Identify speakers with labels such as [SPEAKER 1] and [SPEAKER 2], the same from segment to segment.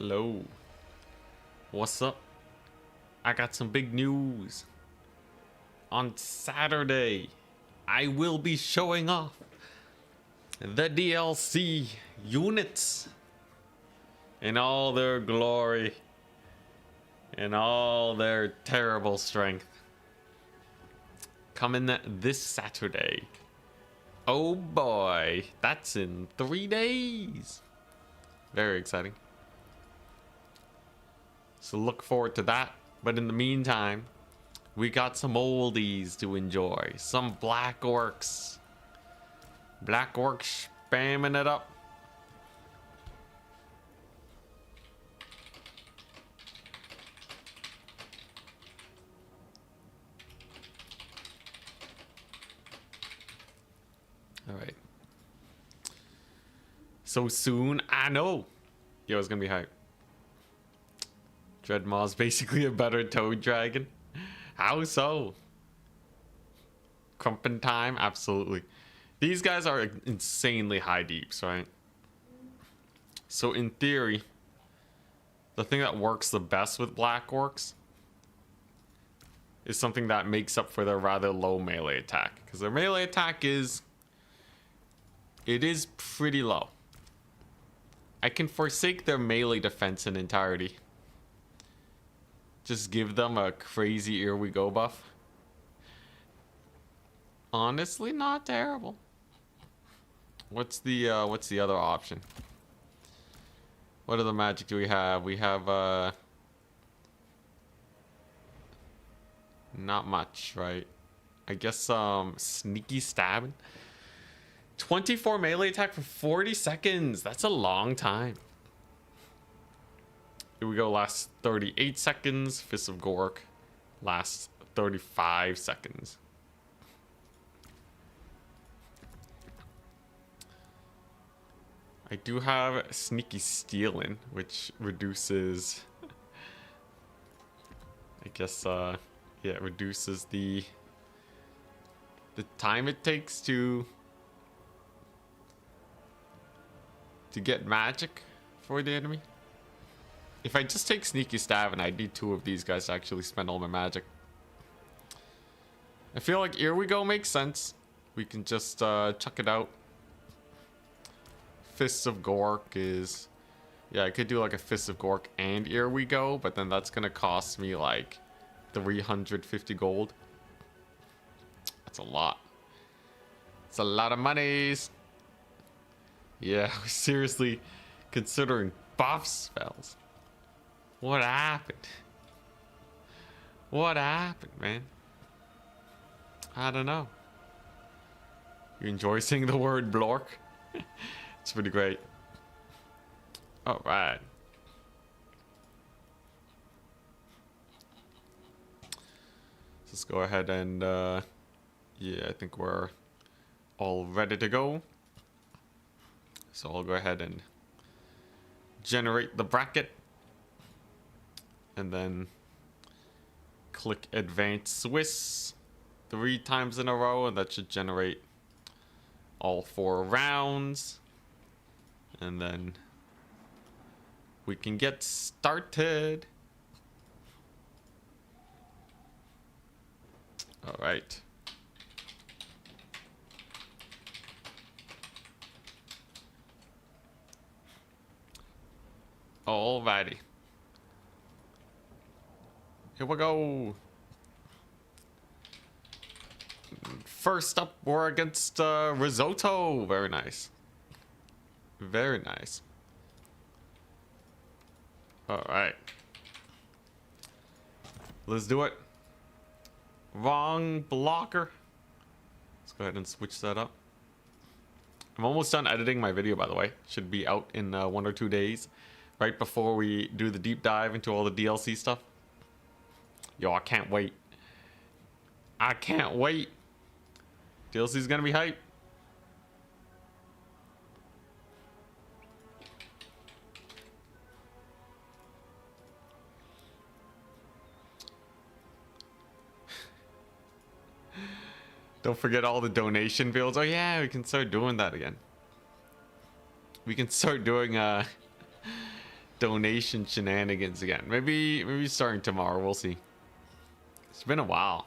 [SPEAKER 1] Hello. What's up? I got some big news. On Saturday, I will be showing off the DLC units in all their glory and all their terrible strength. Coming this Saturday. Oh boy, that's in 3 days. Very exciting. So look forward to that. But in the meantime, we got some oldies to enjoy. Some Black Orcs. Black Orcs spamming it up. Alright. So soon, I know. Yo, it's gonna be hype. Dreadmaw's basically a better toad dragon. How so? Crumpin' time? Absolutely. These guys are insanely high deeps, right? So in theory, the thing that works the best with Black Orcs is something that makes up for their rather low melee attack. Because their melee attack is... it is pretty low. I can forsake their melee defense in entirety. Just give them a crazy here we go buff. Honestly, not terrible. What's the other option? What other magic do we have? We have not much, right? I guess sneaky stabbing. 24 melee attack for 40 seconds. That's a long time. Here we go, lasts 38 seconds. Fist of Gork lasts 35 seconds. I do have Sneaky Stealin', which reduces... I guess, yeah, it reduces the time it takes to get magic for the enemy. If I just take Sneaky Stab and I need 2 of these guys to actually spend all my magic. I feel like Here We Go makes sense. We can just chuck it out. Fists of Gork is... yeah, I could do like a Fist of Gork and Here We Go, but then that's gonna cost me like 350 gold. That's a lot. It's a lot of monies. Yeah, we're seriously considering buff spells. What happened? What happened, man? I don't know. You enjoy saying the word Blorc? It's pretty great. Alright. Let's go ahead and, yeah, I think we're all ready to go. So I'll go ahead and generate the bracket. And then click Advanced Swiss 3 times in a row, and that should generate all 4 rounds. And then we can get started. All right. Alrighty. Here we go. First up, we're against Risotto. Very nice. Very nice. Alright. Let's do it. Wrong blocker. Let's go ahead and switch that up. I'm almost done editing my video, by the way. Should be out in 1 or 2 days. Right before we do the deep dive into all the DLC stuff. Yo, I can't wait. I can't wait. DLC's gonna be hype. Don't forget all the donation builds. Oh yeah, we can start doing that again. We can start doing donation shenanigans again. Maybe starting tomorrow. We'll see. It's been a while.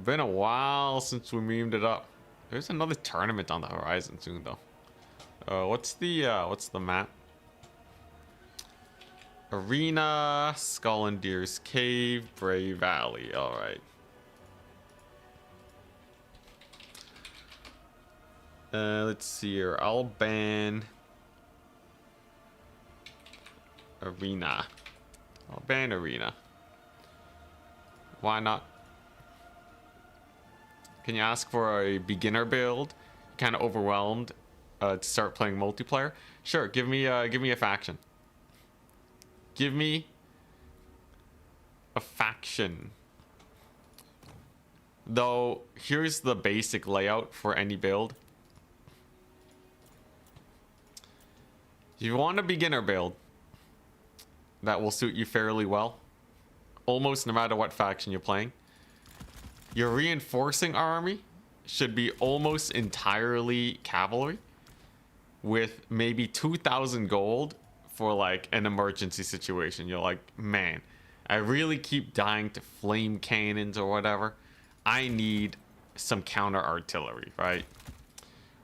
[SPEAKER 1] Been a while since we memed it up. There's another tournament on the horizon soon, though. What's the map? Arena, Skull and Deer's Cave, Bray Valley. All right. Let's see here. I'll ban Arena. I'll ban Arena. Why not? Can you ask for a beginner build? Kind of overwhelmed to start playing multiplayer? Sure. Give me a faction. Give me a faction. Though, here's the basic layout for any build. If you want a beginner build that will suit you fairly well, almost no matter what faction you're playing, your reinforcing army should be almost entirely cavalry with maybe 2,000 gold for like an emergency situation. You're like, man, I really keep dying to flame cannons or whatever. I need some counter artillery, right?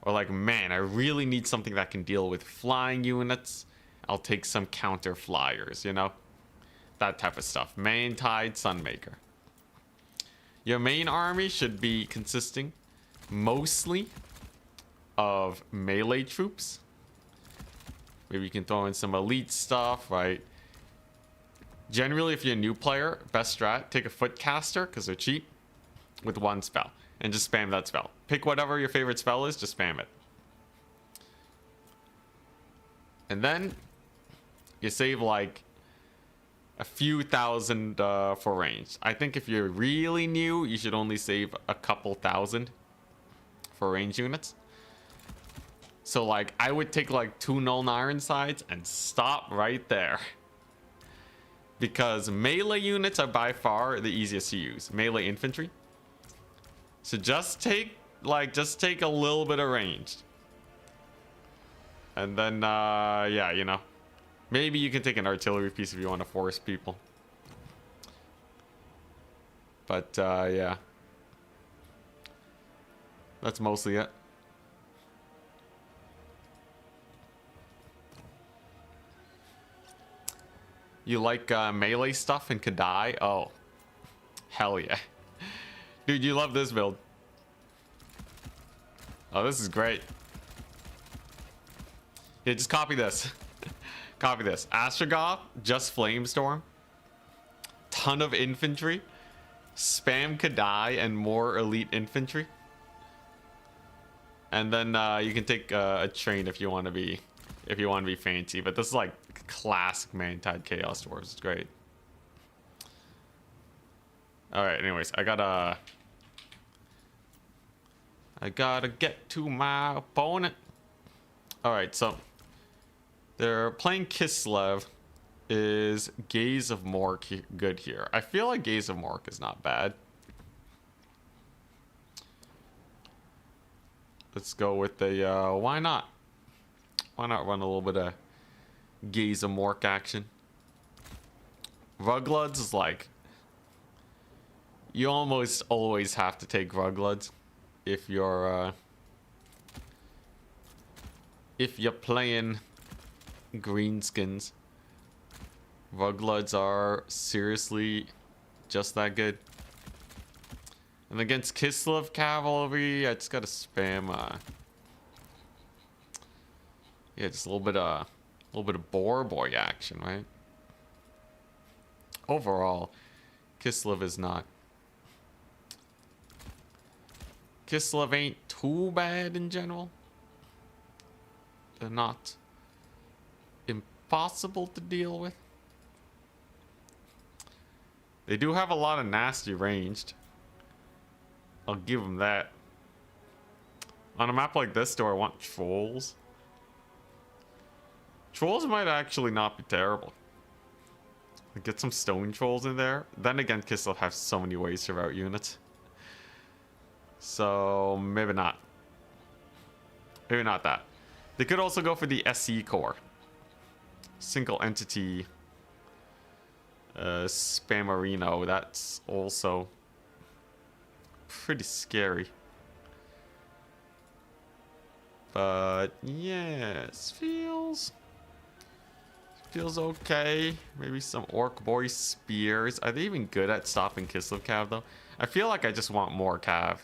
[SPEAKER 1] Or like, man, I really need something that can deal with flying units. I'll take some counter flyers, you know? That type of stuff. Mantide, Sunmaker. Your main army should be consisting mostly of melee troops. Maybe you can throw in some elite stuff, right? Generally, if you're a new player, best strat, take a Footcaster, because they're cheap, with one spell. And just spam that spell. Pick whatever your favorite spell is, just spam it. And then you save like a few thousand for range. I think if you're really new, you should only save a couple thousand for range units. So like I would take like 2 Null Ironsides and stop right there. Because melee units are by far the easiest to use. Melee infantry. So just take a little bit of range. And then yeah, you know. Maybe you can take an artillery piece if you want to force people. But yeah. That's mostly it. You like melee stuff and Kadai? Oh. Hell yeah. Dude, you love this build. Oh, this is great. Yeah, just copy this. Copy this. Astragoth, just Flamestorm. Ton of infantry. Spam Kadai and more elite infantry. And then you can take a train if you want to be fancy. But this is like classic Mantide Chaos Dwarfs. It's great. Alright, anyways, I gotta get to my opponent. Alright, so they're playing Kislev. Is Gaze of Mork good here? I feel like Gaze of Mork is not bad. Let's go with the why not? Why not run a little bit of Gaze of Mork action? Rugloods is like, you almost always have to take Rugloods if you're playing Greenskins. Rugloods are seriously just that good. And against Kislev cavalry, I just gotta spam yeah, just a little bit of boar boy action, right? Overall, Kislev is not. Kislev ain't too bad in general. They're not impossible to deal with. They do have a lot of nasty ranged. I'll give them that. On a map like this, do I want trolls? Trolls might actually not be terrible. Get some stone trolls in there. Then again, Kislev has so many ways to route units. So maybe not. Maybe not that. They could also go for the SE core. Single entity Spammerino. That's also pretty scary. But yes, feels okay. Maybe some Orc Boy spears. Are they even good at stopping Kislev Cav though? I feel like I just want more Cav.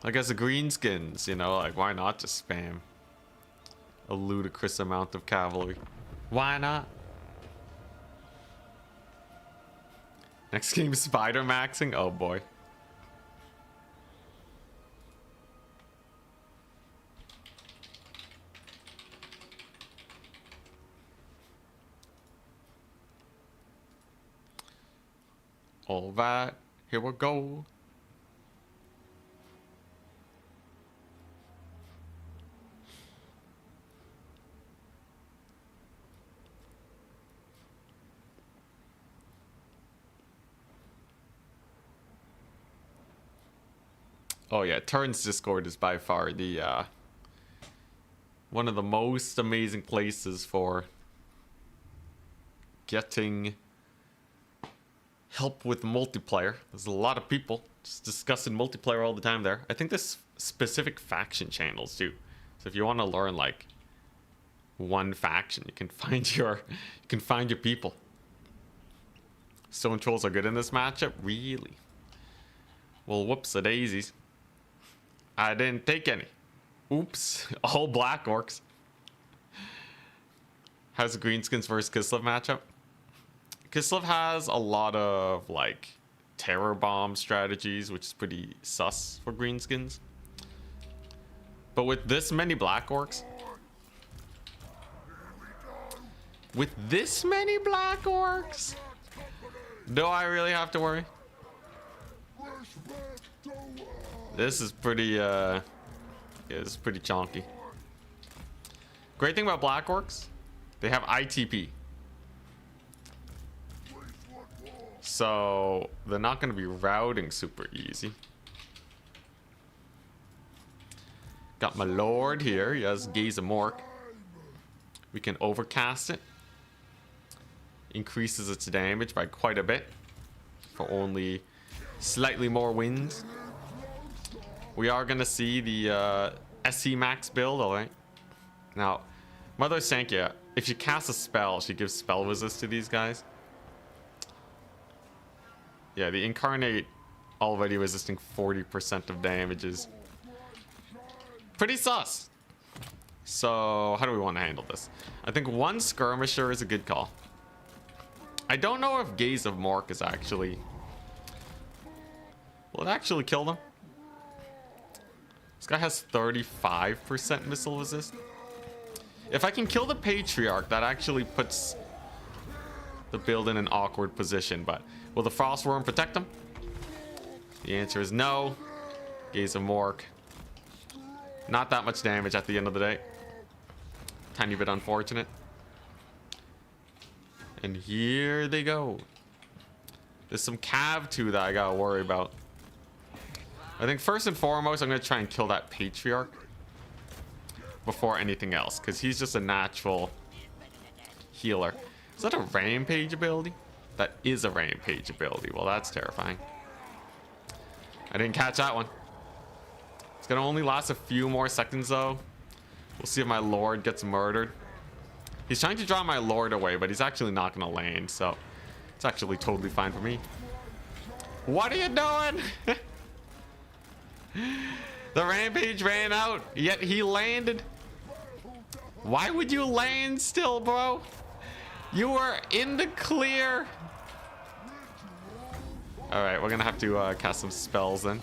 [SPEAKER 1] Like as the Greenskins, you know, like why not just spam a ludicrous amount of cavalry? Why not? Next game, Spider Maxing. Oh boy. All right, here we go. Oh yeah, Turn's Discord is by far the one of the most amazing places for getting help with multiplayer. There's a lot of people just discussing multiplayer all the time there. I think there's specific faction channels too. So if you want to learn like one faction, you can find your people. Stone Trolls are good in this matchup, really. Well, whoops a daisies. I didn't take any. Oops, all black orcs. How's the Greenskins versus Kislev matchup? Kislev has a lot of like terror bomb strategies, which is pretty sus for Greenskins. But with this many black orcs, do I really have to worry? This is pretty yeah, this is pretty chonky. Great thing about black orcs, they have ITP. So they're not going to be routing super easy. Got my lord here. He has Gaze of Mork. We can overcast it. Increases its damage by quite a bit for only slightly more wins. We are going to see the SE max build, alright? Now, Mother Sankhya, if she casts a spell, she gives spell resist to these guys. Yeah, the Incarnate already resisting 40% of damages. Pretty sus. So, how do we want to handle this? I think one skirmisher is a good call. I don't know if Gaze of Mork is actually... Will it actually kill them? This guy has 35% missile resist. If I can kill the Patriarch, that actually puts the build in an awkward position, but will the Frostworm protect him? The answer is no. Gaze of Mork. Not that much damage at the end of the day. Tiny bit unfortunate. And here they go. There's some Cav too that I gotta worry about. I think first and foremost, I'm gonna try and kill that Patriarch before anything else, because he's just a natural healer. Is that a rampage ability? That is a rampage ability. Well, that's terrifying. I didn't catch that one. It's gonna only last a few more seconds though. We'll see if my lord gets murdered. He's trying to draw my lord away, but he's actually not gonna land, so it's actually totally fine for me. What are you doing? The rampage ran out, yet he landed. Why would you land still, bro? You were in the clear. All right, we're gonna have to cast some spells then.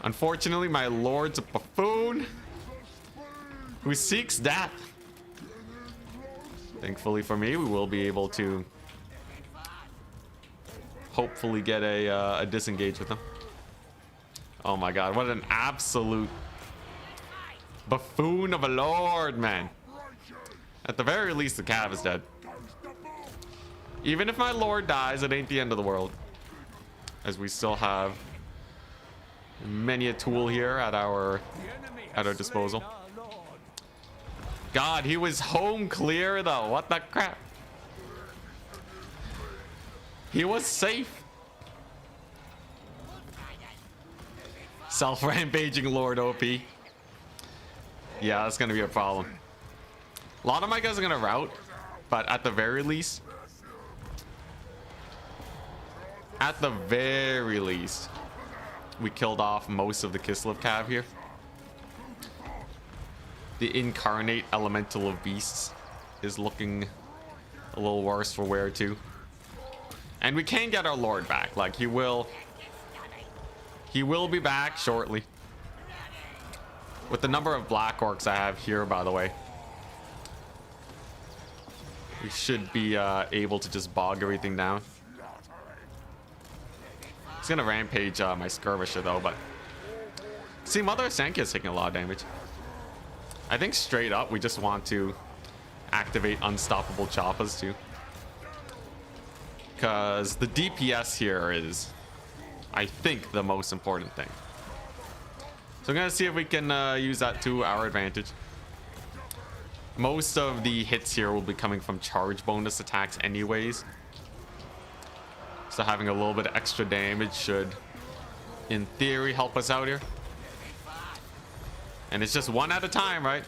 [SPEAKER 1] Unfortunately, my lord's a buffoon who seeks death. Thankfully for me, we will be able to hopefully get a disengage with him. Oh my god, what an absolute buffoon of a lord, man. At the very least, the Cav is dead. Even if my lord dies, it ain't the end of the world. As we still have Many a tool here at our disposal. God, he was home clear though. What the crap? He was safe. Self-rampaging Lord OP. Yeah, that's gonna be a problem. A lot of my guys are gonna rout, but at the very least, we killed off most of the Kislev cav here. The incarnate elemental of beasts is looking a little worse for wear too. And we can get our lord back. Like he will be back shortly. With the number of black orcs I have here, by the way, we should be able to just bog everything down. He's gonna rampage my skirmisher though, but see, Mother of Sankhya is taking a lot of damage. I think straight up we just want to activate unstoppable choppas too, because the DPS here is, I think, the most important thing. So I'm gonna see if we can use that to our advantage. Most of the hits here will be coming from charge bonus attacks anyways, so having a little bit of extra damage should, in theory, help us out here. And it's just one at a time, right?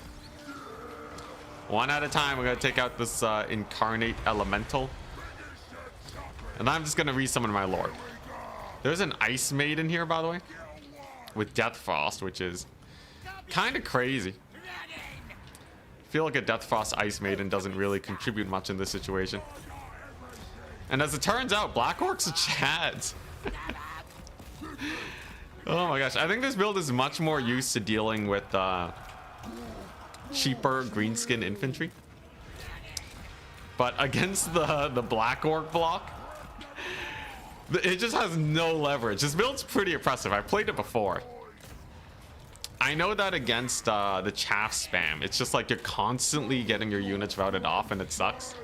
[SPEAKER 1] One at a time. We're gonna take out this incarnate elemental, and I'm just gonna resummon my lord. There's an ice maiden here, by the way, with Death Frost, which is kind of crazy. I feel like a Death Frost ice maiden doesn't really contribute much in this situation. And as it turns out, black orcs are chads. Oh my gosh, I think this build is much more used to dealing with cheaper greenskin infantry. But against the black orc block, it just has no leverage. This build's pretty impressive. I played it before. I know that against the chaff spam, it's just like you're constantly getting your units routed off and it sucks.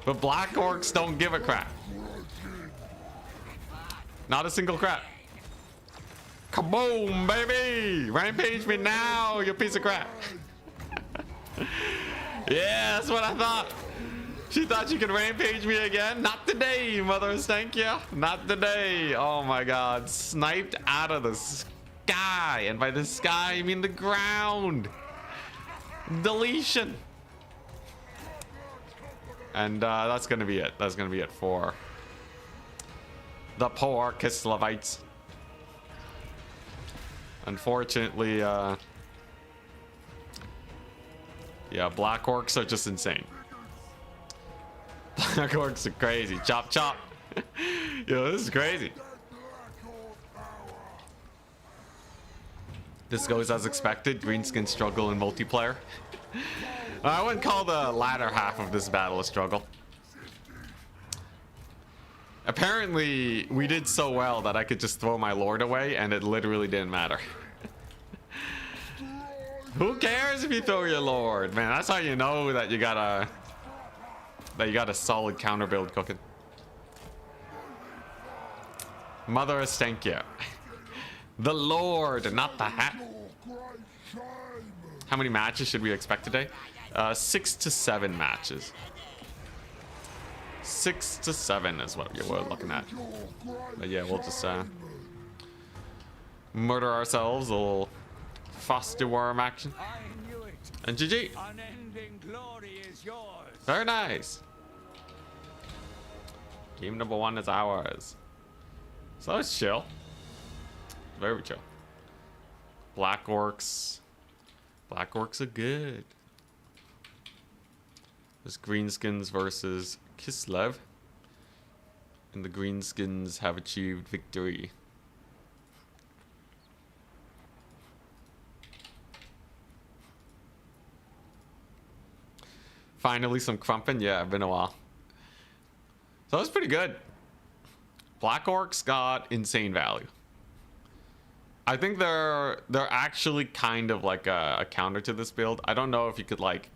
[SPEAKER 1] But black orcs don't give a crap. Not a single crap. Kaboom, baby! Rampage me now, you piece of crap. Yeah, that's what I thought. She thought she could rampage me again. Not today, Mother Stank ya. Not today. Oh my god. Sniped out of the sky. And by the sky, I mean the ground. Deletion. And that's gonna be it. That's gonna be it for the poor Kislevites. Unfortunately, yeah, black orcs are just insane. Black orcs are crazy. Chop, chop. Yo, this is crazy. This goes as expected. Greenskins struggle in multiplayer. I wouldn't call the latter half of this battle a struggle. Apparently, we did so well that I could just throw my lord away and it literally didn't matter. Who cares if you throw your lord? Man, that's how you know that you got a solid counter build cooking. Mother of Stankia. The lord, not the hat. How many matches should we expect today? 6 to 7 matches. 6 to 7 is what we're looking at. But yeah, we'll just murder ourselves, a little foster worm action. And GG. Very nice. Game number 1 is ours. So that was chill. Very chill. Black orcs. Black orcs are good. There's Greenskins versus Kislev. And the Greenskins have achieved victory. Finally some crumping. Yeah, it's been a while. So that was pretty good. Black orcs got insane value. I think they're actually kind of like a counter to this build. I don't know if you could like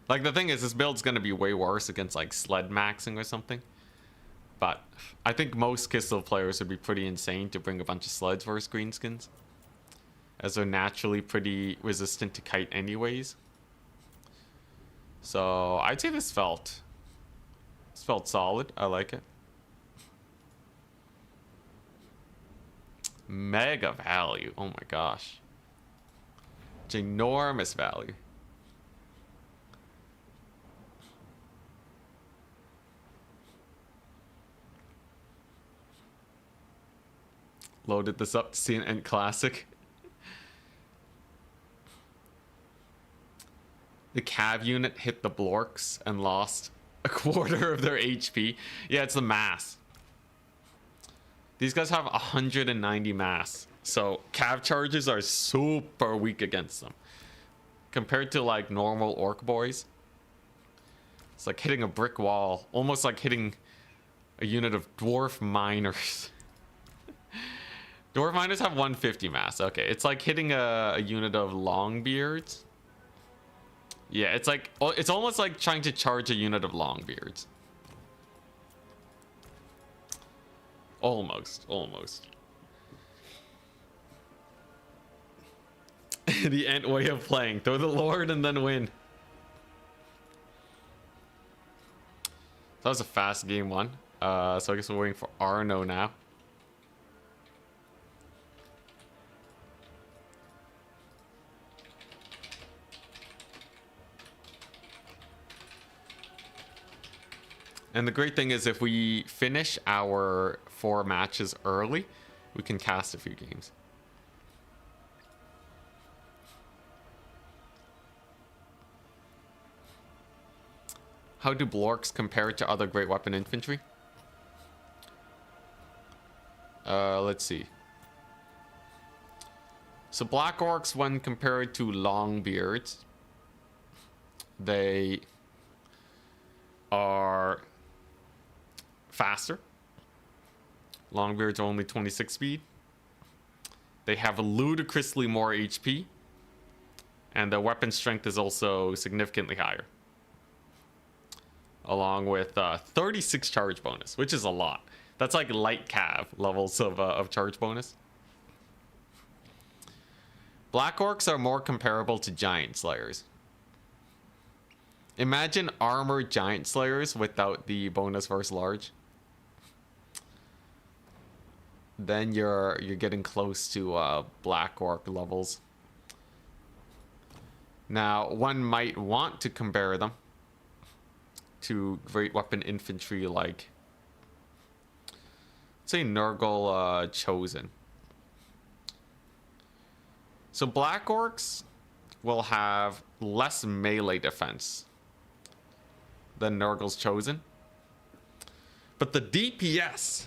[SPEAKER 1] the thing is, this build's gonna be way worse against like sled maxing or something. But I think most Kislev players would be pretty insane to bring a bunch of sleds versus Greenskins, as they're naturally pretty resistant to kite anyways. So I'd say this felt solid. I like it. Mega value. Oh my gosh. Ginormous value. Loaded this up to see an End Classic. The Cav unit hit the Blorcs and lost a quarter of their HP. Yeah, it's the mass. These guys have 190 mass. So Cav charges are super weak against them. Compared to like normal orc boys. It's like hitting a brick wall. Almost like hitting a unit of dwarf miners. Dwarf miners have 150 mass. Okay, it's like hitting a unit of longbeards. Yeah, it's almost like trying to charge a unit of longbeards. Almost. The Ent way of playing. Throw the Lord and then win. That was a fast game one. So I guess we're waiting for Arno now. And the great thing is if we finish our 4 matches early, we can cast a few games. How do Blorcs compare to other great weapon infantry? Let's see. So Black Orcs, when compared to Longbeards, they are faster. Longbeards are only 26 speed. They have ludicrously more HP. And their weapon strength is also significantly higher. Along with 36 charge bonus, which is a lot. That's like light cav levels of charge bonus. Black Orcs are more comparable to Giant Slayers. Imagine armored Giant Slayers without the bonus versus large. Then you're getting close to Black Orc levels. Now, one might want to compare them to great weapon infantry like, say, Nurgle Chosen. So Black Orcs will have less melee defense than Nurgle's Chosen, but the DPS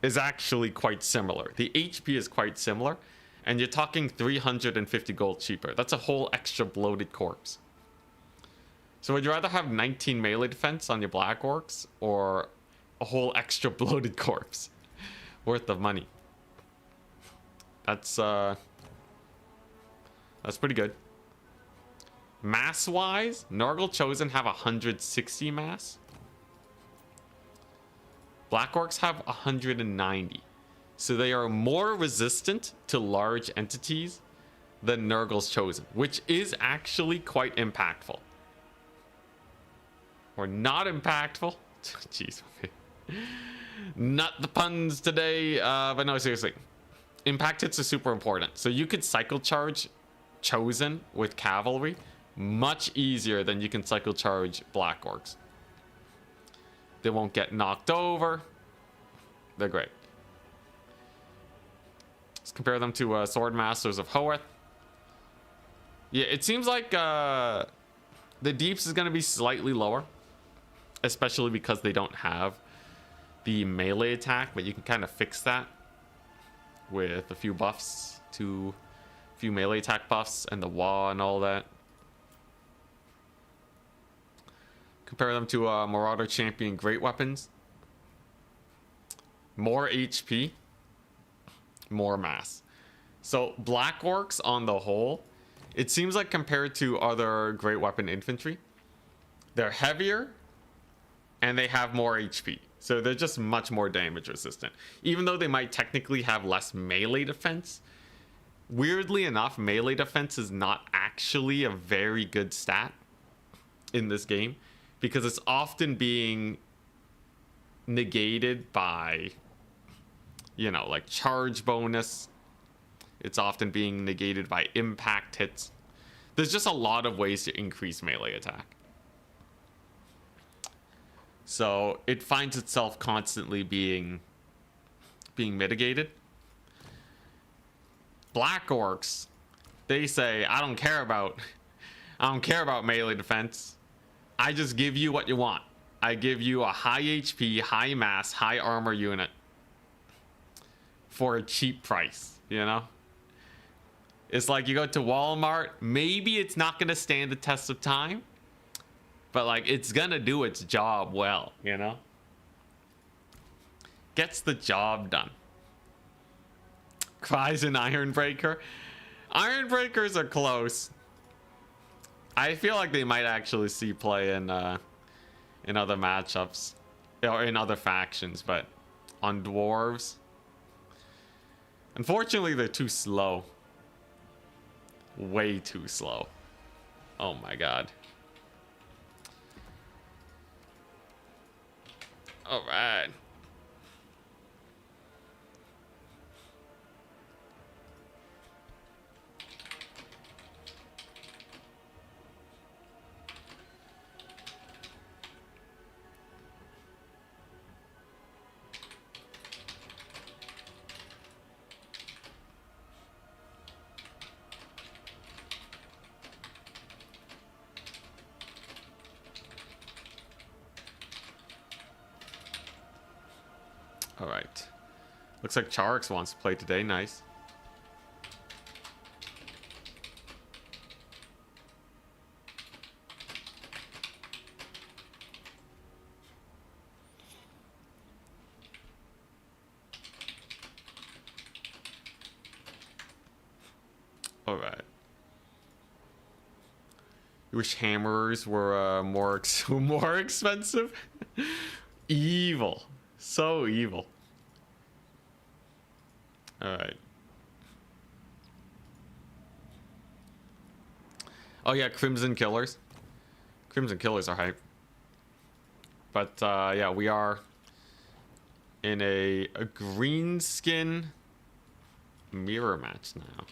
[SPEAKER 1] is actually quite similar. The HP is quite similar, and you're talking 350 gold cheaper. That's a whole extra bloated corpse. So would you rather have 19 melee defense on your Black Orcs or a whole extra bloated corpse worth of money? That's pretty good. Mass wise, Nurgle Chosen have 160 mass. Black Orcs have 190. So they are more resistant to large entities than Nurgle's Chosen, which is actually quite impactful. Or not impactful. Jeez. Not the puns today. But no, seriously. Impact hits are super important. So you could cycle charge Chosen with cavalry much easier than you can cycle charge Black Orcs. They won't get knocked over. They're great. Let's compare them to Sword Masters of Hoeth. Yeah, it seems like the Deeps is going to be slightly lower, especially because they don't have the melee attack, but you can kind of fix that with a few buffs to a few melee attack buffs and the Wa and all that. Compare them to Marauder Champion Great Weapons. More HP, more mass. So Black Orcs on the whole, it seems like compared to other Great Weapon Infantry, they're heavier and they have more HP. So they're just much more damage resistant. Even though they might technically have less melee defense, weirdly enough, melee defense is not actually a very good stat in this game because it's often being negated by, you know, like charge bonus. It's often being negated by impact hits. There's just a lot of ways to increase melee attack. So it finds itself constantly being mitigated. Black orcs, they say, I don't care about melee defense. I just give you what you want. I give you a high HP, high mass, high armor unit for a cheap price, you know? It's like you go to Walmart, maybe it's not gonna stand the test of time, but like it's gonna do its job well, you know? Gets the job done. Cries in Ironbreaker. Ironbreakers are close. I feel like they might actually see play in other matchups or in other factions, but on dwarves, unfortunately, they're too slow. Way too slow. Oh my god. All right. All right. Looks like Charix wants to play today. Nice. All right. You wish hammerers were more expensive? Evil. So evil. All right. Oh yeah, Crimson Killers. Crimson Killers are hype. But yeah, we are in a greenskin mirror match now.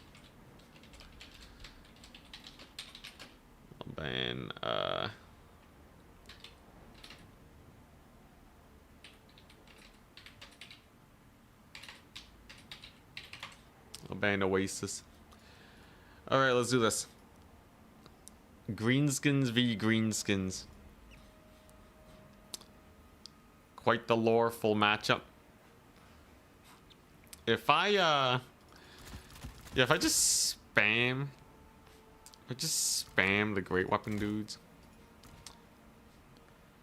[SPEAKER 1] And I'll ban Oasis. All right, let's do this. Greenskins v Greenskins. Quite the loreful matchup. If I just spam the great weapon dudes.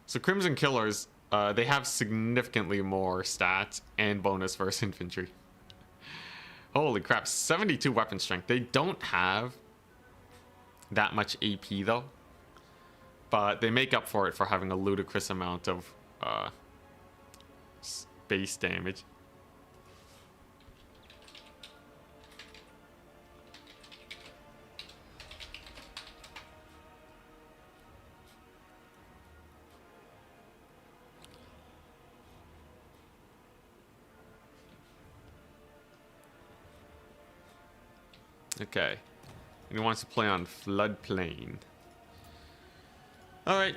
[SPEAKER 1] So Crimson Killers, they have significantly more stats and bonus versus infantry. Holy crap, 72 weapon strength. They don't have that much AP though, but they make up for it for having a ludicrous amount of base damage. Okay, and he wants to play on floodplain. All right,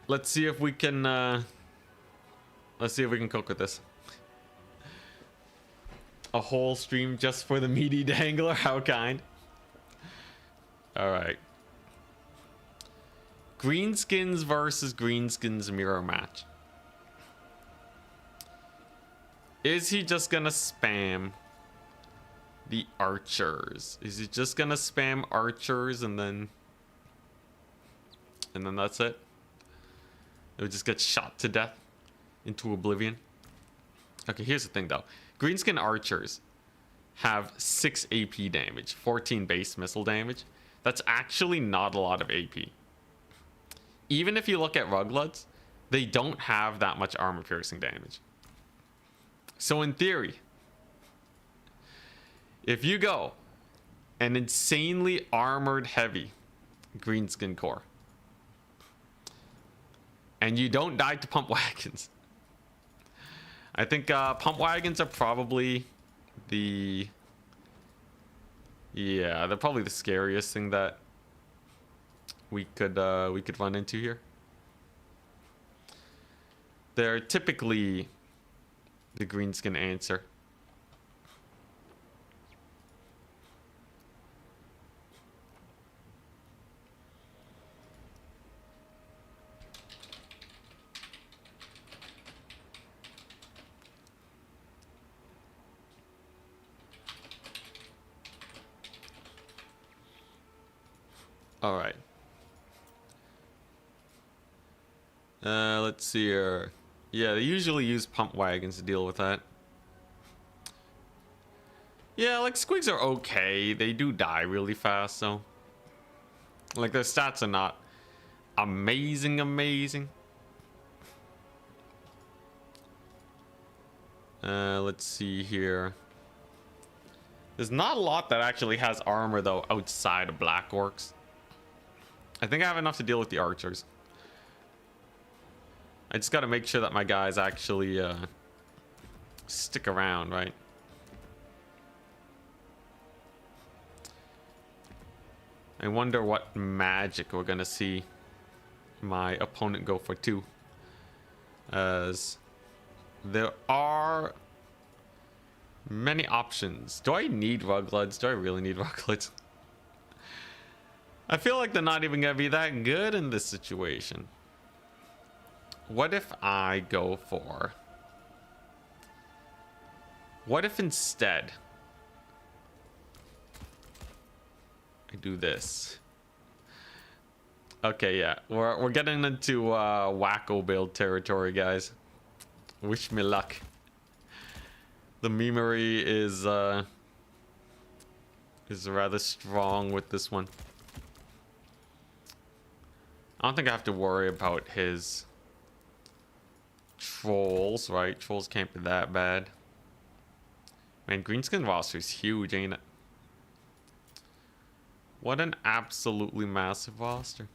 [SPEAKER 1] let's see if we can cook with this. A whole stream just for the meaty dangler. How kind. All right, Greenskins versus Greenskins mirror match. Is he just gonna spam the archers? Is he just gonna spam archers and then that's it? It would just get shot to death into oblivion. Okay, here's the thing though. Greenskin archers have 6 AP damage, 14 base missile damage. That's actually not a lot of AP. Even if you look at Rugloods, they don't have that much armor piercing damage. So in theory, if you go an insanely armored heavy greenskin core and you don't die to pump wagons, I think pump wagons are probably the... Yeah, they're probably the scariest thing that we could run into here. They're typically the greenskin answer. All right. Let's see here. Yeah, they usually use pump wagons to deal with that. Yeah, like squigs are okay. They do die really fast, so like their stats are not amazing. Let's see here. There's not a lot that actually has armor though outside of black orcs. I think I have enough to deal with the archers. I just got to make sure that my guys actually stick around, right? I wonder what magic we're gonna see my opponent go for too, as there are many options. Do I need ruglets? Do I really need ruglets? I feel like they're not even gonna be that good in this situation. What if I go for... What if instead I do this? Okay, yeah, we're getting into wacko build territory, guys. Wish me luck. The memery is rather strong with this one. I don't think I have to worry about his trolls, right? Trolls can't be that bad. Man, Greenskin roster is huge, ain't it? What an absolutely massive roster.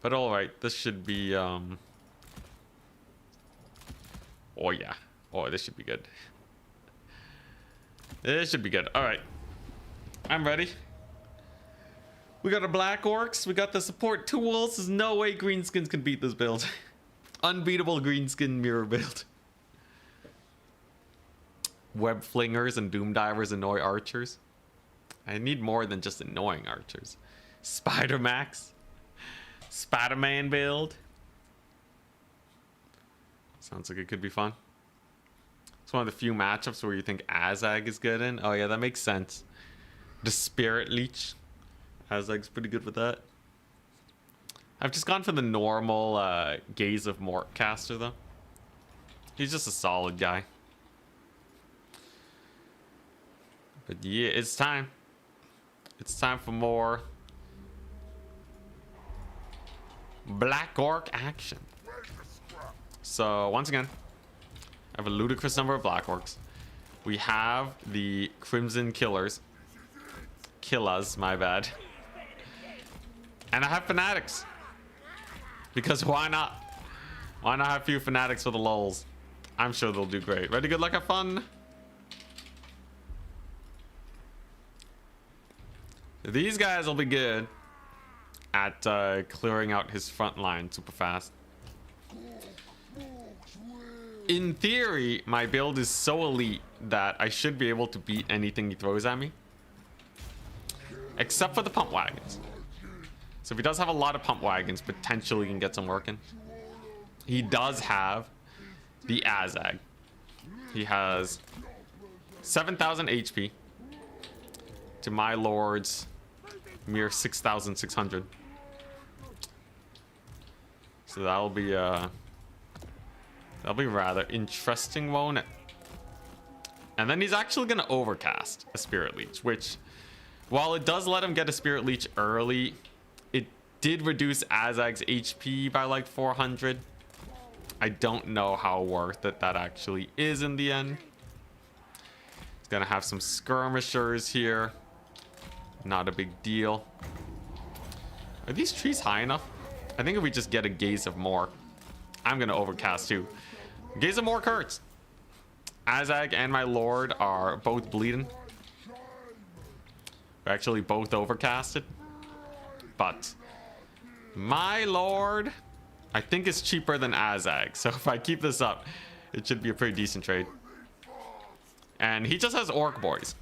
[SPEAKER 1] But alright, this should be oh yeah. Oh, this should be good. This should be good. Alright. I'm ready. We got our black orcs. We got the support tools. There's no way Greenskins can beat this build. Unbeatable Greenskin mirror build. Web flingers and doom divers annoy archers. I need more than just annoying archers. Spider Max. Spider-Man build. Sounds like it could be fun. It's one of the few matchups where you think Azag is good in. Oh yeah, that makes sense. The Spirit Leech. Azag's pretty good with that. I've just gone for the normal Gaze of Mort caster though. He's just a solid guy. But yeah, it's time. It's time for more Black Orc action. So once again, I have a ludicrous number of Black Orcs. We have the Crimson Killers. Killers, my bad. And I have Fanatics. Because why not? Why not have a few Fanatics for the lulz? I'm sure they'll do great. Ready, good luck, have fun. These guys will be good at clearing out his front line super fast. In theory, my build is so elite that I should be able to beat anything he throws at me. Except for the pump wagons. So if he does have a lot of pump wagons, potentially he can get some working. He does have the Azag. He has 7,000 HP to my lord's mere 6,600. So that'll be rather interesting, won't it? And then he's actually gonna overcast a Spirit Leech, which, while it does let him get a Spirit Leech early, it did reduce Azag's HP by like 400. I don't know how worth it that actually is in the end. He's gonna have some skirmishers here. Not a big deal. Are these trees high enough? I think if we just get a Gaze of Mork, I'm gonna overcast too. Gaze of Mork hurts. Azag and my lord are both bleeding. We're actually both overcasted. But my lord, I think it's cheaper than Azag. So if I keep this up, it should be a pretty decent trade. And he just has Orc Boys.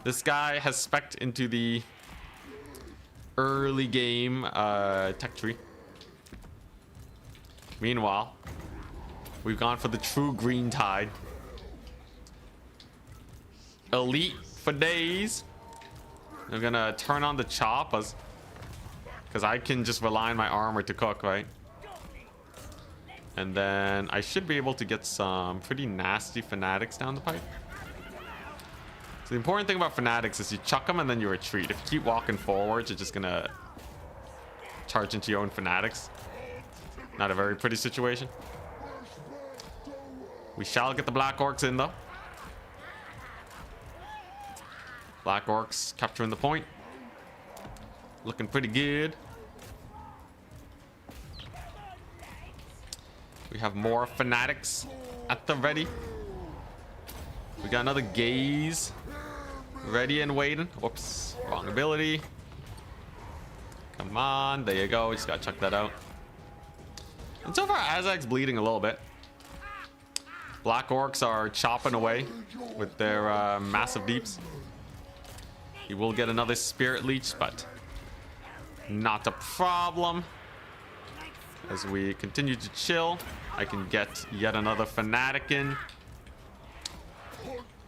[SPEAKER 1] This guy has spec'd into the early game tech tree. Meanwhile, we've gone for the true green tide. Elite for days. I'm gonna turn on the choppers because I can just rely on my armor to cook, right? And then I should be able to get some pretty nasty fanatics down the pipe. So the important thing about fanatics is you chuck them and then you retreat. If you keep walking forwards, you're just gonna charge into your own fanatics. Not a very pretty situation. We shall get the Black Orcs in though. Black Orcs capturing the point. Looking pretty good. We have more fanatics at the ready. We got another Gaze ready and waiting. Whoops, wrong ability. Come on, there you go. Just gotta chuck that out. And so far, Azag's bleeding a little bit. Black Orcs are chopping away with their massive deeps. He will get another Spirit Leech, but not a problem. As we continue to chill, I can get yet another Fanatic in.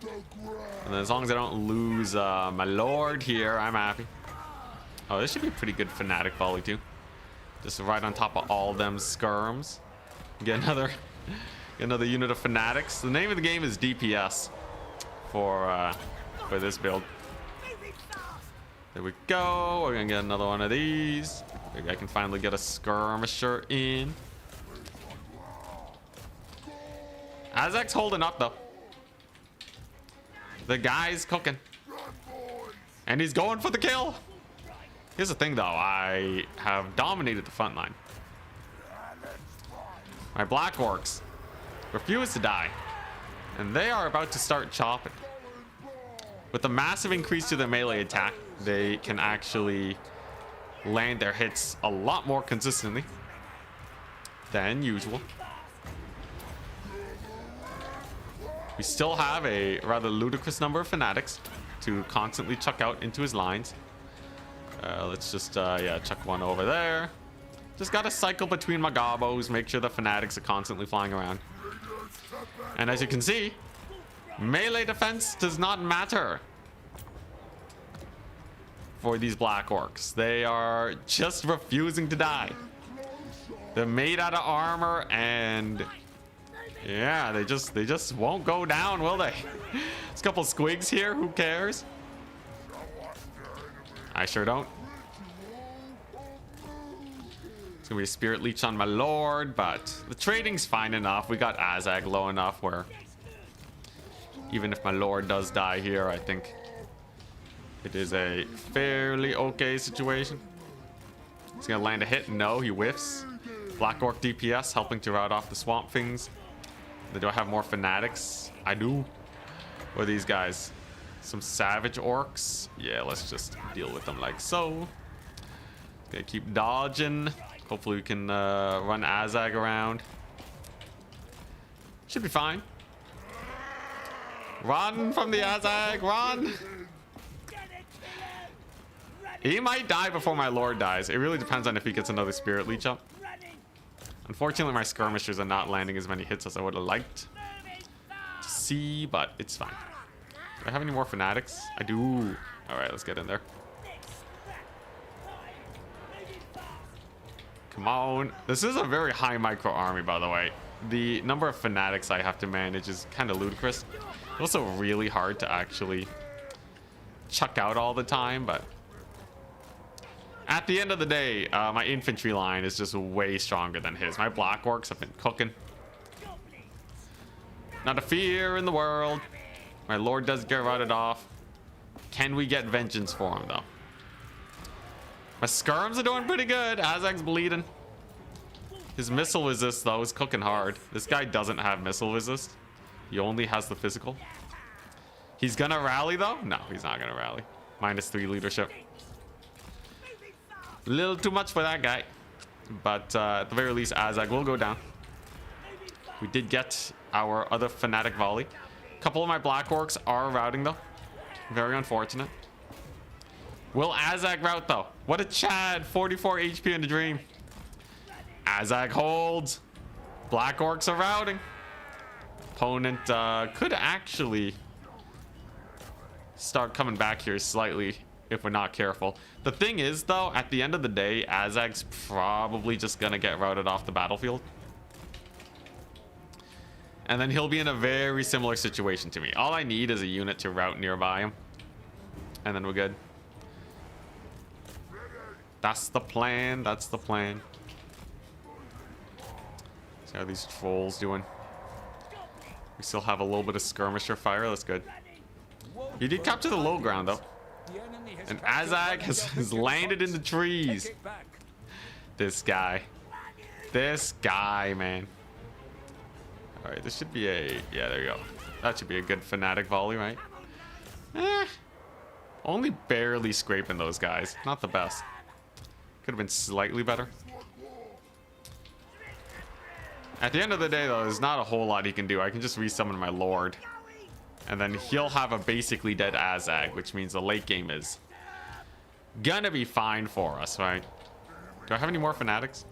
[SPEAKER 1] And then as long as I don't lose my Lord here, I'm happy. Oh, this should be a pretty good Fanatic volley too. Just right on top of all them skirms. Get another unit of Fanatics. The name of the game is DPS for this build. There we go. We're gonna get another one of these. Maybe I can finally get a skirmisher in. Azag's holding up though. The guy's cooking. And he's going for the kill. Here's the thing though, I have dominated the front line. My Black Orcs refuse to die. And they are about to start chopping. With a massive increase to their melee attack, they can actually land their hits a lot more consistently than usual. We still have a rather ludicrous number of Fanatics to constantly chuck out into his lines. Let's just yeah, chuck one over there. Just gotta cycle between my gobos, make sure the Fanatics are constantly flying around. And as you can see, melee defense does not matter for these Black Orcs. They are just refusing to die. They're made out of armor, and yeah, they just won't go down, will they? There's a couple squigs here, who cares? I sure don't. It's gonna be a Spirit Leech on my Lord, but the trading's fine enough. We got Azag low enough where even if my Lord does die here, I think it is a fairly okay situation. He's gonna land a hit. No, he whiffs. Black Orc DPS helping to rout off the Swamp Things. Do I have more Fanatics? I do. What are these guys? Some Savage Orcs? Yeah, let's just deal with them like so. Gonna keep dodging. Hopefully we can run Azag around. Should be fine. Run from the Azag, run! He might die before my Lord dies. It really depends on if he gets another Spirit Leech up. Unfortunately, my skirmishers are not landing as many hits as I would have liked to see, but it's fine. Do I have any more Fanatics? I do. Alright, let's get in there. Come on. This is a very high micro army, by the way. The number of Fanatics I have to manage is kind of ludicrous. It's also really hard to actually chuck out all the time, but At the end of the day, my infantry line is just way stronger than his. My black orcs have been cooking. Not a fear in the world. My lord does get routed off. Can we get vengeance for him, though? My skirms are doing pretty good. Azag's bleeding. His missile resist, though, is cooking hard. This guy doesn't have missile resist. He only has the physical. He's gonna rally, though? No, he's not gonna rally. -3 leadership. A little too much for that guy. But at the very least, Azag will go down. We did get our other fanatic volley. A couple of my black orcs are routing, though. Very unfortunate. Will Azag rout, though? What a Chad. 44 HP in the dream. Azag holds. Black orcs are routing. Opponent could actually start coming back here slightly if we're not careful. The thing is, though, at the end of the day, Azag's probably just gonna get routed off the battlefield. And then he'll be in a very similar situation to me. All I need is a unit to route nearby him. And then we're good. That's the plan. That's the plan. See how these trolls doing. We still have a little bit of skirmisher fire. That's good. He did capture the low ground, though. And Azag has landed in the trees. This guy. This guy, man. Alright, this should be a... Yeah, there you go. That should be a good fanatic volley, right? Only barely scraping those guys. Not the best. Could have been slightly better. At the end of the day, though, there's not a whole lot he can do. I can just resummon my lord. And then he'll have a basically dead Azag, which means the late game is gonna be fine for us, right? Do I have any more fanatics?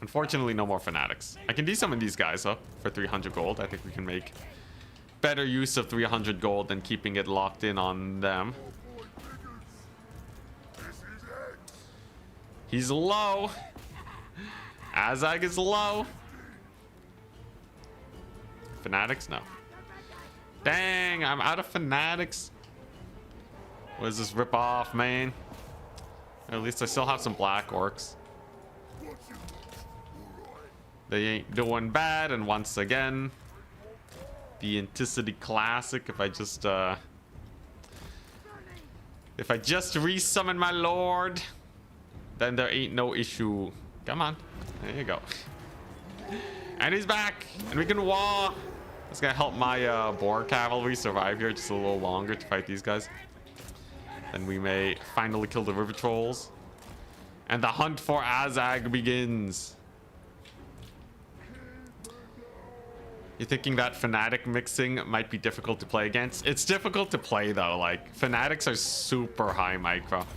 [SPEAKER 1] Unfortunately, no more fanatics. I can desummon these guys, though, for 300 gold. I think we can make better use of 300 gold than keeping it locked in on them. He's low. Azag is low. Fanatics? No. Dang, I'm out of fanatics. What is this rip off, man? At least I still have some black orcs. They ain't doing bad, and once again, the Anticity Classic. If I just resummon my lord, then there ain't no issue. Come on, there you go. And he's back, and we can wall. It's gonna help my Blorc cavalry survive here just a little longer to fight these guys. Then we may finally kill the river trolls, and the hunt for Azag begins. You're thinking that fanatic mixing might be difficult to play against? It's difficult to play, though. Like, fanatics are super high micro.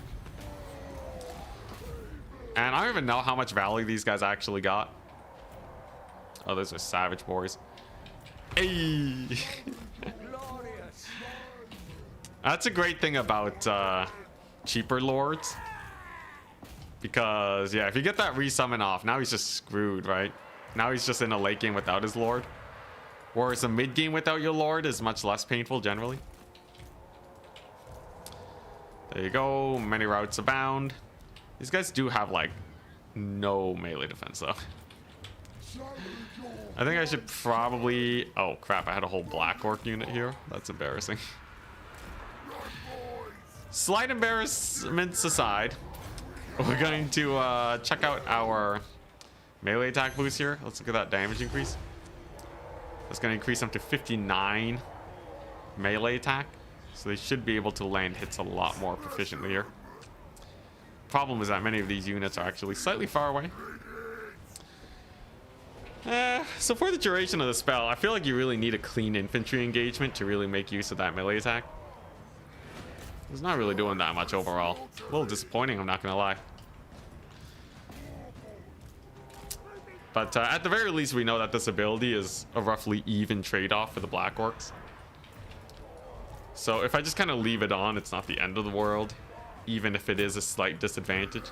[SPEAKER 1] And I don't even know how much value these guys actually got. Oh, those are savage boys. Hey! That's a great thing about cheaper lords. Because, yeah, if you get that resummon off, now he's just screwed, right? Now he's just in a late game without his lord. Whereas a mid game without your lord is much less painful generally. There you go. Many routes abound. These guys do have like no melee defense though. I think I should probably... Oh crap, I had a whole black orc unit here. That's embarrassing. Slight embarrassments aside, we're going to check out our melee attack boost here. Let's look at that damage increase. That's going to increase them to 59 melee attack. So they should be able to land hits a lot more proficiently here. Problem is that many of these units are actually slightly far away. So for the duration of the spell, I feel like you really need a clean infantry engagement to really make use of that melee attack. It's not really doing that much overall. A little disappointing, I'm not going to lie. But at the very least, we know that this ability is a roughly even trade-off for the Black Orcs. So if I just kind of leave it on, it's not the end of the world, even if it is a slight disadvantage.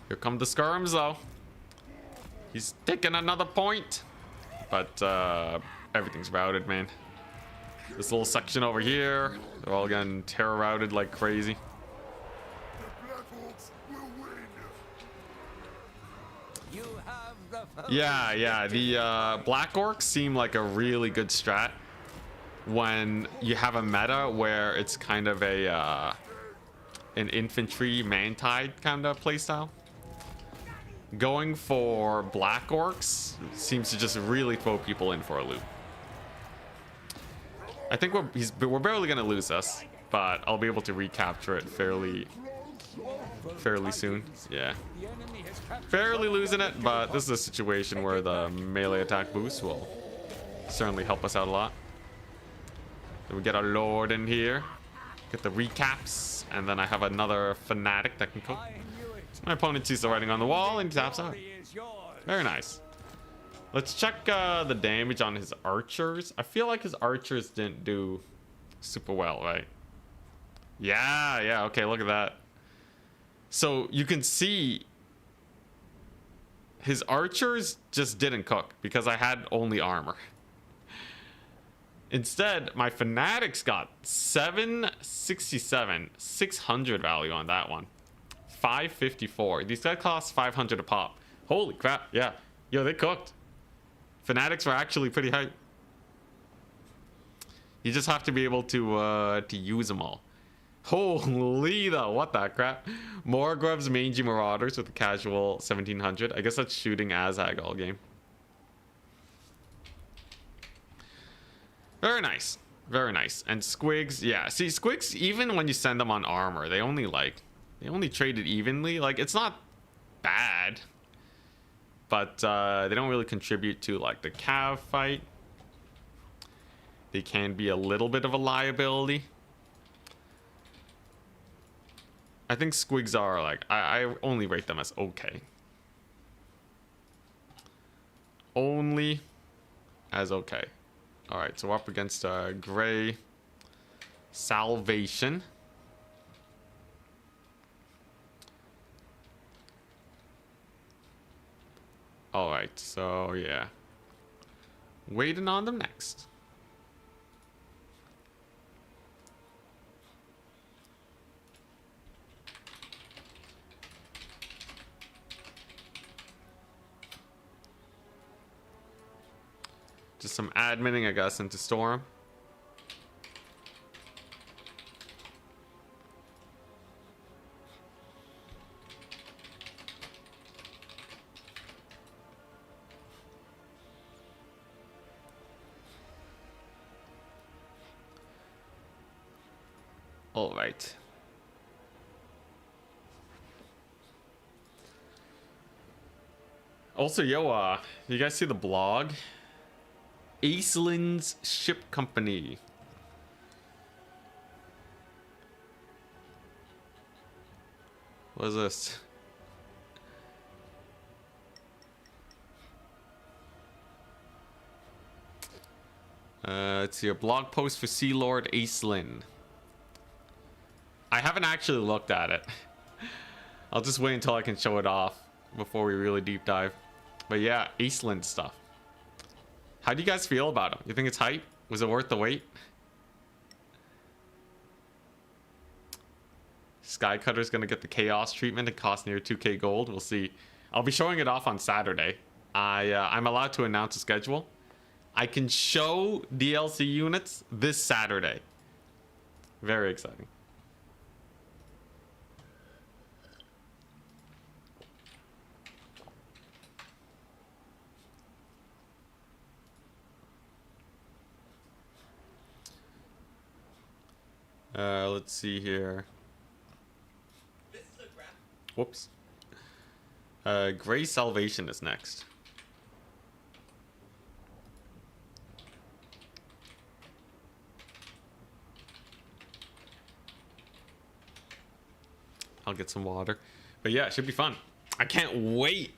[SPEAKER 1] Here come the skirms, though. He's taking another point. But everything's routed, man. This little section over here, they're all getting terror routed like crazy. Yeah, the Black Orcs seem like a really good strat when you have a meta where it's kind of a an infantry man-tide kind of playstyle. Going for Black Orcs seems to just really throw people in for a loop. I think we're barely gonna lose this, but I'll be able to recapture it fairly soon. Yeah, fairly losing it, but this is a situation where the melee attack boost will certainly help us out a lot. Then we get our Lord in here, get the recaps, and then I have another Fanatic that can cook. My opponent sees the writing on the wall and taps out. Very nice. Let's check the damage on his archers. I feel like his archers didn't do super well, right? Yeah, okay, look at that. So you can see his archers just didn't cook because I had only armor. Instead, my Fanatics got 767, 600 value on that one. 554. These guys cost 500 a pop. Holy crap, yeah. Yo, they cooked. Fanatics were actually pretty hype. You just have to be able to use them all. Holy though, what the crap. Morgrub's Mangy Marauders with a casual 1700. I guess that's shooting Azag all game. Very nice. Very nice. And Squigs, yeah. See, Squigs, even when you send them on armor, they only trade it evenly. Like, it's not bad. But they don't really contribute to like the cav fight. They can be a little bit of a liability. I think Squigs are like, I only rate them as okay. Only as okay. Alright, so we're up against Gray Salvation. Alright, so yeah. Waiting on them next. Just some adminning, I guess, into Storm. All right. Also, yo, you guys see the blog? Aceland's Ship Company. What is this? Let's see, a blog post for Sea Lord Aceland. I haven't actually looked at it. I'll just wait until I can show it off before we really deep dive. But yeah, Aceland stuff. How do you guys feel about him? You think it's hype? Was it worth the wait? Skycutter's gonna get the chaos treatment and cost near 2k gold. We'll see. I'll be showing it off on Saturday. I'm allowed to announce a schedule. I can show DLC units this Saturday. Very exciting. Let's see here. Whoops. Gray Salvation is next. I'll get some water. But yeah, it should be fun. I can't wait.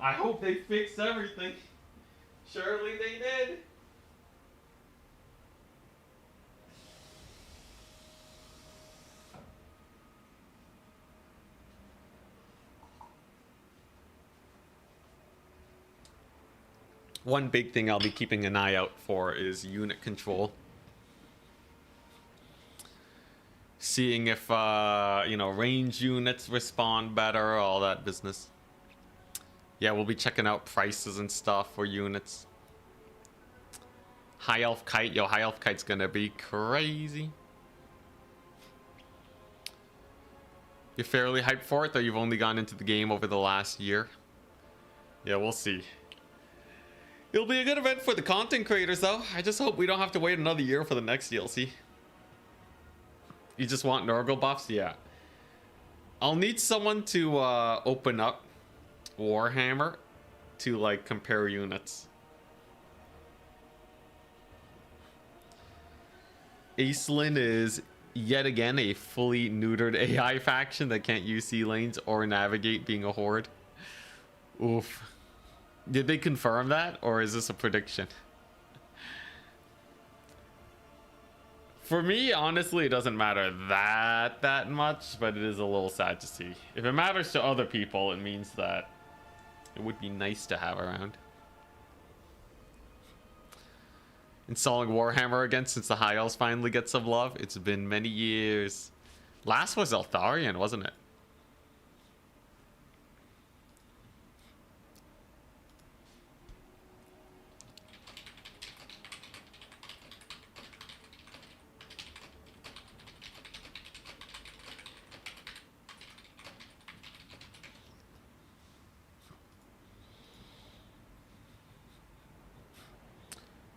[SPEAKER 1] I hope they fixed everything. Surely they did. One big thing I'll be keeping an eye out for is unit control. Seeing if, you know, range units respond better, all that business. Yeah, we'll be checking out prices and stuff for units. High Elf Kite. Yo, High Elf Kite's gonna be crazy. You're fairly hyped for it, though you've only gone into the game over the last year. Yeah, we'll see. It'll be a good event for the content creators, though. I just hope we don't have to wait another year for the next DLC. You just want Nurgle buffs? Yeah. I'll need someone to open up Warhammer to, like, compare units. Acelin is yet again a fully neutered AI faction that can't use sea lanes or navigate, being a horde. Oof. Did they confirm that, or is this a prediction? For me, honestly, it doesn't matter that much, but it is a little sad to see. If it matters to other people, it means that it would be nice to have around. Installing Warhammer again since the High Elves finally get some love. It's been many years. Last was Eltharion, wasn't it?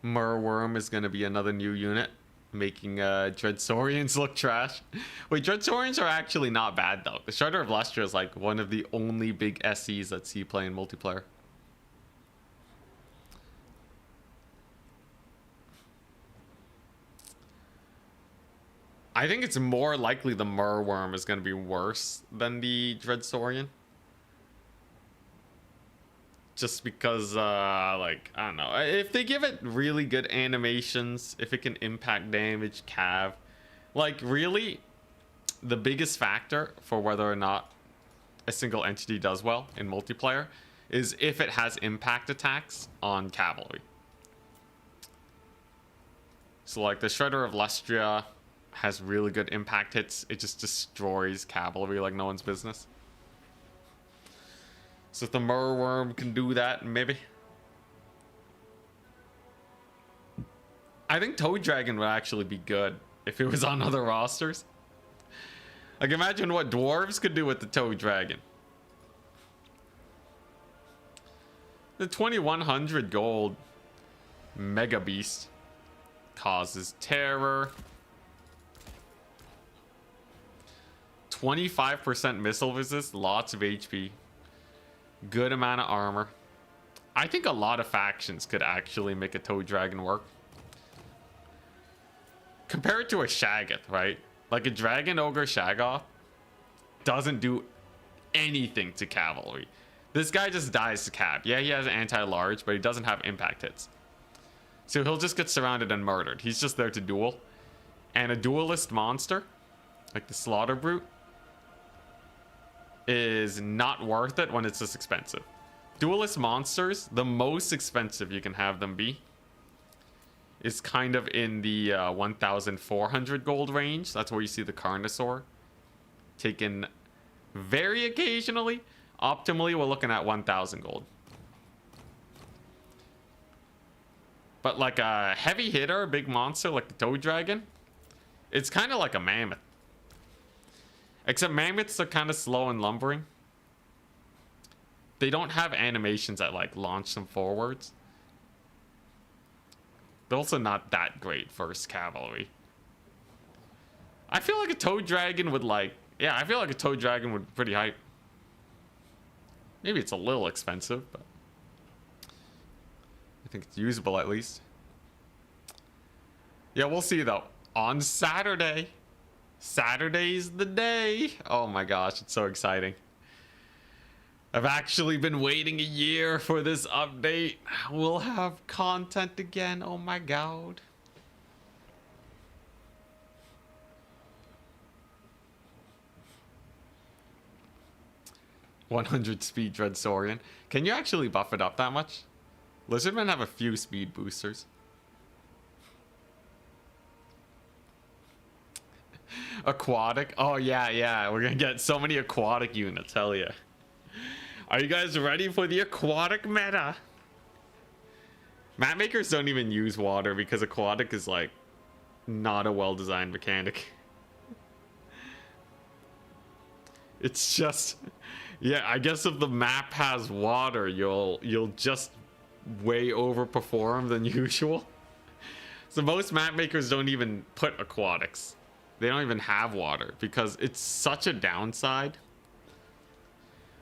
[SPEAKER 1] Murworm is going to be another new unit, making Dreadsaurians look trash. Wait, Dreadsaurians are actually not bad, though. The Shredder of Lustra is like one of the only big SCs that see play in multiplayer. I think it's more likely the Murworm is going to be worse than the Dreadsaurian. Just because, like, I don't know. If they give it really good animations, if it can impact damage, cav. Like, really, the biggest factor for whether or not a single entity does well in multiplayer is if it has impact attacks on cavalry. So, like, the Shredder of Lustria has really good impact hits. It just destroys cavalry like no one's business. So if the Murworm can do that, maybe. I think Toad Dragon would actually be good if it was on other rosters. Like, imagine what Dwarves could do with the Toad Dragon. The 2100 gold Mega Beast causes terror. 25% missile resist, lots of HP. Good amount of armor. I think a lot of factions could actually make a Toad Dragon work. Compare it to a Shaggoth, right? Like a Dragon Ogre Shaggoth doesn't do anything to cavalry. This guy just dies to cav. Yeah, he has anti-large, but he doesn't have impact hits. So he'll just get surrounded and murdered. He's just there to duel. And a duelist monster, like the Slaughter Brute, is not worth it when it's this expensive. Duelist monsters, the most expensive you can have them be, is kind of in the 1,400 gold range. That's where you see the Carnosaur taken very occasionally. Optimally, we're looking at 1,000 gold. But like a heavy hitter, a big monster like the Toad Dragon, it's kind of like a mammoth. Except mammoths are kind of slow and lumbering. They don't have animations that like launch them forwards. They're also not that great versus cavalry. I feel like a Toad Dragon would like... Yeah, I feel like a Toad Dragon would be pretty hype. Maybe it's a little expensive, but... I think it's usable at least. Yeah, we'll see though. On Saturday... Saturday's the day. Oh my gosh, it's so exciting. I've actually been waiting a year for this update. We'll have content again. Oh my god. "100 speed Dreadsaurian." Can you actually buff it up that much? Lizardmen have a few speed boosters. Aquatic. Oh yeah. We're gonna get so many aquatic units. Hell yeah. Are you guys ready for the aquatic meta? Map makers don't even use water because aquatic is like not a well-designed mechanic. It's just, yeah, I guess if the map has water, you'll just way overperform than usual. So most map makers don't even put aquatics. They don't even have water because it's such a downside.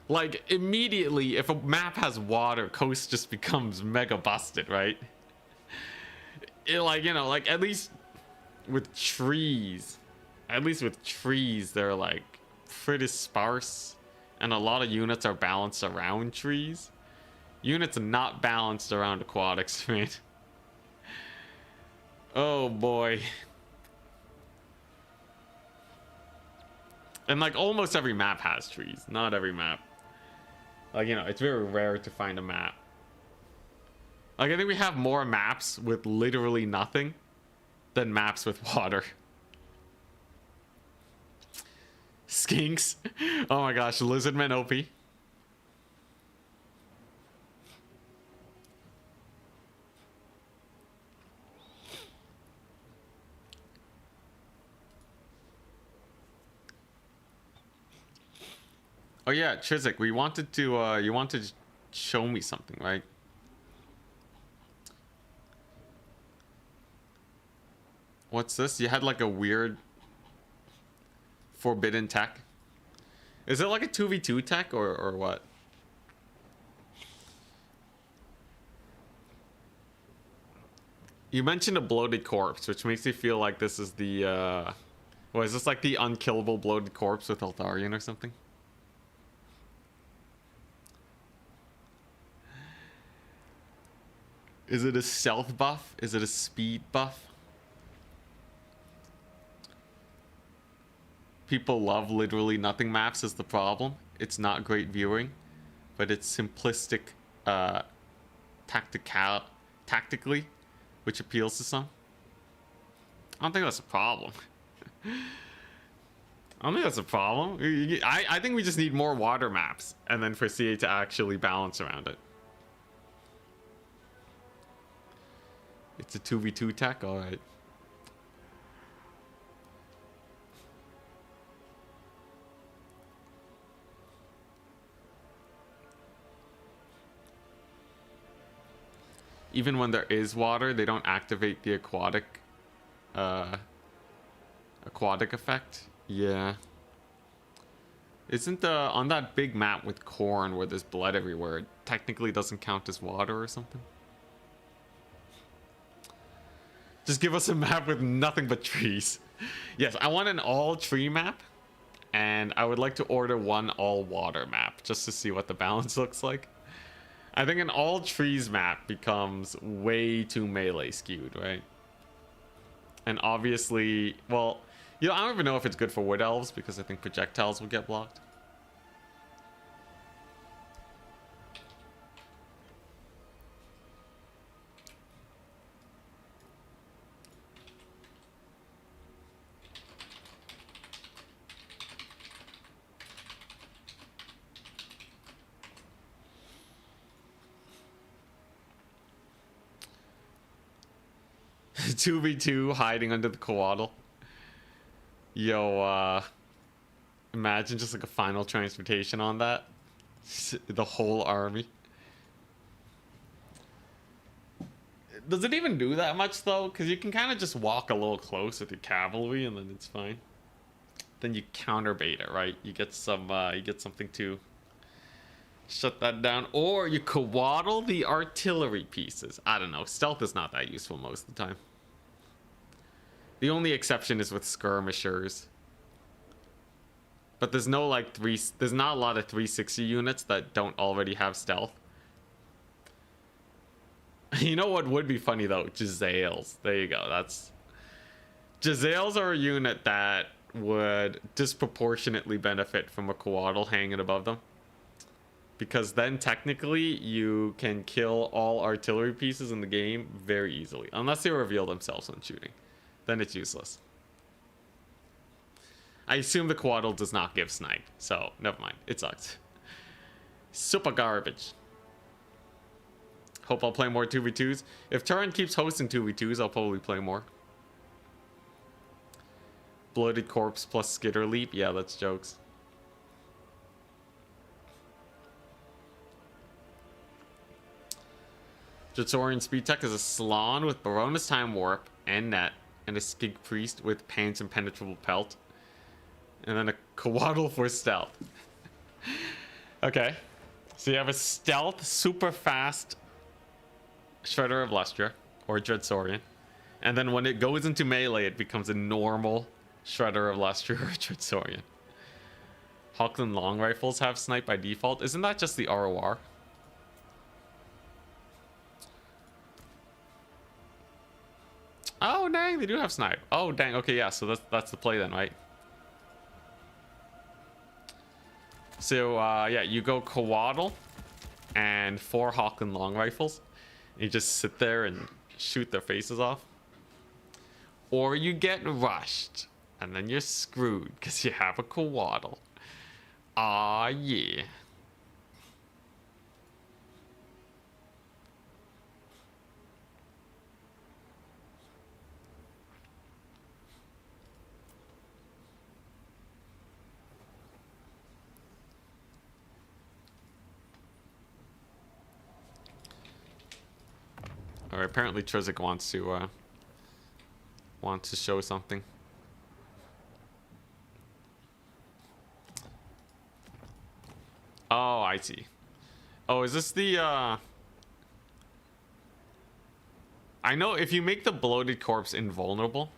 [SPEAKER 1] Like immediately, if a map has water, coast just becomes mega busted, right? Like, you know, like at least with trees, they're like pretty sparse, and a lot of units are balanced around trees. Units not balanced around aquatics, man. Oh boy. And like almost every map has trees. Not every map. Like, you know, it's very rare to find a map. Like, I think we have more maps with literally nothing than maps with water. Skinks. Oh my gosh, Lizardman OP. Oh yeah, Chizik, we wanted to, you wanted to show me something, right? What's this? You had like a weird forbidden tech. Is it like a 2v2 tech or what? You mentioned a bloated corpse, which makes me feel like this is the, what is this, like the unkillable bloated corpse with Altarian or something? Is it a stealth buff? Is it a speed buff? People love literally nothing maps is the problem. It's not great viewing, but it's simplistic tactically, which appeals to some. I don't think that's a problem. I don't think that's a problem. I think we just need more water maps, and then for CA to actually balance around it. It's a 2v2 tech, alright. Even when there is water, they don't activate the aquatic effect. Yeah. Isn't on that big map with corn where there's blood everywhere, it technically doesn't count as water or something? Just give us a map with nothing but trees. Yes, I want an all tree map, and I would like to order one all water map just to see what the balance looks like. I think an all trees map becomes way too melee skewed, right? And obviously, well, you know, I don't even know if it's good for wood elves because I think projectiles will get blocked. 2v2 hiding under the coatl. Yo, imagine just like a final transportation on that. The whole army. Does it even do that much though? Because you can kind of just walk a little close with your cavalry and then it's fine. Then you counterbait it, right? You get some, you get something to shut that down. Or you coatl the artillery pieces. I don't know. Stealth is not that useful most of the time. The only exception is with skirmishers. But there's no like there's not a lot of 360 units that don't already have stealth. You know what would be funny though? Jazales. There you go. That's Jazales are a unit that would disproportionately benefit from a coatl hanging above them. Because then technically you can kill all artillery pieces in the game very easily. Unless they reveal themselves when shooting. Then it's useless. I assume the Quaddle does not give snipe, so never mind. It sucks. Super garbage. Hope I'll play more 2v2s. If Turin keeps hosting 2v2s, I'll probably play more. Bloated Corpse plus Skitter Leap. Yeah, that's jokes. Jatorian Speed Tech is a Slann with Barona's Time Warp and Net, and a Skig Priest with Pants Impenetrable Pelt. And then a Quaddle for Stealth. Okay. So you have a Stealth, super fast Shredder of Lustria, or Dreadsorian. And then when it goes into melee, it becomes a normal Shredder of Lustria or Dreadsorian. Hawkland Long Rifles have snipe by default. Isn't that just the ROR? Oh, dang, they do have snipe. Oh, dang, okay, yeah, so that's the play then, right? So, yeah, you go Quaddle and 4 Hawkland Long Rifles. You just sit there and shoot their faces off. Or you get rushed, and then you're screwed because you have a Quaddle. Aw, yeah. Or apparently Trizik wants to show something. Oh, I see. Oh, is this the I know if you make the bloated corpse invulnerable,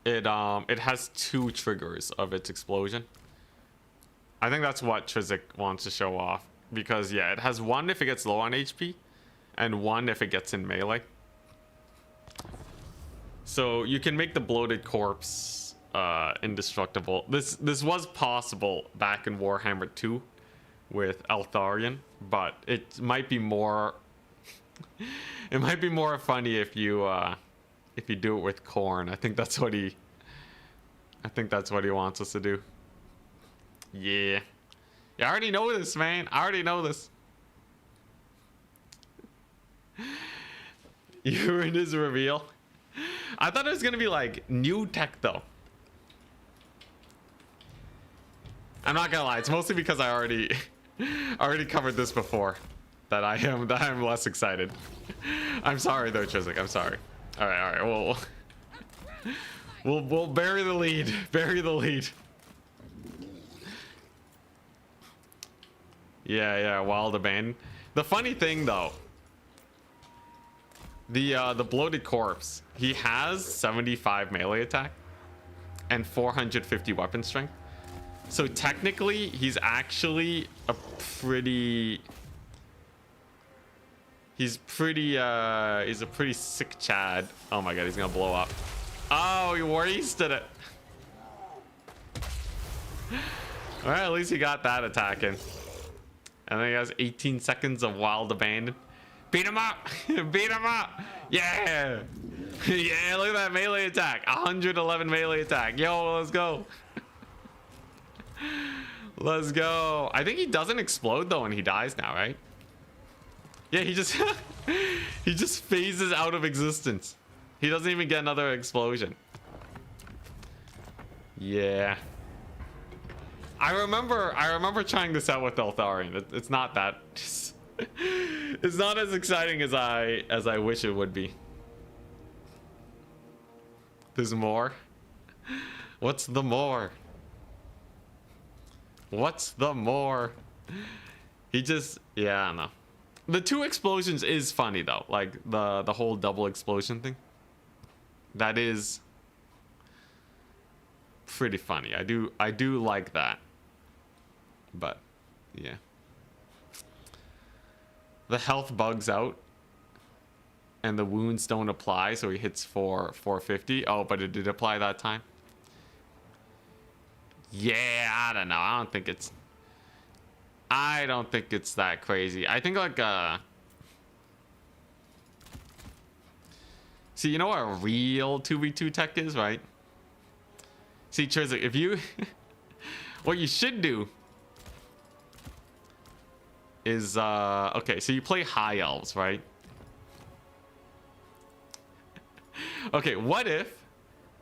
[SPEAKER 1] it has 2 triggers of its explosion. I think that's what Trizik wants to show off. Because, yeah, it has 1 if it gets low on HP, and 1 if it gets in melee. So you can make the bloated corpse indestructible. This was possible back in Warhammer 2 with Eltharion, but it might be more it might be more funny if you do it with Khorne. I think that's what he wants us to do. Yeah. You already know this, man. I already know this. You were in his reveal. I thought it was gonna be like new tech though. I'm not gonna lie, it's mostly because I already covered this before that I'm less excited. I'm sorry though, Trizik. I'm sorry. All right. We'll bury the lead. Bury the lead. Yeah, Wild Abandon. The funny thing though, the bloated corpse, he has 75 melee attack and 450 weapon strength. So technically, he's actually a pretty he's a pretty sick Chad. Oh my god, he's gonna blow up. Oh, he wasted it. All right, at least he got that attack in. And then he has 18 seconds of Wild Abandon. Beat him up! Beat him up! Yeah! Yeah, look at that melee attack. 111 melee attack. Yo, let's go. Let's go. I think he doesn't explode though when he dies now, right? Yeah, he just he just phases out of existence. He doesn't even get another explosion. Yeah. I remember trying this out with Eltharion. It's not that it's not as exciting as I wish it would be. There's more. What's the more? What's the more? He just, yeah, I don't know. The 2 explosions is funny though, like the whole double explosion thing. That is pretty funny. I do like that. But yeah. The health bugs out and the wounds don't apply, so he hits 450. Oh, but it did apply that time. Yeah, I don't know. I don't think it's that crazy. I think like see, you know what a real 2v2 tech is, right? See, Trizik, if you... what you should do is... okay, so you play High Elves, right? Okay, what if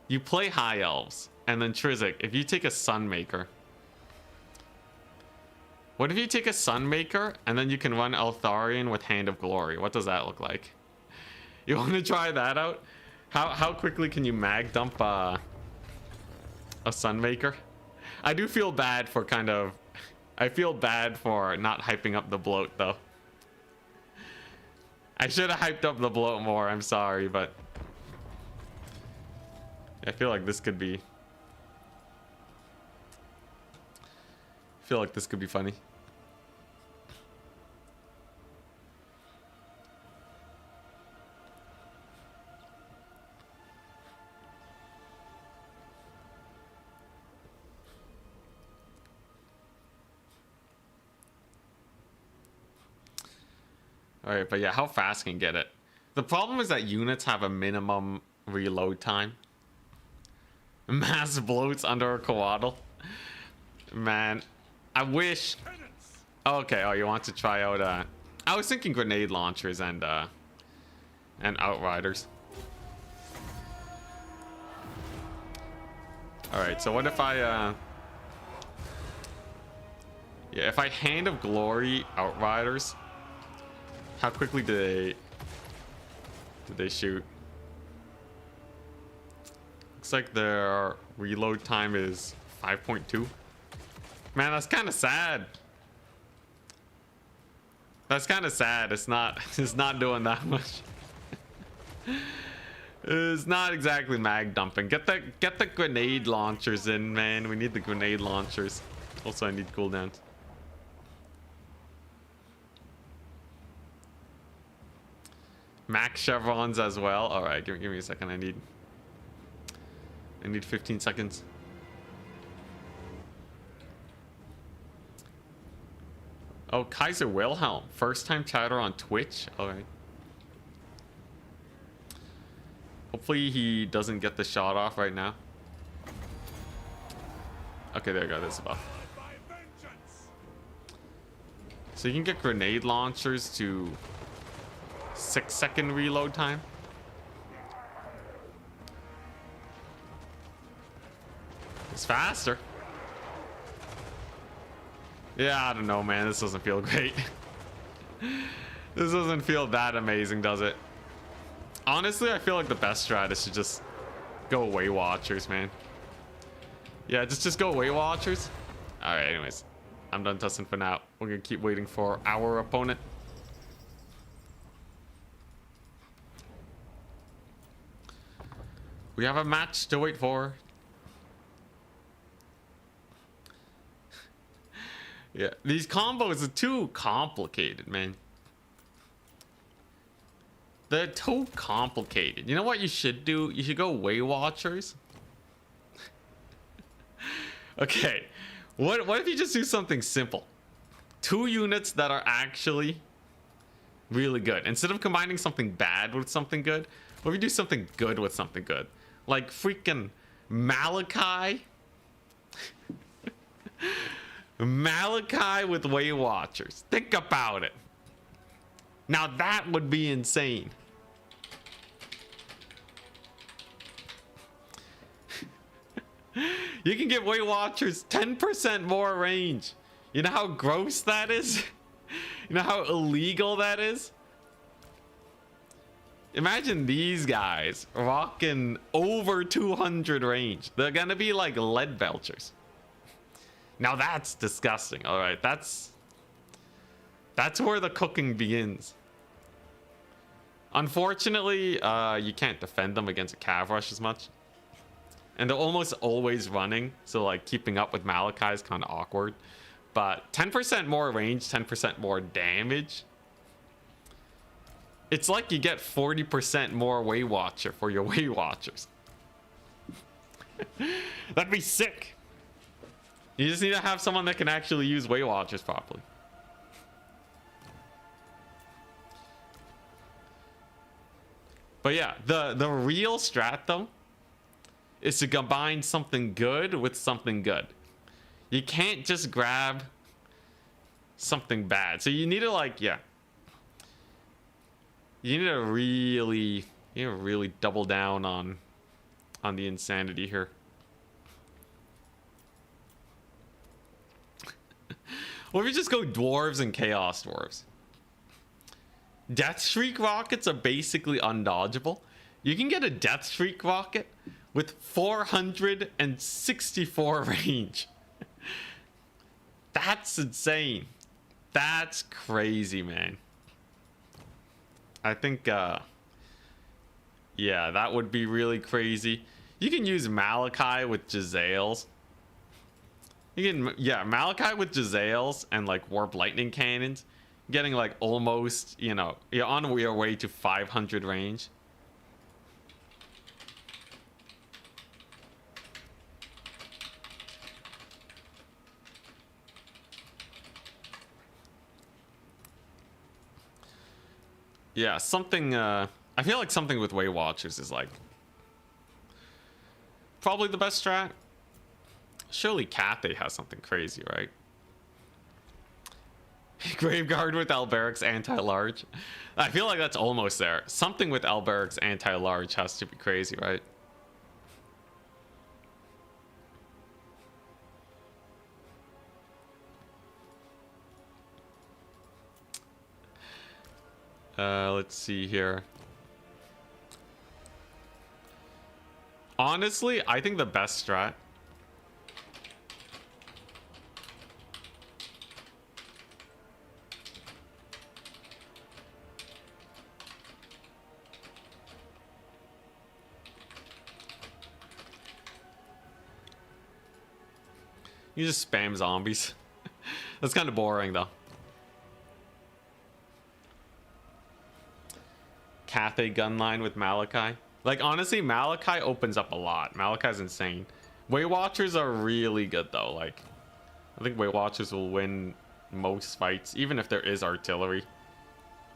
[SPEAKER 1] you play High Elves, and then Trizik, if you take a Sunmaker... What if you take a Sunmaker, and then you can run Eltharion with Hand of Glory? What does that look like? You want to try that out? How quickly can you mag dump a Sunmaker? I do feel bad for kind of... I feel bad for not hyping up the bloat, though. I should have hyped up the bloat more, I'm sorry, but... I feel like this could be... I feel like this could be funny. Alright, but yeah, how fast can you get it? The problem is that units have a minimum reload time. Mass bloats under a Coatl. Man, I wish... Okay, oh, you want to try out... I was thinking grenade launchers and outriders. Alright, so what if I... Yeah, if I Hand of Glory outriders... How quickly did they shoot? Looks like their reload time is 5.2. Man, that's kind of sad. That's kind of sad. It's not doing that much. It's not exactly mag dumping. Get the grenade launchers in, man. We need the grenade launchers. Also, I need cooldowns. Max chevrons as well. All right, give me a second. I need 15 seconds. Oh, Kaiser Wilhelm, first time chatter on Twitch. All right. Hopefully he doesn't get the shot off right now. Okay, there you go. That's buff. So you can get grenade launchers to 6-second reload time. It's faster. Yeah, I don't know, man. This doesn't feel great. This doesn't feel that amazing, does it? Honestly, I feel like the best strat is to just go away watchers, man. Yeah, just go away watchers. All right, anyways, I'm done tussing for now. We're gonna keep waiting for our opponent. We have a match to wait for. Yeah, these combos are too complicated, man. They're too complicated. You know what you should do? You should go Way Watchers. Okay, what if you just do something simple? 2 units that are actually really good. Instead of combining something bad with something good, what if you do something good with something good? Like freaking Malachi. Malachi with Way Watchers. Think about it. Now that would be insane. You can give Way Watchers 10% more range. You know how gross that is? You know how illegal that is? Imagine these guys rocking over 200 range. They're gonna be like lead belchers. Now that's disgusting. All right, that's where the cooking begins. Unfortunately, you can't defend them against a cav rush as much, and they're almost always running, so like keeping up with Malachi is kind of awkward. But 10% more range, 10% more damage. It's like you get 40% more Way Watcher for your Way Watchers. That'd be sick. You just need to have someone that can actually use Way Watchers properly. But yeah, the real strat though is to combine something good with something good. You can't just grab something bad. So you need to like, yeah. You need to really double down on the insanity here. Or if you just go dwarves and chaos dwarves. Death Shriek rockets are basically undodgeable. You can get a Death Shriek rocket with 464 range. That's insane. That's crazy, man. I think, yeah, that would be really crazy. You can use Malachi with Jezzails. You can, yeah, Malachi with Jezzails and like Warp Lightning Cannons. Getting like almost, you know, you're on your way to 500 range. Yeah, something, I feel like something with Way Watchers is like probably the best strat. Surely Cathay has something crazy, right? Graveguard with Alberic's anti-large. I feel like that's almost there. Something with Alberic's anti-large has to be crazy, right? Let's see here. Honestly, I think the best strat you just spam zombies. That's kind of boring though. Cathay gunline with Malachi. Like honestly, Malachi opens up a lot. Malachi's insane. Way Watchers are really good though. Like I think Way Watchers will win most fights, even if there is artillery.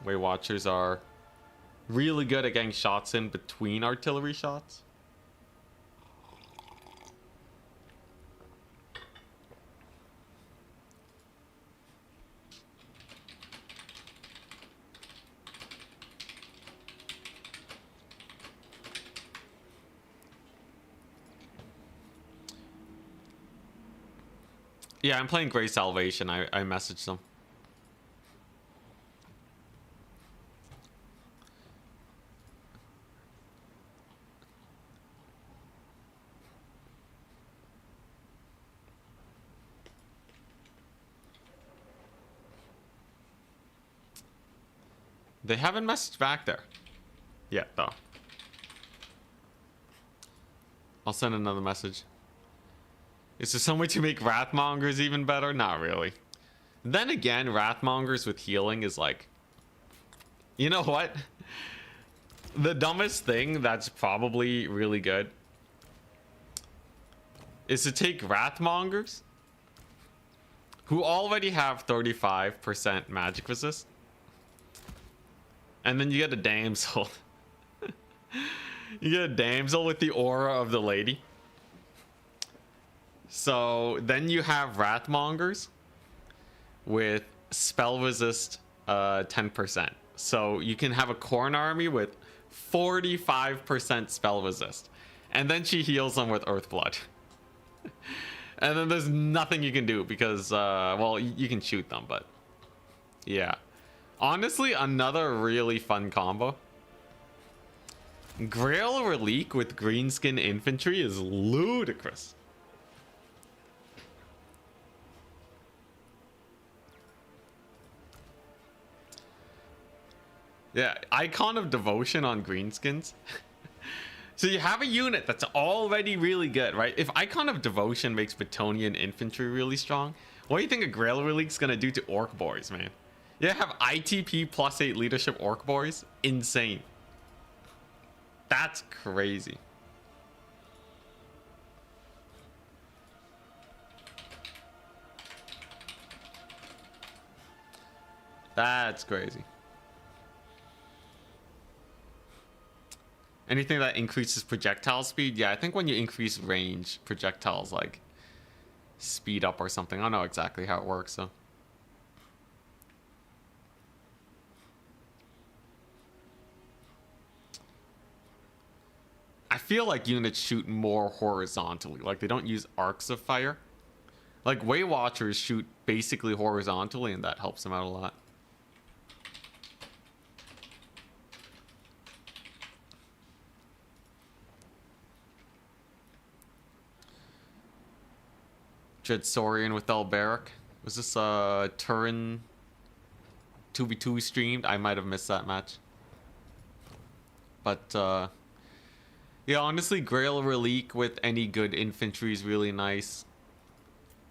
[SPEAKER 1] Way Watchers are really good at getting shots in between artillery shots. Yeah, I'm playing Grey Salvation. I messaged them. They haven't messaged back there yet, though. I'll send another message. Is there some way to make Wrathmongers even better? Not really. Then again, Wrathmongers with healing is like... You know what? The dumbest thing that's probably really good is to take Wrathmongers who already have 35% magic resist, and then you get a damsel. You get a damsel with the aura of the lady. So then you have Wrathmongers with spell resist 10%. So you can have a corn army with 45% spell resist. And then she heals them with Earthblood. And then there's nothing you can do because, well, you can shoot them, but yeah. Honestly, another really fun combo. Grail Relique with Greenskin Infantry is ludicrous. Yeah, Icon of Devotion on Greenskins. So you have a unit that's already really good, right? If Icon of Devotion makes Battonian Infantry really strong, what do you think a Grail Relique's gonna do to Orc Boys, man? Yeah, have ITP +8 leadership Orc Boys? Insane. That's crazy. That's crazy. Anything that increases projectile speed? Yeah, I think when you increase range, projectiles like speed up or something. I don't know exactly how it works, so. I feel like units shoot more horizontally. Like, they don't use arcs of fire. Like, Way Watchers shoot basically horizontally, and that helps them out a lot. Dreadsorian with Elberic. Was this a Turin 2v2 streamed? I might have missed that match. But, yeah, honestly, Grail Relique with any good infantry is really nice.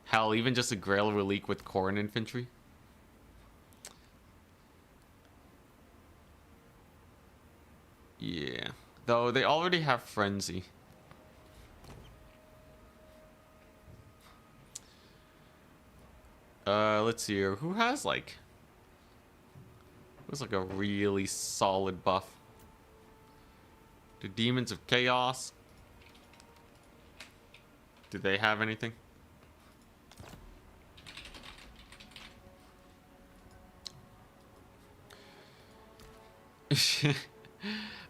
[SPEAKER 1] Hell, even just a Grail Relique with Khorne infantry. Yeah. Though, they already have Frenzy. Let's see here. Who has, like... Who's, like, a really solid buff? The Demons of Chaos. Do they have anything?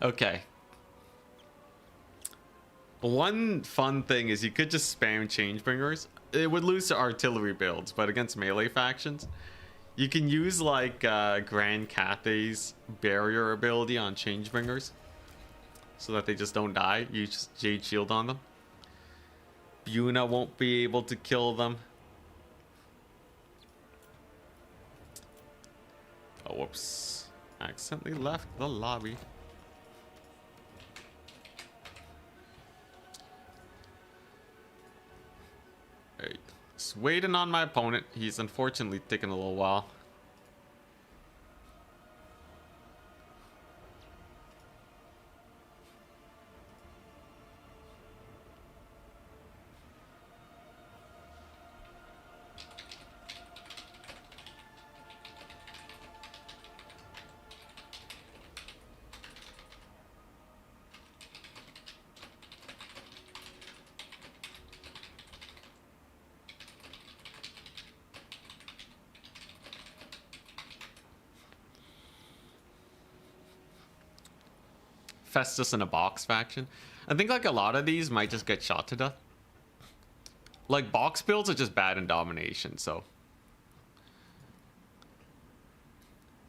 [SPEAKER 1] Okay. One fun thing is you could just spam Changebringers. It would lose to artillery builds, but against melee factions, you can use like Grand Cathay's barrier ability on Changebringers, so that they just don't die. You just Jade Shield on them. Buna won't be able to kill them. Oh, whoops. Accidentally left the lobby. Alright. Just waiting on my opponent. He's unfortunately taking a little while. Festus in a box faction. I think like a lot of these might just get shot to death. Like box builds are just bad in domination, so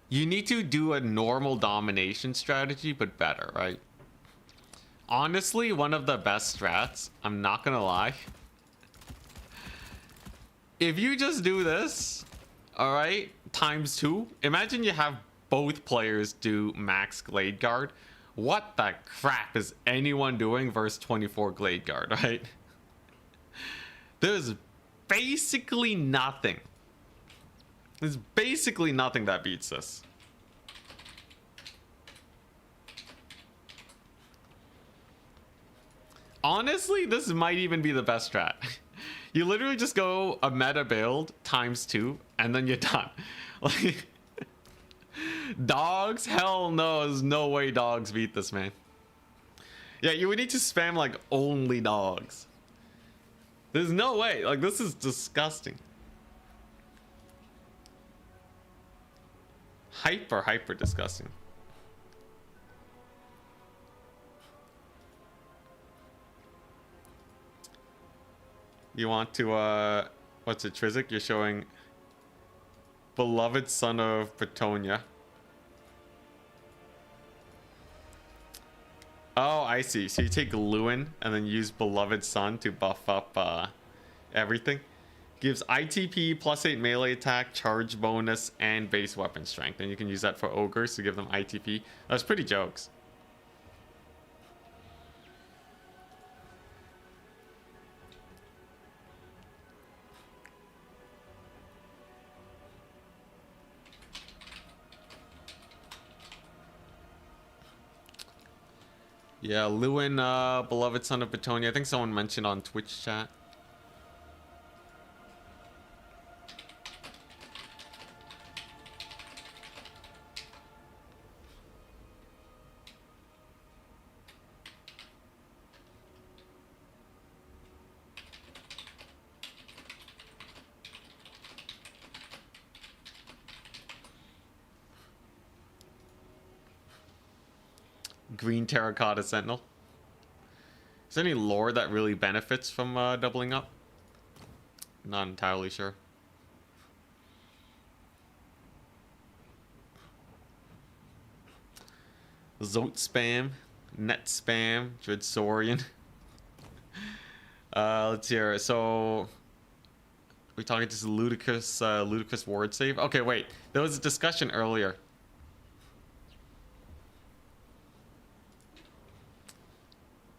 [SPEAKER 1] you need to do a normal domination strategy, but better, right? Honestly, one of the best strats, I'm not gonna lie. If you just do this, all right, ×2. Imagine you have both players do max Glade Guard. What the crap is anyone doing versus 24 Glade Guard, right? There's basically nothing. There's basically nothing that beats this. Honestly, this might even be the best strat. You literally just go a meta build ×2 and then you're done. Like, dogs? Hell no, there's no way dogs beat this, man. Yeah, you would need to spam like only dogs. There's no way. Like, this is disgusting. Hyper disgusting. You want to, what's it, Trizik? You're showing Beloved Son of Bretonia. Oh, I see. So you take Lewin and then use Beloved Son to buff up everything. Gives ITP, +8 melee attack, charge bonus, and base weapon strength. And you can use that for ogres to give them ITP. That's pretty jokes. Yeah, Lewin, Beloved Son of Bretonia. I think someone mentioned on Twitch chat. green terracotta sentinel. Is there any lore that really benefits from doubling up? Not entirely sure. Zote spam, net spam, Dreadsorian. Let's hear it. So we're talking just ludicrous word save. Okay, wait. There was a discussion earlier.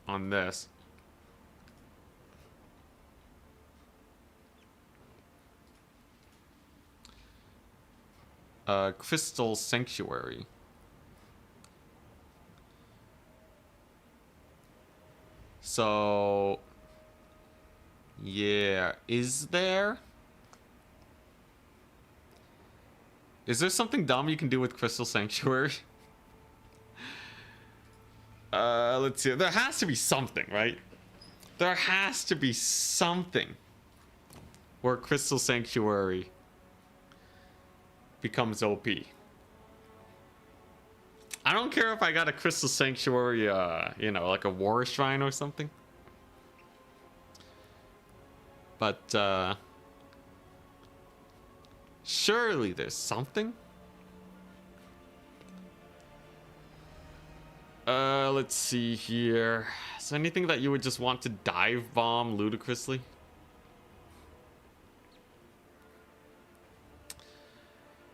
[SPEAKER 1] On this. Crystal Sanctuary. So yeah, is there something dumb you can do with Crystal Sanctuary? Let's see. There has to be something, right? There has to be something where Crystal Sanctuary becomes OP. I don't care if I got a Crystal Sanctuary, you know, like a War Shrine or something. But, surely there's something? Let's see here. Is there anything that you would just want to dive bomb ludicrously?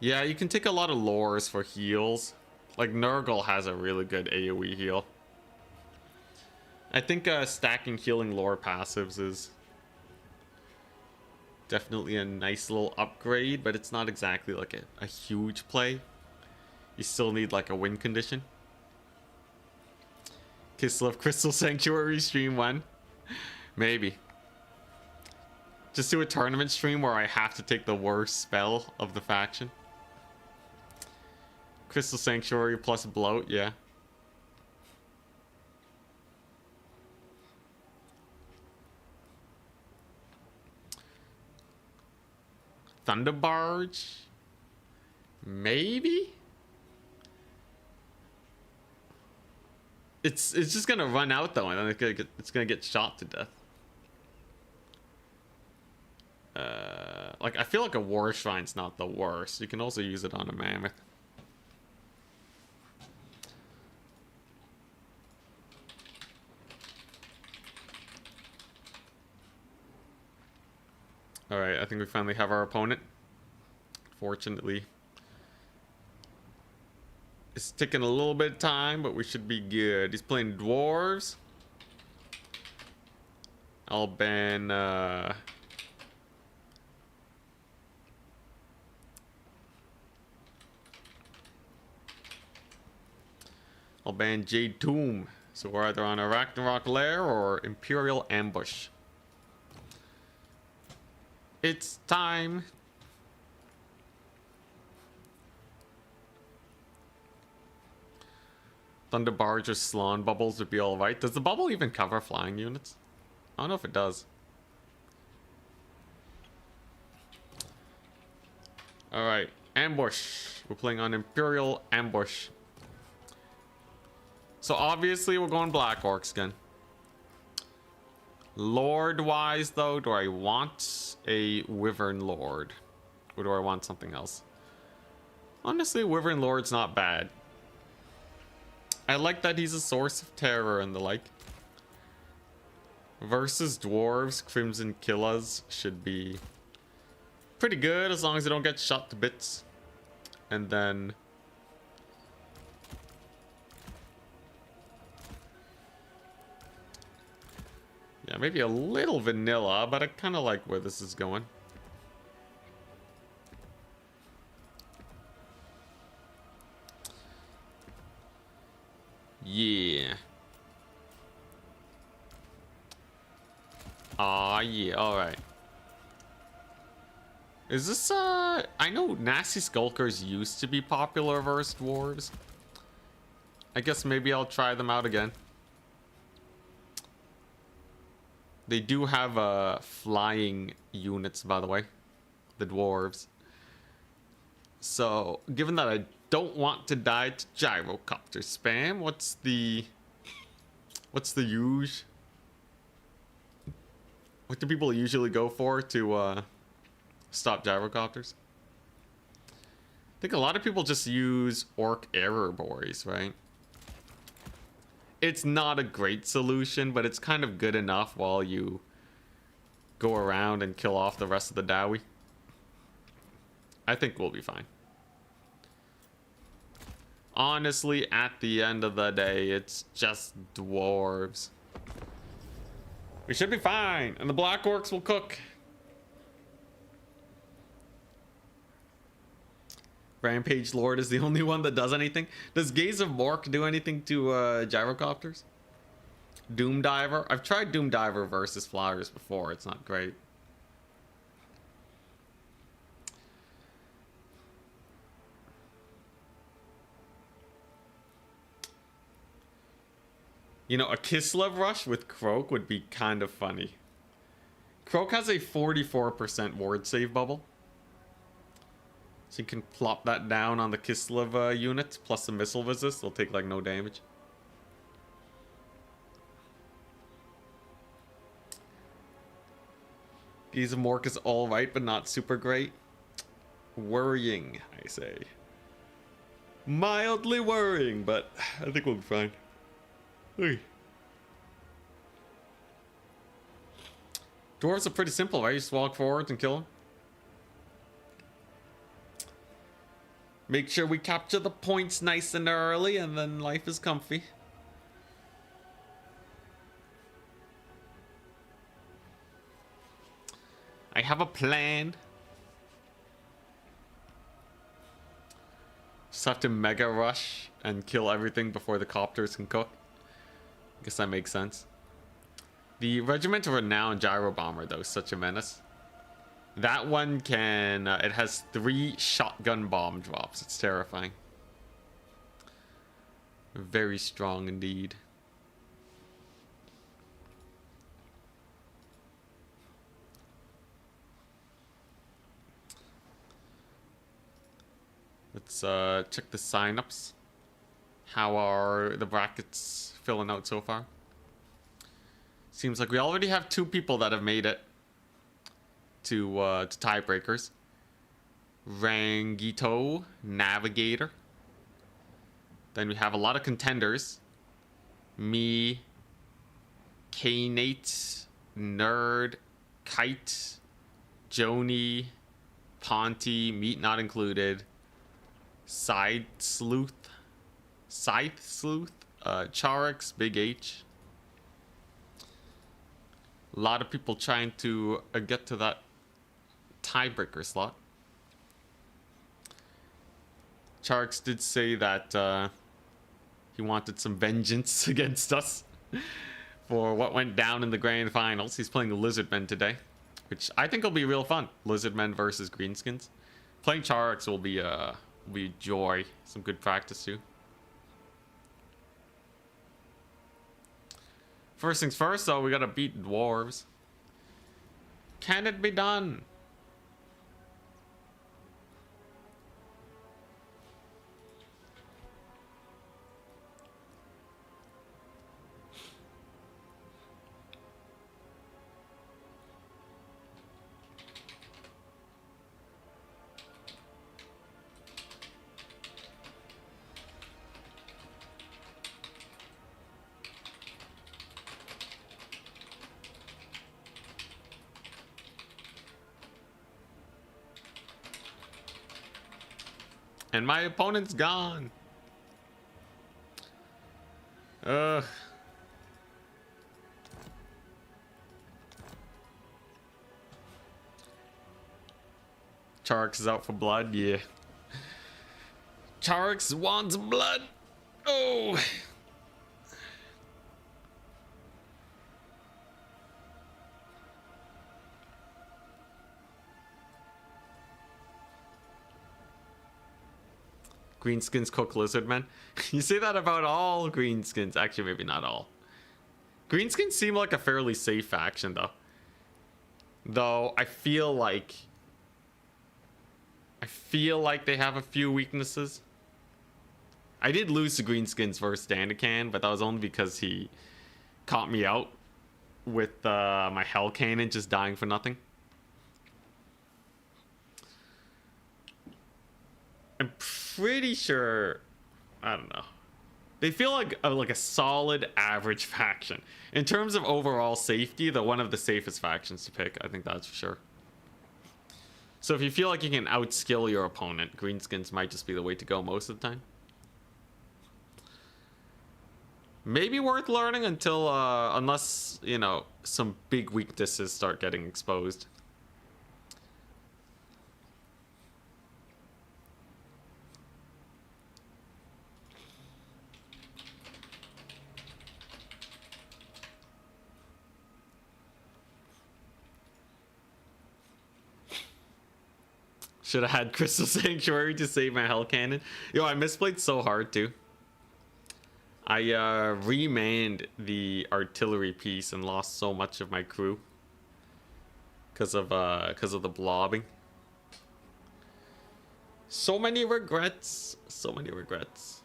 [SPEAKER 1] Yeah, you can take a lot of lures for heals. Like, Nurgle has a really good AoE heal. I think stacking healing lore passives is definitely a nice little upgrade, but it's not exactly like a huge play. You still need like a win condition. Kislev Crystal Sanctuary stream 1. Maybe. Just do a tournament stream where I have to take the worst spell of the faction. Crystal Sanctuary plus bloat, yeah. Thunder Barge? Maybe? It's just gonna run out though, and then it's gonna get shot to death. Like, I feel like a War Shrine's not the worst. You can also use it on a Mammoth. Alright, I think we finally have our opponent. Fortunately. It's taking a little bit of time, but we should be good. He's playing Dwarves. I'll ban, I'll ban Jade Tomb. So we're either on a Ragnarok Lair or Imperial Ambush. It's time. Thunder Barge or Slaanesh bubbles would be alright. Does the bubble even cover flying units? I don't know if it does. Alright, Ambush. We're playing on Imperial Ambush. So obviously we're going Black Orcs again. Lord-wise though, do I want a Wyvern Lord? Or do I want something else? Honestly, Wyvern Lord's not bad. I like that he's a source of terror and the like. Versus Dwarves, Crimson Killas should be pretty good as long as they don't get shot to bits. And then yeah, maybe a little vanilla, but I kind of like where this is going. Yeah. Aw, yeah, alright. Is this, I know Nasty Skulkers used to be popular versus Dwarves. I guess maybe I'll try them out again. They do have, flying units, by the way. The Dwarves. So, given that I don't want to die to gyrocopter spam. What's the use? What do people usually go for to stop gyrocopters? I think a lot of people just use orc error boys, right? It's not a great solution, but it's kind of good enough while you go around and kill off the rest of the Dowie. I think we'll be fine. Honestly, at the end of the day, it's just dwarves. We should be fine, and the black orcs will cook. Rampage Lord is the only one that does anything. Does Gaze of Mork do anything to gyrocopters? Doom Diver? I've tried Doom Diver versus Flyers before. It's not great. You know, a Kislev rush with Croak would be kind of funny. Croak has a 44% ward save bubble. So you can plop that down on the Kislev unit, plus the missile resist. They'll take like no damage. Gaze of Mork is alright, but not super great. Worrying, I say. Mildly worrying, but I think we'll be fine. Hey. Dwarves are pretty simple, right? You just walk forward and kill them. Make sure we capture the points nice and early, and then life is comfy. I have a plan. Just have to mega rush and kill everything before the copters can cook. I guess that makes sense. The Regiment of Renown Gyro Bomber, though, is such a menace. That one can... it has 3 shotgun bomb drops. It's terrifying. Very strong indeed. Let's check the signups. How are the brackets filling out so far? Seems like we already have 2 people that have made it to tiebreakers. Rangito, Navigator. Then we have a lot of contenders. Me, K-Nate, Nerd, Kite, Joni, Ponty, Meat Not Included, Scythe Sleuth, Charix, Big H. A lot of people trying to get to that tiebreaker slot. Charix did say that he wanted some vengeance against us for what went down in the grand finals. He's playing the Lizardmen today, which I think will be real fun. Lizardmen versus Greenskins. Playing Charix will be joy. Some good practice too. First things first, though, we gotta beat dwarves. Can it be done? And my opponent's gone. Ugh. Charix is out for blood, yeah. Charix wants blood. Oh. Greenskins cook lizardmen. You say that about all greenskins. Actually, maybe not all. Greenskins seem like a fairly safe faction, though. Though I feel like they have a few weaknesses. I did lose to Greenskins versus Dandakan, but that was only because he caught me out with my Hell Cannon just dying for nothing. I'm pretty sure, I don't know. They feel like a solid average faction. In terms of overall safety, they're one of the safest factions to pick. I think that's for sure. So if you feel like you can outskill your opponent, Greenskins might just be the way to go most of the time. Maybe worth learning until, unless, you know, some big weaknesses start getting exposed. Should have had Crystal Sanctuary to save my Hell Cannon. Yo, I misplayed so hard too. I remanned the artillery piece and lost so much of my crew because of the blobbing. So many regrets. So many regrets.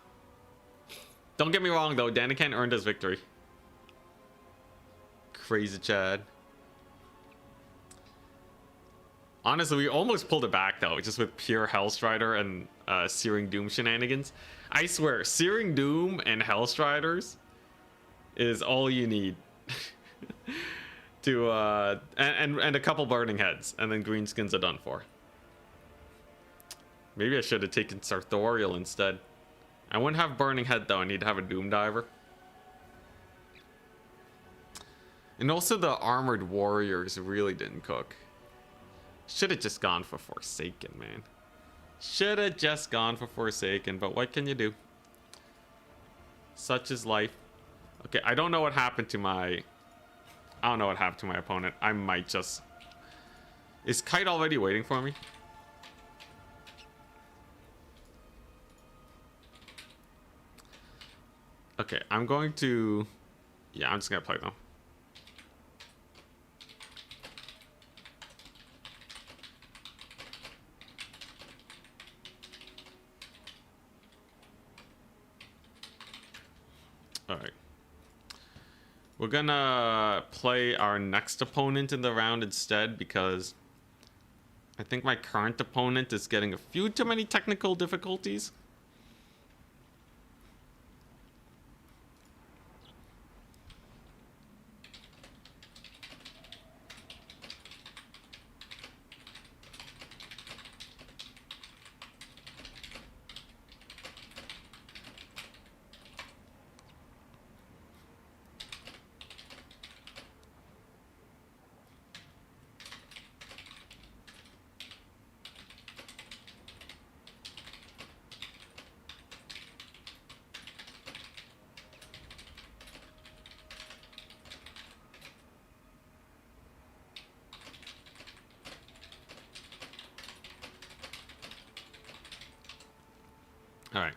[SPEAKER 1] Don't get me wrong though, Dandakan earned his victory. Crazy Chad. Honestly, we almost pulled it back though, just with pure Hellstrider and Searing Doom shenanigans. I swear, Searing Doom and Hellstriders is all you need to and a couple Burning Heads, and then Greenskins are done for. Maybe I should have taken Sartorial instead. I wouldn't have Burning Head though. I need to have a Doom Diver. And also the Armored Warriors really didn't cook. Should have just gone for Forsaken, man. Should have just gone for Forsaken, but what can you do? Such is life. Okay, I don't know what happened to my... I don't know what happened to my opponent. I might just... Is Kite already waiting for me? Okay, I'm going to... Yeah, I'm just gonna play them. Alright. We're gonna play our next opponent in the round instead because I think my current opponent is getting a few too many technical difficulties. All right.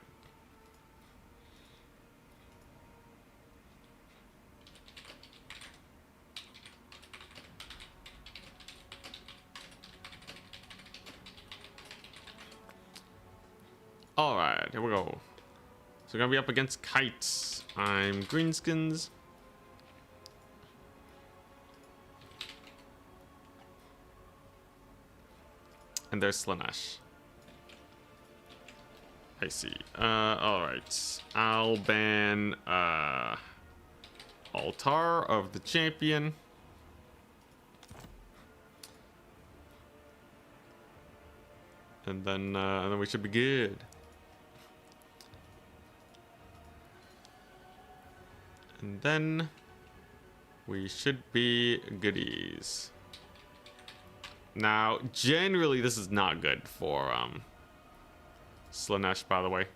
[SPEAKER 1] All right, here we go. So we're gonna be up against Kites. I'm Greenskins. And there's Slaanesh. I see. Alright. I'll ban Altar of the Champion. And then we should be good. And then we should be goodies. Now, generally this is not good for Slaanesh, by the way.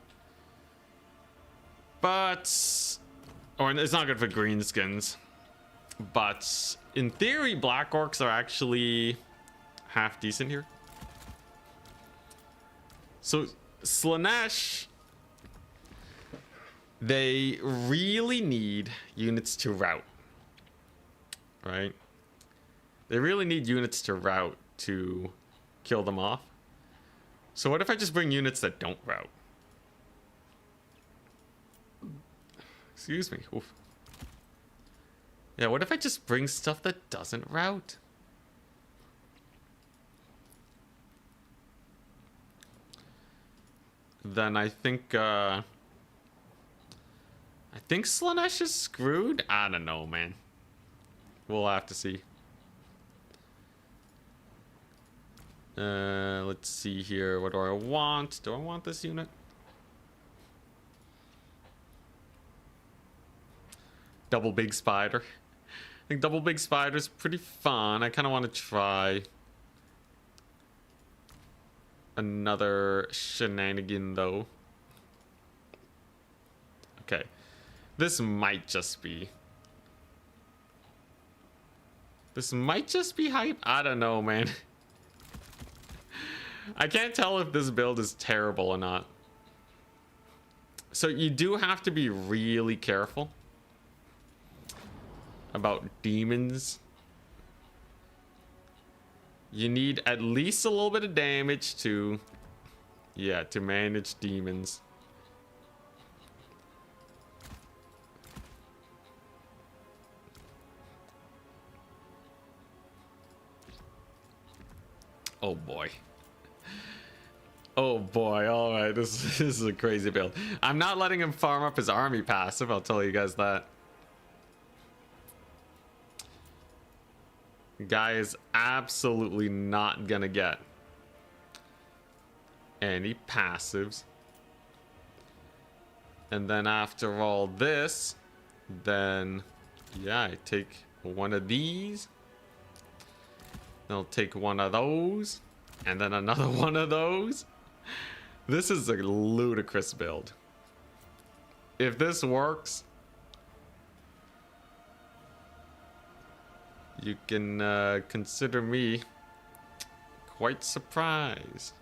[SPEAKER 1] But... Or it's not good for Greenskins. But in theory, Black Orcs are actually half decent here. So, Slaanesh... They really need units to route. Right? They really need units to route to kill them off. So what if I just bring units that don't route? Excuse me. Oof. Yeah, what if I just bring stuff that doesn't route? Then I think Slaanesh is screwed? I don't know, man. We'll have to see. Let's see here. What do I want? Do I want this unit? Double big spider. I think double big spider is pretty fun. I kind of want to try another shenanigan though. Okay. This might just be hype. I don't know, man. I can't tell if this build is terrible or not. So you do have to be really careful about demons. You need at least a little bit of damage to, yeah, to manage demons. Oh boy. Oh boy, alright, this is a crazy build. I'm not letting him farm up his army passive, I'll tell you guys that. Guy is absolutely not gonna get any passives. And then after all this, then yeah, I take one of these. Then I'll take one of those. And then another one of those. This is a ludicrous build. If this works, you can consider me quite surprised.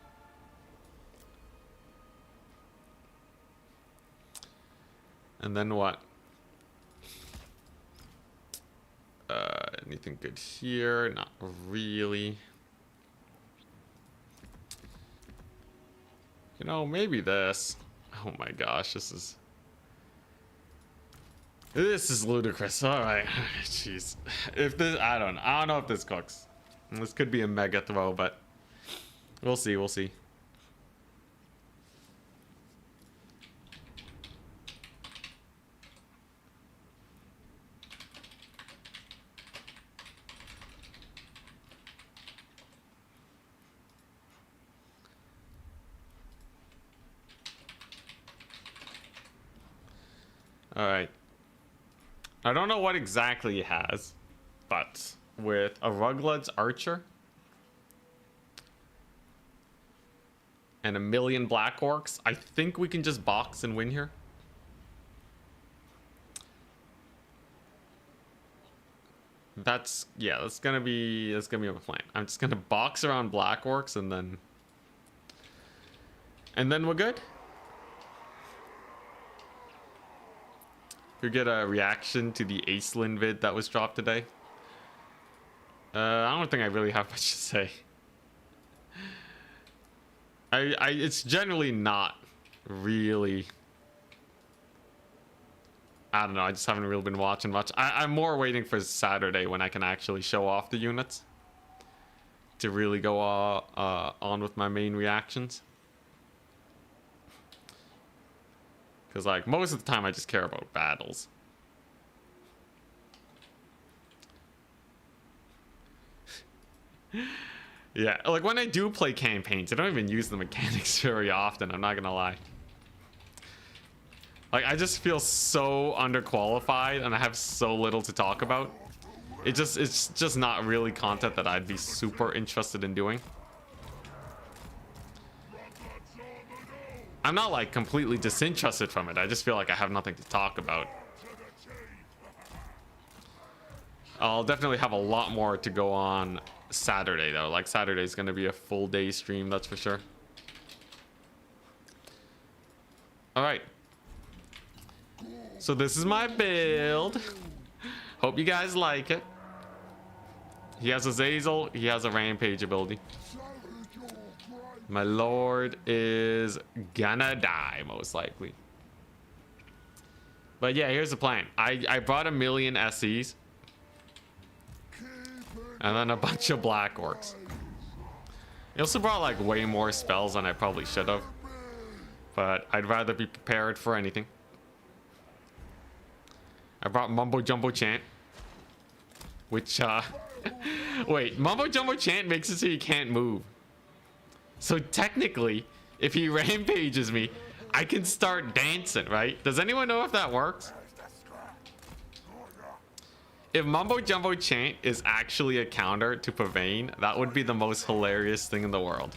[SPEAKER 1] And then what? Anything good here? Not really. You know, maybe this. Oh my gosh, this is ludicrous. All right, jeez. If this, I don't know if this cooks. This could be a mega throw, but we'll see. We'll see. All right. I don't know what exactly he has, but with a Ruglad's Archer and a million Black Orcs, I think we can just box and win here. That's gonna be my plan. I'm just gonna box around Black Orcs and then we're good. We get a reaction to the Acelin vid that was dropped today. I don't think I really have much to say. It's generally not really. I don't know. I just haven't really been watching much. I'm more waiting for Saturday when I can actually show off the units to really go on with my main reactions. Because, like, most of the time I just care about battles. Yeah, like, when I do play campaigns, I don't even use the mechanics very often, I'm not gonna lie. Like, I just feel so underqualified, and I have so little to talk about. It's just not really content that I'd be super interested in doing. I'm not like completely disinterested from it. I just feel like I have nothing to talk about. I'll definitely have a lot more to go on Saturday though. Like Saturday's gonna be a full day stream, that's for sure. All right. So this is my build. Hope you guys like it. He has a Zazel, he has a Rampage ability. My lord is gonna die, most likely. But yeah, here's the plan. I brought 1,000,000 SEs. And then a bunch of black orcs. I also brought like way more spells than I probably should have. But I'd rather be prepared for anything. I brought Mumbo Jumbo Chant. Which, wait, Mumbo Jumbo Chant makes it so you can't move. So technically, if he rampages me, I can start dancing, right? Does anyone know if that works? If Mumbo Jumbo Chant is actually a counter to Pavane, that would be the most hilarious thing in the world.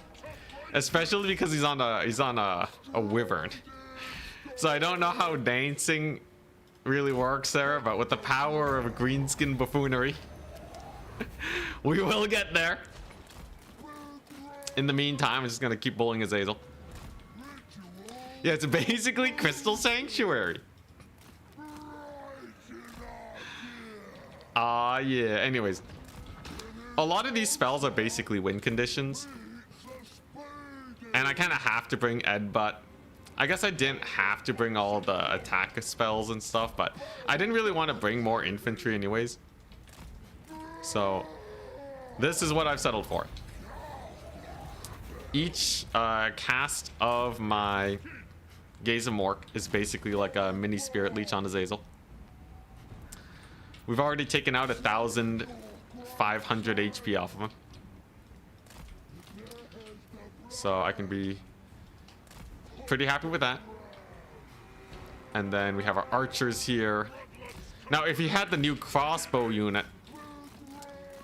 [SPEAKER 1] Especially because he's on a wyvern. So I don't know how dancing really works there, but with the power of greenskin buffoonery, we will get there. In the meantime, I'm just gonna keep bullying Azazel. Yeah, it's basically Crystal Sanctuary. Yeah, anyways. A lot of these spells are basically win conditions. And I kind of have to bring Ed, but I guess I didn't have to bring all the attack spells and stuff, but I didn't really want to bring more infantry anyways. So, this is what I've settled for. Each cast of my Gaze of Mork is basically like a mini Spirit Leech on Azazel. We've already taken out 1,500 HP off of him. So I can be pretty happy with that. And then we have our archers here. Now, if he had the new crossbow unit,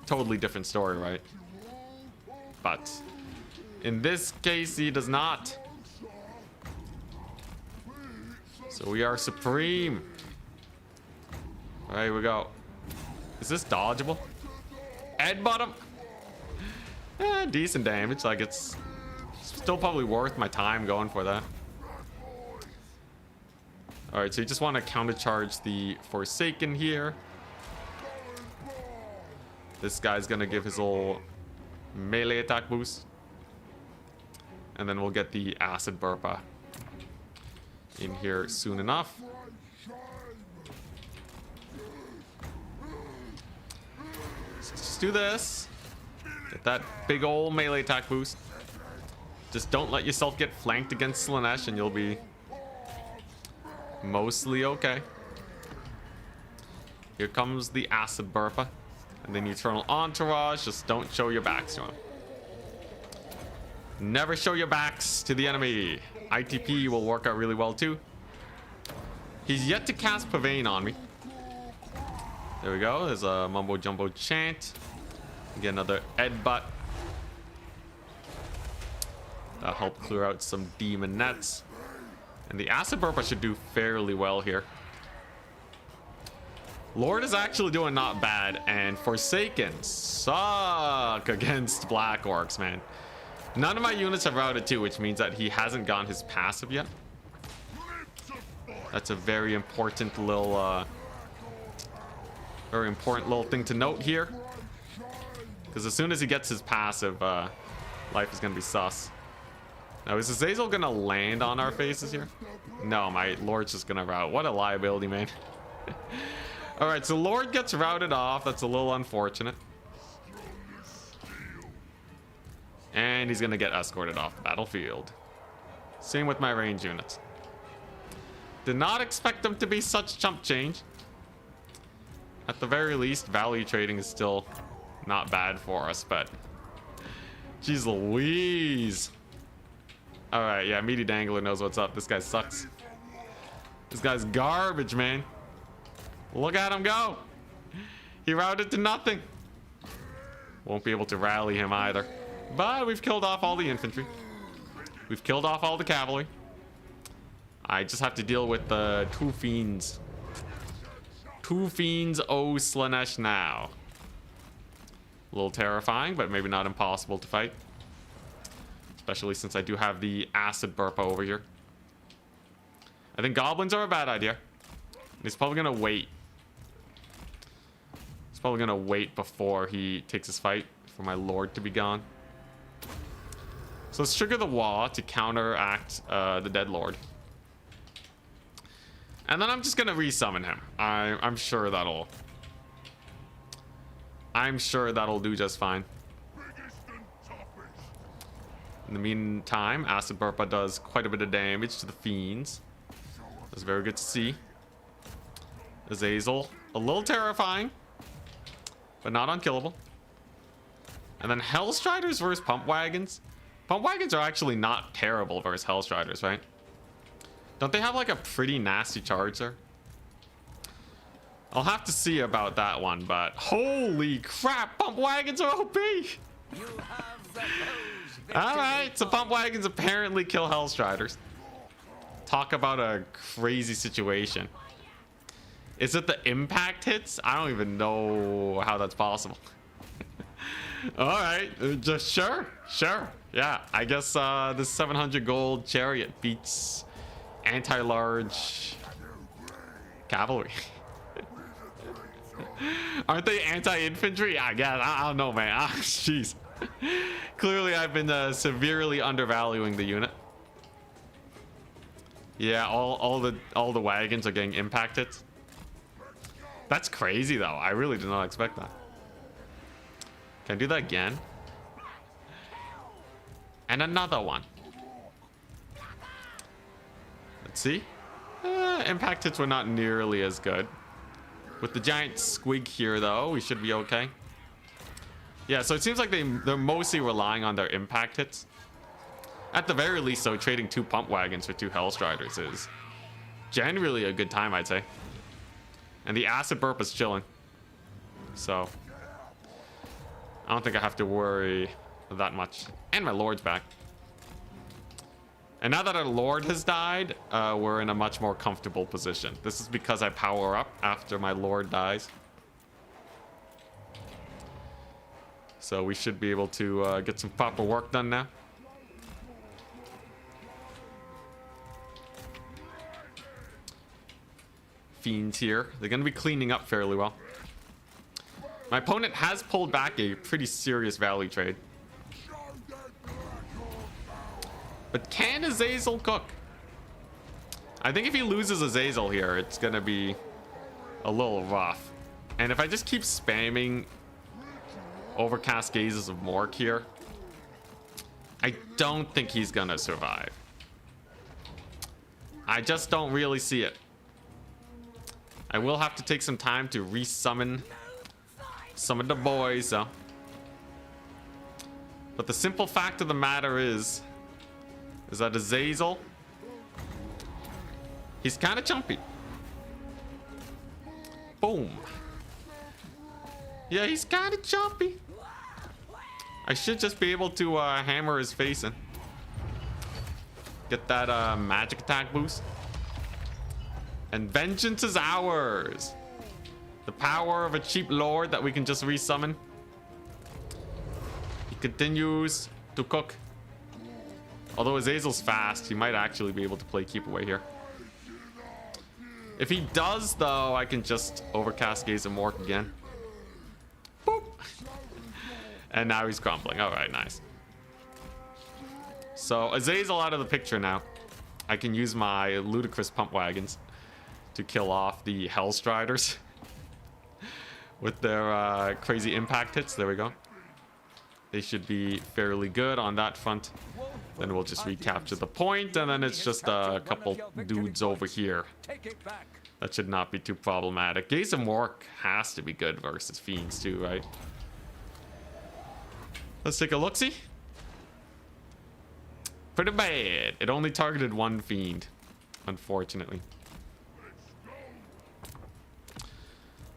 [SPEAKER 1] totally different story, right? But in this case, he does not. So we are supreme. There we go. Is this dodgeable? Ed bottom. Decent damage. Like, it's still probably worth my time going for that. Alright, so you just want to countercharge the Forsaken here. This guy's gonna give his little melee attack boost. And then we'll get the Acid Burpa in here soon enough. Just do this. Get that big old melee attack boost. Just don't let yourself get flanked against Slaanesh and you'll be mostly okay. Here comes the Acid Burpa. And then Eternal Entourage. Just don't show your backs to him. Never show your backs to the enemy. ITP will work out really well too. He's yet to cast Pavane on me. There we go. There's a Mumbo Jumbo Chant. Get another Ed Butt. That'll help clear out some demon nets. And the Acid Burpa should do fairly well here. Lord is actually doing not bad. And Forsaken suck against Black Orcs, man. None of my units have routed 2, which means that he hasn't gotten his passive yet. That's a very important little thing to note here. Because as soon as he gets his passive, life is going to be sus. Now, is Azazel going to land on our faces here? No, my Lord's just going to rout. What a liability, man. Alright, so Lord gets routed off. That's a little unfortunate. And he's going to get escorted off the battlefield. Same with my range units. Did not expect them to be such chump change. At the very least, value trading is still not bad for us, but jeez Louise. Alright, yeah, Meaty Dangler knows what's up. This guy sucks. This guy's garbage, man. Look at him go. He routed to nothing. Won't be able to rally him either. But we've killed off all the infantry. We've killed off all the cavalry. I just have to deal with the 2 fiends. 2 fiends, oh Slaanesh now. A little terrifying, but maybe not impossible to fight. Especially since I do have the Acid Burpa over here. I think goblins are a bad idea. He's probably gonna wait. He's probably gonna wait before he takes his fight for my Lord to be gone. So let's trigger the wall to counteract the Dead Lord. And then I'm just gonna resummon him. I'm sure that'll do just fine. In the meantime, Acid Burpa does quite a bit of damage to the fiends. That's very good to see. Azazel, a little terrifying, but not unkillable. And then Hellstriders versus Pump Wagons. Pump Wagons are actually not terrible versus Hellstriders, right? Don't they have like a pretty nasty charge there? I'll have to see about that one, but holy crap, Pump Wagons are OP! Alright, so Pump Wagons apparently kill Hellstriders. Talk about a crazy situation. Is it the impact hits? I don't even know how that's possible. Alright, just sure. Yeah, I guess the 700 gold chariot beats anti-large cavalry. Aren't they anti-infantry? I guess. I don't know, man. Ah, jeez. Clearly, I've been severely undervaluing the unit. Yeah, all the wagons are getting impacted. That's crazy, though. I really did not expect that. Can I do that again? And another one. Let's see. Impact hits were not nearly as good. With the giant squig here, though, we should be okay. Yeah, so it seems like they're mostly relying on their impact hits. At the very least, though, trading 2 pump wagons for 2 Hellstriders is generally a good time, I'd say. And the Acid Burp is chilling. So I don't think I have to worry that much. And my Lord's back. And now that our Lord has died, we're in a much more comfortable position. This is because I power up after my Lord dies. So we should be able to get some proper work done now. Fiends here. They're going to be cleaning up fairly well. My opponent has pulled back a pretty serious Valley trade. But can Azazel cook? I think if he loses Azazel here, it's going to be a little rough. And if I just keep spamming Overcast Gazes of Mork here, I don't think he's going to survive. I just don't really see it. I will have to take some time to resummon some of the boys, though. But the simple fact of the matter is that Azazel, he's kind of chumpy. Boom. Yeah, he's kind of chumpy. I should just be able to hammer his face in. Get that magic attack boost. And vengeance is ours. The power of a cheap lord that we can just resummon. He continues to cook. Although Azazel's fast, he might actually be able to play keep away here. If he does, though, I can just Overcast Gaze and Mork again. Boop. And now he's crumbling. All right, nice. So Azazel out of the picture now. I can use my ludicrous pump wagons to kill off the Hellstriders with their crazy impact hits. There we go. They should be fairly good on that front. Then we'll just recapture the point, and then it's just a couple dudes over here. That should not be too problematic. Gaze and Mork has to be good versus Fiends too, right? Let's take a look-see. Pretty bad. It only targeted one Fiend, unfortunately.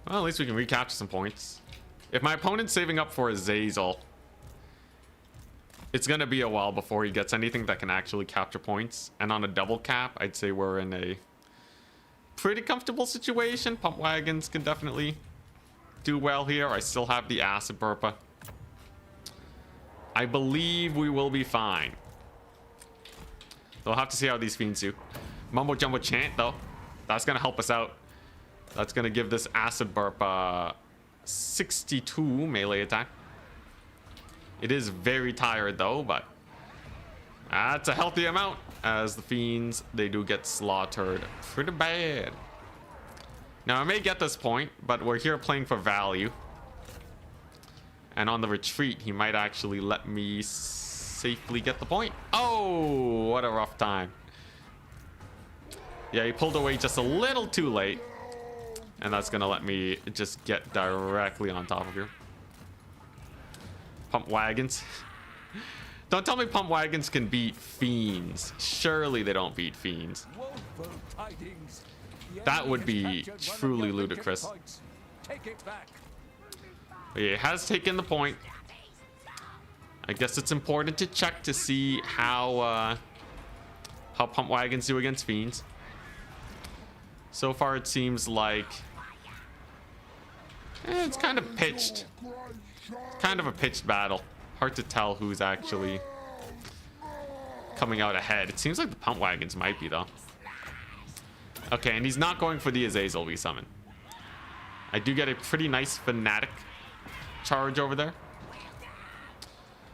[SPEAKER 1] Well, at least we can recapture some points. If my opponent's saving up for Azazel, it's going to be a while before he gets anything that can actually capture points. And on a double cap, I'd say we're in a pretty comfortable situation. Pump wagons can definitely do well here. I still have the Acid Burpa. I believe we will be fine. We'll have to see how these Fiends do. Mumbo Jumbo Chant, though. That's going to help us out. That's going to give this Acid Burp 62 melee attack. It is very tired, though, but that's a healthy amount. as the fiends, they do get slaughtered pretty bad. Now I may get this point, but we're here playing for value. And on the retreat, he might actually let me safely get the point. Oh, what a rough time. Yeah, he pulled away just a little too late. And that's gonna let me just get directly on top of you. Pump wagons. Don't tell me pump wagons can beat fiends. Surely they don't beat fiends. That would be truly ludicrous. But yeah, it has taken the point. I guess it's important to check to see how pump wagons do against fiends. So far it seems like it's kind of pitched. Kind of a pitched battle. Hard to tell who's actually coming out ahead. It seems like the pump wagons might be, though. Okay, and he's not going for the Azazel we summon. I do get a pretty nice fanatic charge over there.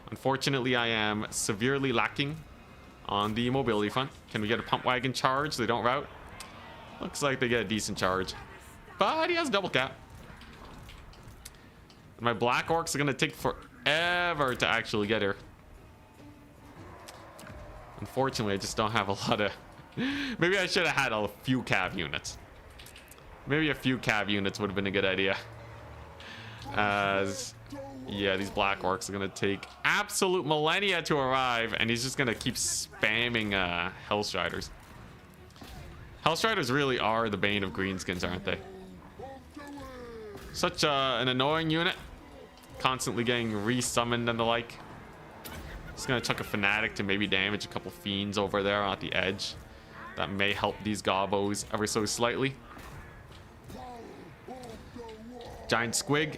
[SPEAKER 1] Unfortunately, I am severely lacking on the mobility front. Can we get a pump wagon charge? They don't route. Looks like they get a decent charge. But he has double cap. And my black orcs are going to take forever to actually get here. Unfortunately, I just don't have a lot of... Maybe I should have had a few cav units. Maybe a few cav units would have been a good idea. As... yeah, these black orcs are going to take absolute millennia to arrive. And he's just going to keep spamming Hellstriders. Hellstriders really are the bane of Greenskins, aren't they? Such an annoying unit. Constantly getting resummoned and the like. Just gonna chuck a fanatic to maybe damage a couple fiends over there at the edge. That may help these gobbos ever so slightly. Giant squig.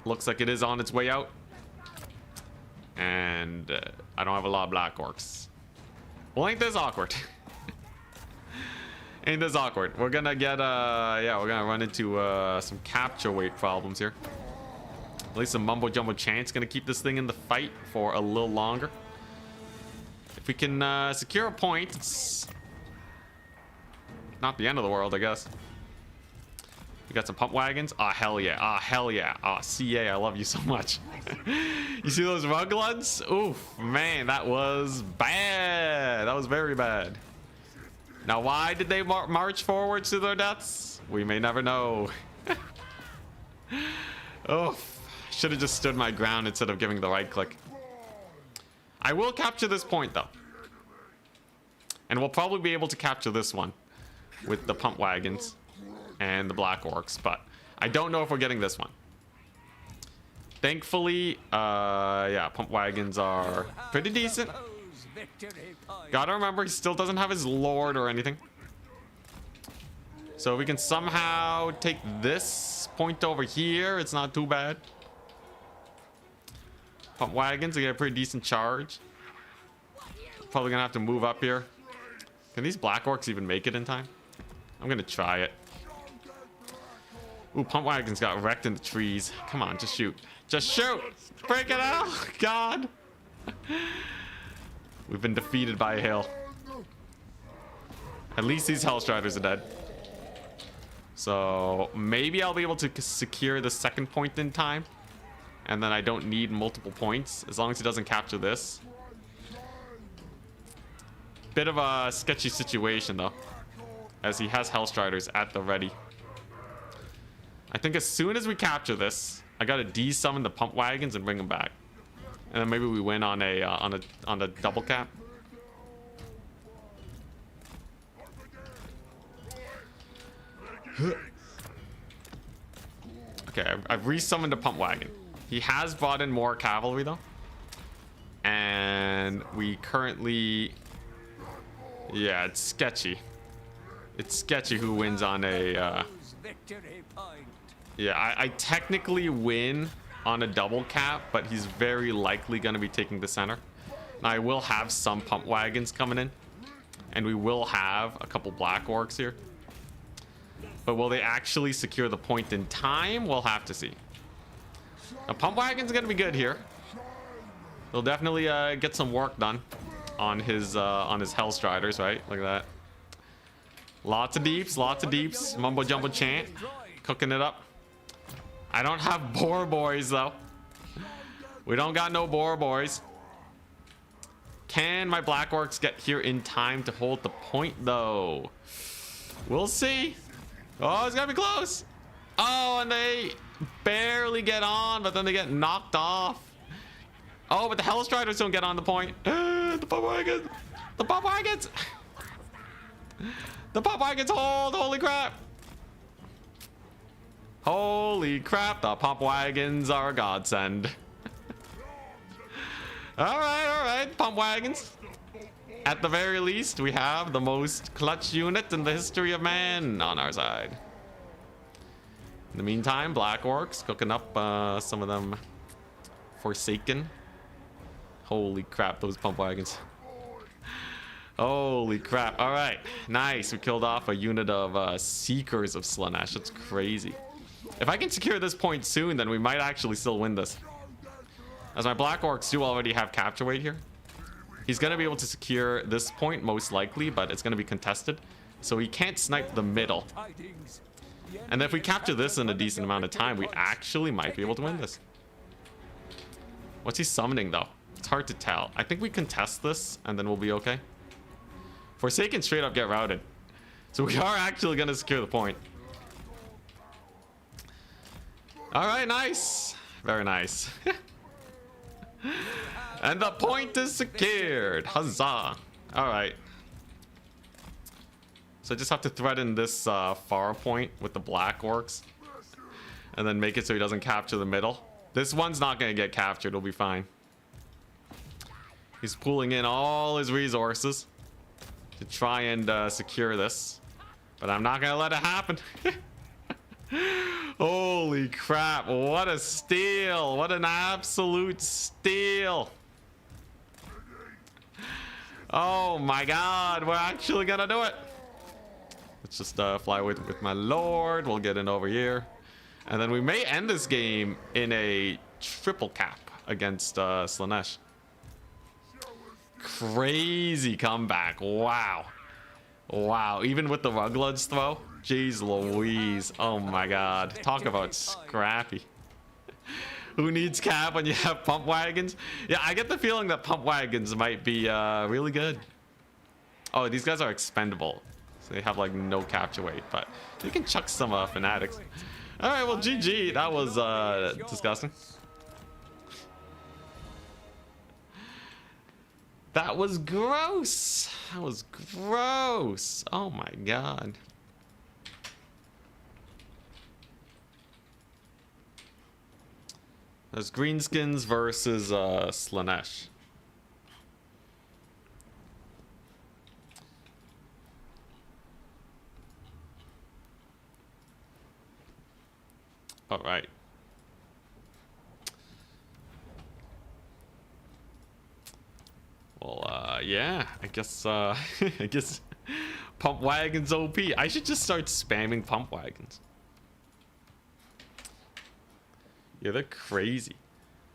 [SPEAKER 1] Looks like it is on its way out. And I don't have a lot of black orcs. Well, ain't this awkward? Ain't this awkward? We're gonna get yeah, we're gonna run into some capture weight problems here. At least the mumbo jumbo chant's gonna keep this thing in the fight for a little longer. If we can secure a point, it's not the end of the world, I guess. We got some pump wagons. Ah, hell yeah. Ah, hell yeah. Ah, CA, I love you so much. You see those ruglets? Oof, man, that was bad. That was very bad. Now, why did they march forward to their deaths? We may never know. Oh, should have just stood my ground instead of giving the right click. I will capture this point, though. And we'll probably be able to capture this one with the pump wagons and the black orcs, but I don't know if we're getting this one. Thankfully, yeah, pump wagons are pretty decent. Gotta remember, he still doesn't have his lord or anything. So if we can somehow take this point over here, it's not too bad. Pump wagons, they get a pretty decent charge. Probably gonna have to move up here. Can these black orcs even make it in time? I'm gonna try it. Ooh, pump wagons got wrecked in the trees. Come on, just shoot. Just shoot! Break it out! God! We've been defeated by a hill. At least these Hellstriders are dead. So maybe I'll be able to secure the second point in time. And then I don't need multiple points, as long as he doesn't capture this. Bit of a sketchy situation, though, as he has Hellstriders at the ready. I think as soon as we capture this, I gotta de-summon the pump wagons and bring them back. And then maybe we win on a double cap. Okay, I've resummoned a pump wagon. He has brought in more cavalry though. And we currently... yeah, it's sketchy. It's sketchy who wins on a... yeah, I technically win on a double cap, but he's very likely going to be taking the center. Now, I will have some pump wagons coming in. And we will have a couple black orcs here. But will they actually secure the point in time? We'll have to see. Now, pump wagon's going to be good here. They'll definitely get some work done on his Hellstriders, right? Look at that. Lots of deeps, lots of deeps. Mumbo jumbo chant, cooking it up. I don't have boar boys though. We don't got no boar boys. Can my black orcs get here in time to hold the point though? We'll see. Oh, it's gonna be close. Oh, and they barely get on, but then they get knocked off. Oh, but the Hellstriders don't get on the point. The pump wagons. The pump wagons. The pump wagons hold. Holy crap. Holy crap. The pump wagons are a godsend. All right. Pump wagons. At the very least, we have the most clutch unit in the history of man on our side. In the meantime, black orcs cooking up some of them Forsaken. Holy crap, those pump wagons. Holy crap. All right, nice. We killed off a unit of Seekers of Slaanesh. That's crazy. If I can secure this point soon, then we might actually still win this. As my black orcs do already have capture weight here. He's going to be able to secure this point most likely, but it's going to be contested. So he can't snipe the middle. And if we capture this in a decent amount of time, we actually might be able to win this. What's he summoning though? It's hard to tell. I think we contest this and then we'll be okay. Forsaken straight up get routed. So we are actually going to secure the point. All right, nice. Very nice. And the point is secured. Huzzah. All right. So I just have to threaten this far point with the black orcs. And then make it so he doesn't capture the middle. This one's not going to get captured. It'll be fine. He's pulling in all his resources to try and secure this. But I'm not going to let it happen. Holy crap. What a steal. What an absolute steal. Oh my god. We're actually going to do it. Let's just fly with my lord. We'll get in over here. And then we may end this game in a triple cap against Slaanesh. Crazy comeback. Wow. Wow. Even with the Ruglud's throw. Jeez Louise. Oh my god. Talk about scrappy. Who needs cap when you have pump wagons? Yeah, I get the feeling that pump wagons might be really good. Oh, these guys are expendable. So they have like no capture weight, but you can chuck some fanatics. All right, well, GG. That was disgusting. That was gross. That was gross. Oh my god. There's Greenskins versus Slaanesh. All right. Well, yeah, I guess I guess pump wagons OP. I should just start spamming pump wagons. Yeah, they're crazy.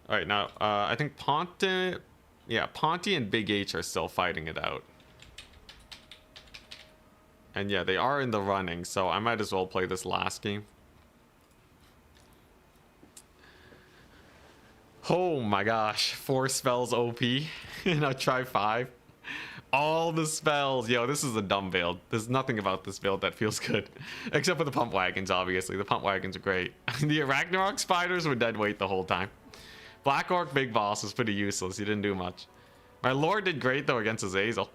[SPEAKER 1] All right, now I think Ponte and Big H are still fighting it out. And yeah, they are in the running, so I might as well play this last game. Oh my gosh, 4 spells OP, and I'll try 5. All the spells. Yo, this is a dumb build. There's nothing about this build that feels good. Except for the pump wagons, obviously. The pump wagons are great. The Ragnarok spiders were dead weight the whole time. Black Orc Big Boss was pretty useless. He didn't do much. My Lord did great, though, against Azazel.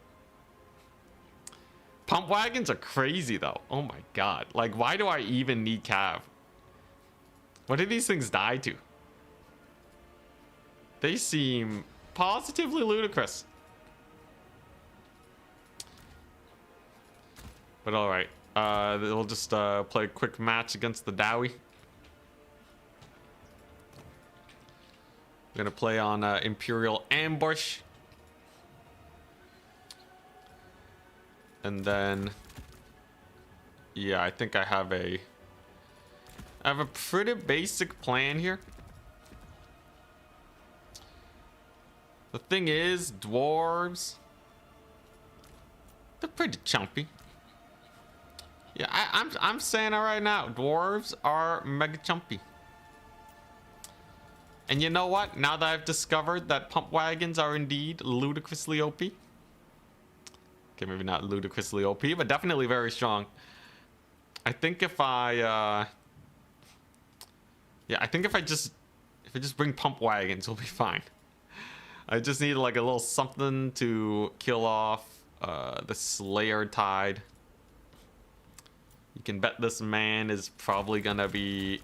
[SPEAKER 1] Pump wagons are crazy, though. Oh my god. Like, why do I even need Cav? What did these things die to? They seem positively ludicrous. But alright. We'll just play a quick match against the Dowie. We're going to play on Imperial Ambush. And then... yeah, I think I have a pretty basic plan here. The thing is, dwarves They're pretty chumpy. Yeah, I'm saying it right now. Dwarves are mega chumpy. And you know what? Now that I've discovered that pump wagons are indeed ludicrously OP. Okay, maybe not ludicrously OP, but definitely very strong. I think if I yeah, I think if I just bring pump wagons, we'll be fine. I just need like a little something to kill off the Slayer Tide. You can bet this man is probably gonna be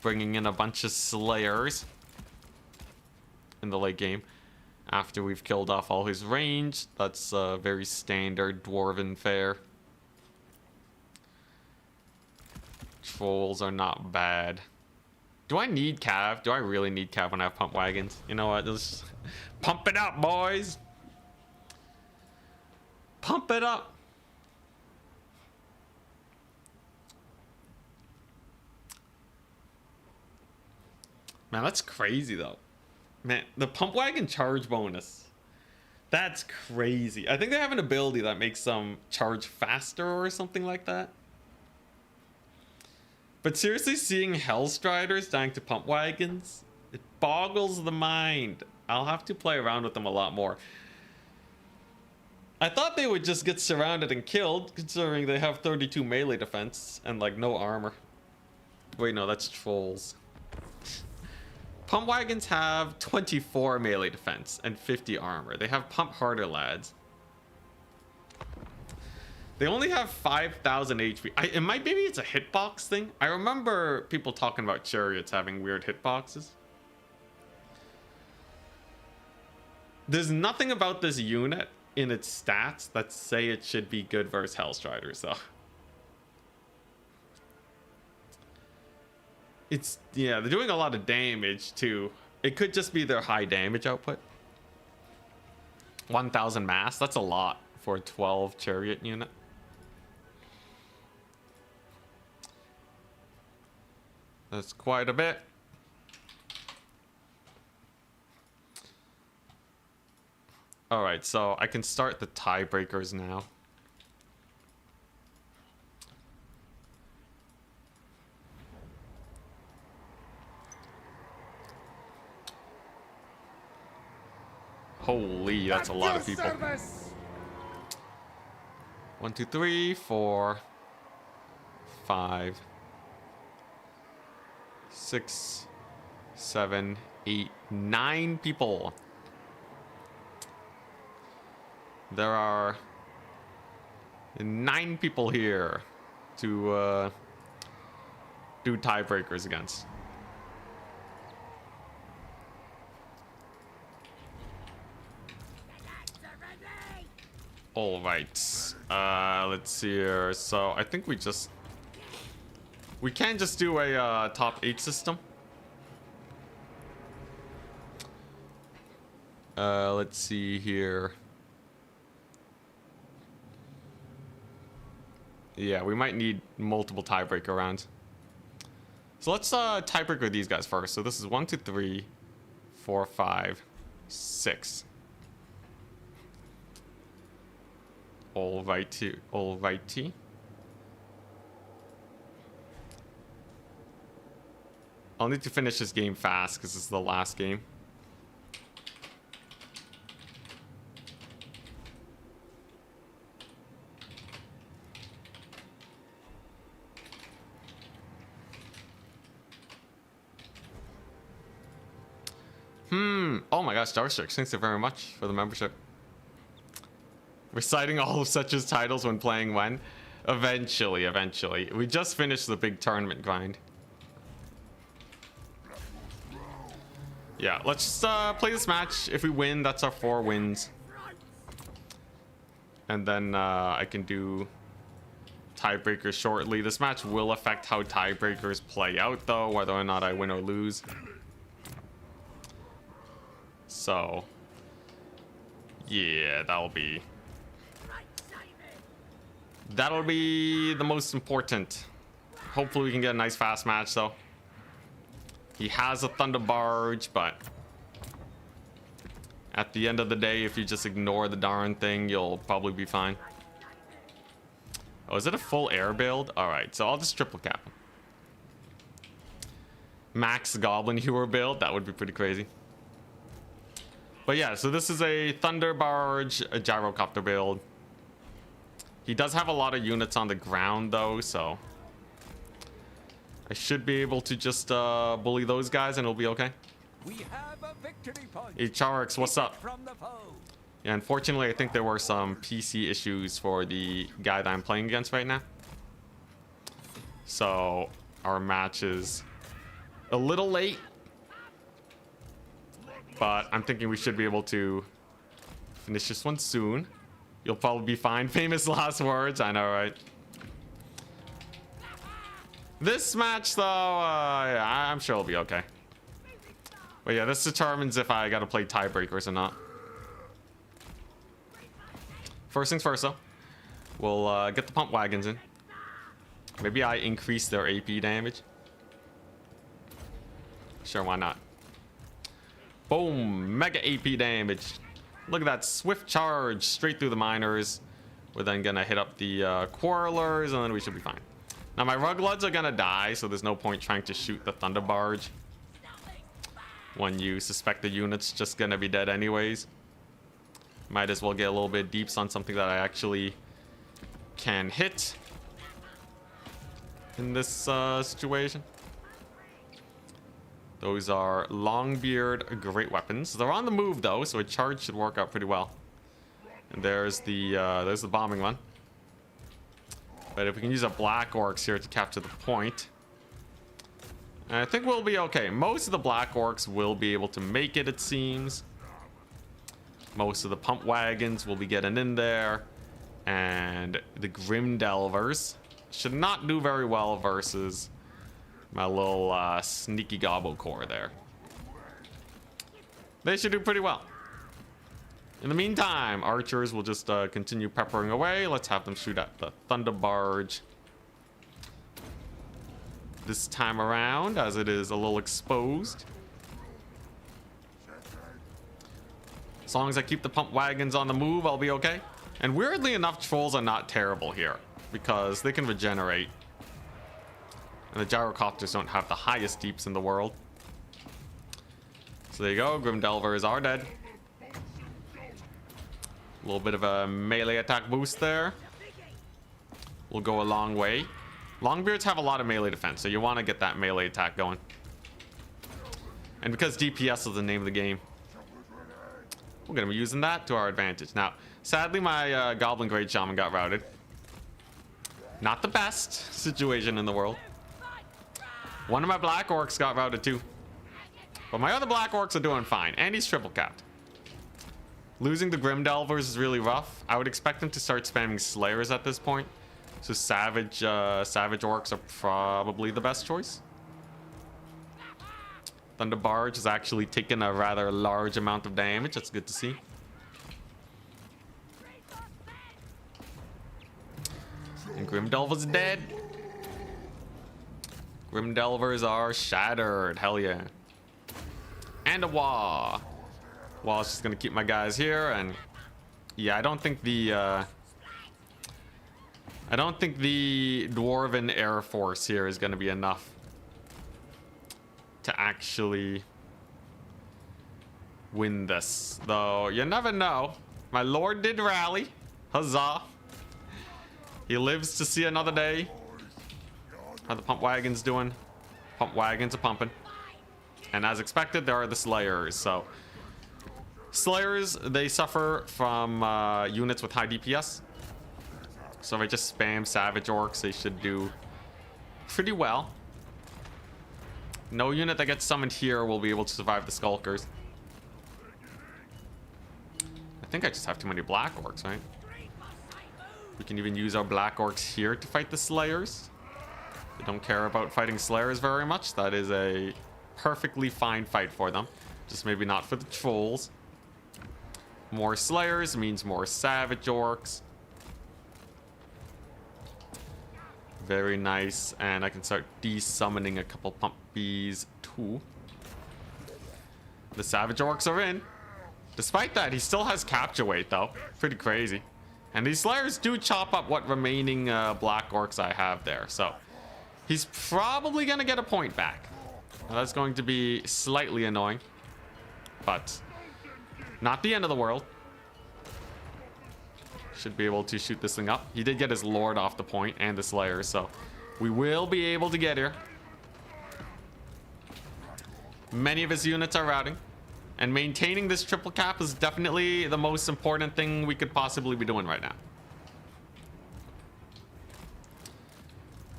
[SPEAKER 1] bringing in a bunch of Slayers in the late game after we've killed off all his range. That's very standard dwarven fare. Trolls are not bad. Do I need cav? Do I really need cav when I have pump wagons? You know what? Let's pump it up, boys. Pump it up. Man, that's crazy though. Man, the pump wagon charge bonus. That's crazy. I think they have an ability that makes them charge faster or something like that. But seriously, seeing Hellstriders dying to pump wagons, it boggles the mind. I'll have to play around with them a lot more. I thought they would just get surrounded and killed, considering they have 32 melee defense and like no armor. Wait, no, that's trolls. Pump wagons have 24 melee defense and 50 armor. They have pump harder, lads. They only have 5,000 HP. Maybe it's a hitbox thing. I remember people talking about chariots having weird hitboxes. There's nothing about this unit in its stats that say it should be good versus Hellstriders, though. It's, yeah, they're doing a lot of damage too. It could just be their high damage output. 1,000 mass, that's a lot for a 12 chariot unit. That's quite a bit. All right, so I can start the tiebreakers now. Holy, that's a lot of people. 1, 2, 3, 4, 5, 6, 7, 8, 9 people. There are 9 people here to do tiebreakers against. All right, let's see here. So I think we can just do a top 8 system. Let's see here. Yeah, we might need multiple tiebreaker rounds. So let's tiebreaker these guys first. So this is 1, 2, 3, 4, 5, 6. Alrighty, alrighty. I'll need to finish this game fast because this is the last game. Oh my gosh, Darstrix, thanks so very much for the membership. Reciting all of such as titles when playing when? Eventually. We just finished the big tournament grind. Yeah, let's just play this match. If we win, that's our 4 wins. And then I can do tiebreakers shortly. This match will affect how tiebreakers play out, though, whether or not I win or lose. So, yeah, that'll be the most important. Hopefully we can get a nice fast match, though. He has a Thunder Barge, but At the end of the day, if you just ignore the darn thing, you'll probably be fine. Oh, is it a full air build? Alright, so I'll just triple cap him. Max Goblin Hewer build, that would be pretty crazy. But yeah, so this is a Thunder Barge, a Gyrocopter build. He does have a lot of units on the ground though, so I should be able to just bully those guys and it'll be okay.
[SPEAKER 2] We have a victory point.
[SPEAKER 1] Hey Charix, what's up?
[SPEAKER 2] From the foe.
[SPEAKER 1] Yeah, unfortunately I think there were some PC issues for the guy that I'm playing against right now. So our match is a little late. But I'm thinking we should be able to finish this one soon. You'll probably be fine. Famous last words. I know, right? This match, though, yeah, I'm sure it'll be okay. But yeah, this determines if I gotta play tiebreakers or not. First things first, though. We'll get the pump wagons in. Maybe I increase their AP damage. Sure, why not? Boom! Mega AP damage. Look at that swift charge straight through the miners. We're then gonna hit up the quarrelers, and then we should be fine. Now my Rugloods are gonna die, so there's no point trying to shoot the Thunder Barge when you suspect the unit's just gonna be dead anyways. Might as well get a little bit deeps on something that I actually can hit in this situation. Those are Longbeard great weapons. They're on the move though, so a charge should work out pretty well. And there's the bombing one. But if we can use a Black Orcs here to capture the point, I think we'll be okay. Most of the Black Orcs will be able to make it, it seems. Most of the pump wagons will be getting in there. And the Grim Delvers should not do very well versus my little sneaky Gobble Core there. They should do pretty well. In the meantime, archers will just continue peppering away. Let's have them shoot at the Thunder Barge this time around, as it is a little exposed. As long as I keep the pump wagons on the move, I'll be okay. And weirdly enough, trolls are not terrible here because they can regenerate. And the gyrocopters don't have the highest deeps in the world. So there you go. Grim Delvers are dead. A little bit of a melee attack boost there. Will go a long way. Longbeards have a lot of melee defense, so you want to get that melee attack going. And because DPS is the name of the game, we're going to be using that to our advantage. Now, sadly, my Goblin Great Shaman got routed. Not the best situation in the world. One of my Black Orcs got routed too. But my other Black Orcs are doing fine. And he's triple capped. Losing the Grim Delvers is really rough. I would expect them to start spamming Slayers at this point. So Savage Orcs are probably the best choice. Thunder Barge has actually taken a rather large amount of damage. That's good to see. And Grim Delver's dead. Grim Delvers are shattered. Hell yeah. And a wah. Wah's just gonna keep my guys here, and yeah, I don't think the Dwarven Air Force here is gonna be enough to actually win this. Though you never know. My lord did rally. Huzzah. He lives to see another day. How the pump wagons doing? Pump wagons are pumping. And as expected, there are the Slayers. So Slayers, they suffer from units with high DPS. So if I just spam Savage Orcs, they should do pretty well. No unit that gets summoned here will be able to survive the Skulkers. I think I just have too many Black Orcs, right? We can even use our Black Orcs here to fight the Slayers. They don't care about fighting Slayers very much. That is a perfectly fine fight for them. Just maybe not for the trolls. More Slayers means more Savage Orcs. Very nice. And I can start desummoning a couple Pump Bees too. The Savage Orcs are in. Despite that, he still has capture weight, though. Pretty crazy. And these Slayers do chop up what remaining Black Orcs I have there. So he's probably going to get a point back. Now, that's going to be slightly annoying. But not the end of the world. Should be able to shoot this thing up. He did get his Lord off the point and the Slayer. So we will be able to get here. Many of his units are routing. And maintaining this triple cap is definitely the most important thing we could possibly be doing right now.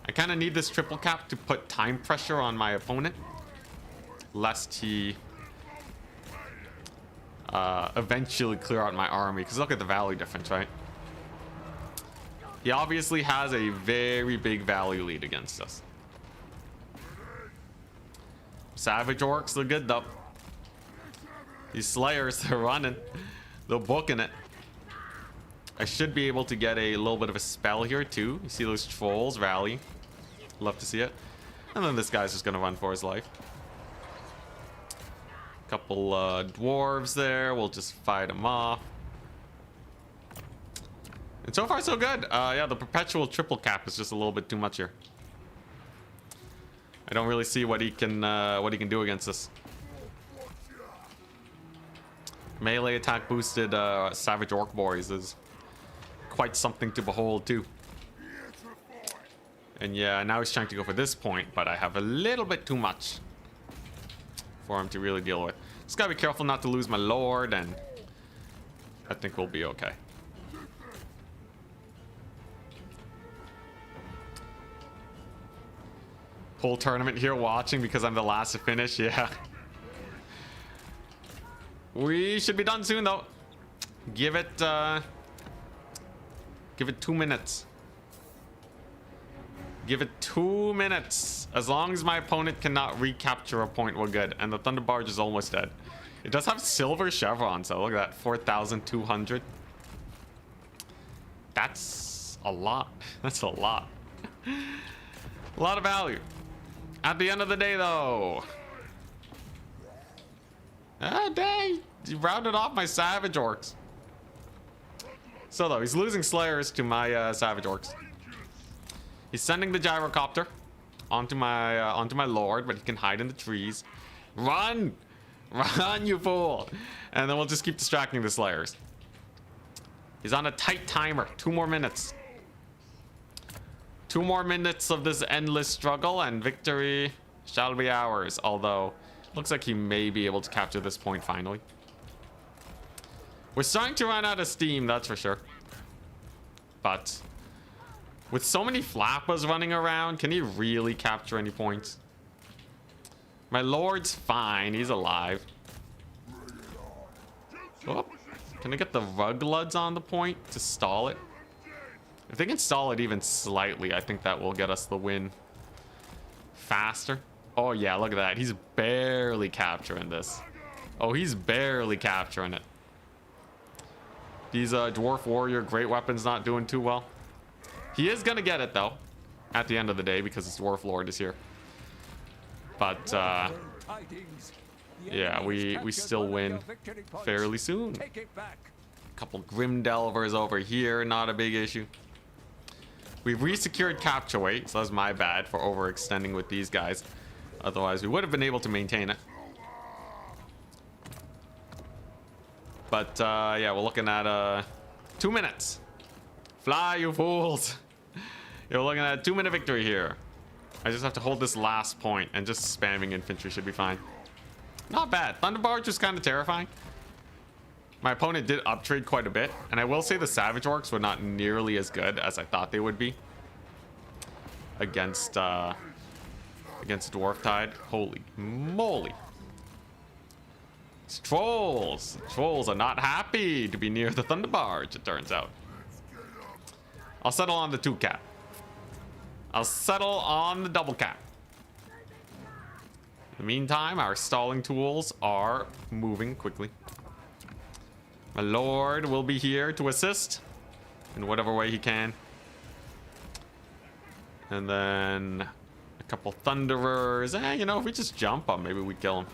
[SPEAKER 1] I kind of need this triple cap to put time pressure on my opponent, lest he eventually clear out my army. Because look at the value difference, right? He obviously has a very big value lead against us. Savage Orcs look good though. These Slayers, they're running. They're booking it. I should be able to get a little bit of a spell here too. You see those trolls rally. Love to see it. And then this guy's just going to run for his life. Couple dwarves there. We'll just fight them off. And so far so good. Yeah, the perpetual triple cap is just a little bit too much here. I don't really see what he can do against us. Melee attack boosted Savage Orc boys is quite something to behold too. And yeah, now he's trying to go for this point, but I have a little bit too much for him to really deal with. Just gotta be careful not to lose my Lord, and I think we'll be okay. Whole tournament here watching because I'm the last to finish, yeah. We should be done soon though. Give it 2 minutes. Give it 2 minutes. As long as my opponent cannot recapture a point, we're good. And the Thunder Barge is almost dead. It does have silver chevrons, so look at that, 4,200. That's a lot. That's a lot. A lot of value. At the end of the day though. Ah, dang. He rounded off my Savage Orcs. So though, he's losing Slayers to my Savage Orcs. He's sending the Gyrocopter onto my Lord, but he can hide in the trees. Run! Run, you fool! And then we'll just keep distracting the Slayers. He's on a tight timer. 2 more minutes. 2 more minutes of this endless struggle, and victory shall be ours. Although, looks like he may be able to capture this point finally. We're starting to run out of steam, that's for sure. But with so many Flappas running around, can he really capture any points? My Lord's fine, he's alive. Oh, can I get the Rugloods on the point to stall it? If they can stall it even slightly, I think that will get us the win faster. Oh yeah, look at that. He's barely capturing this. Oh, he's barely capturing it. These Dwarf Warrior Great Weapon's not doing too well. He is gonna get it though, at the end of the day, because his Dwarf Lord is here. But yeah, we still win fairly soon. Couple Grim Delvers over here, not a big issue. We've resecured capture weight, so that's my bad for overextending with these guys. Otherwise, we would have been able to maintain it. But yeah, we're looking at 2 minutes. Fly, you fools! You're looking at a 2-minute victory here. I just have to hold this last point, and just spamming infantry should be fine. Not bad. Thunder Barge was kind of terrifying. My opponent did uptrade quite a bit, and I will say the Savage Orcs were not nearly as good as I thought they would be against Dwarf Tide. Holy moly! These trolls! Trolls are not happy to be near the Thunder Barge, it turns out. I'll settle on the 2 cap. I'll settle on the double cap. In the meantime, our stalling tools are moving quickly. My Lord will be here to assist in whatever way he can. And then a couple Thunderers. You know, if we just jump up, maybe we kill him.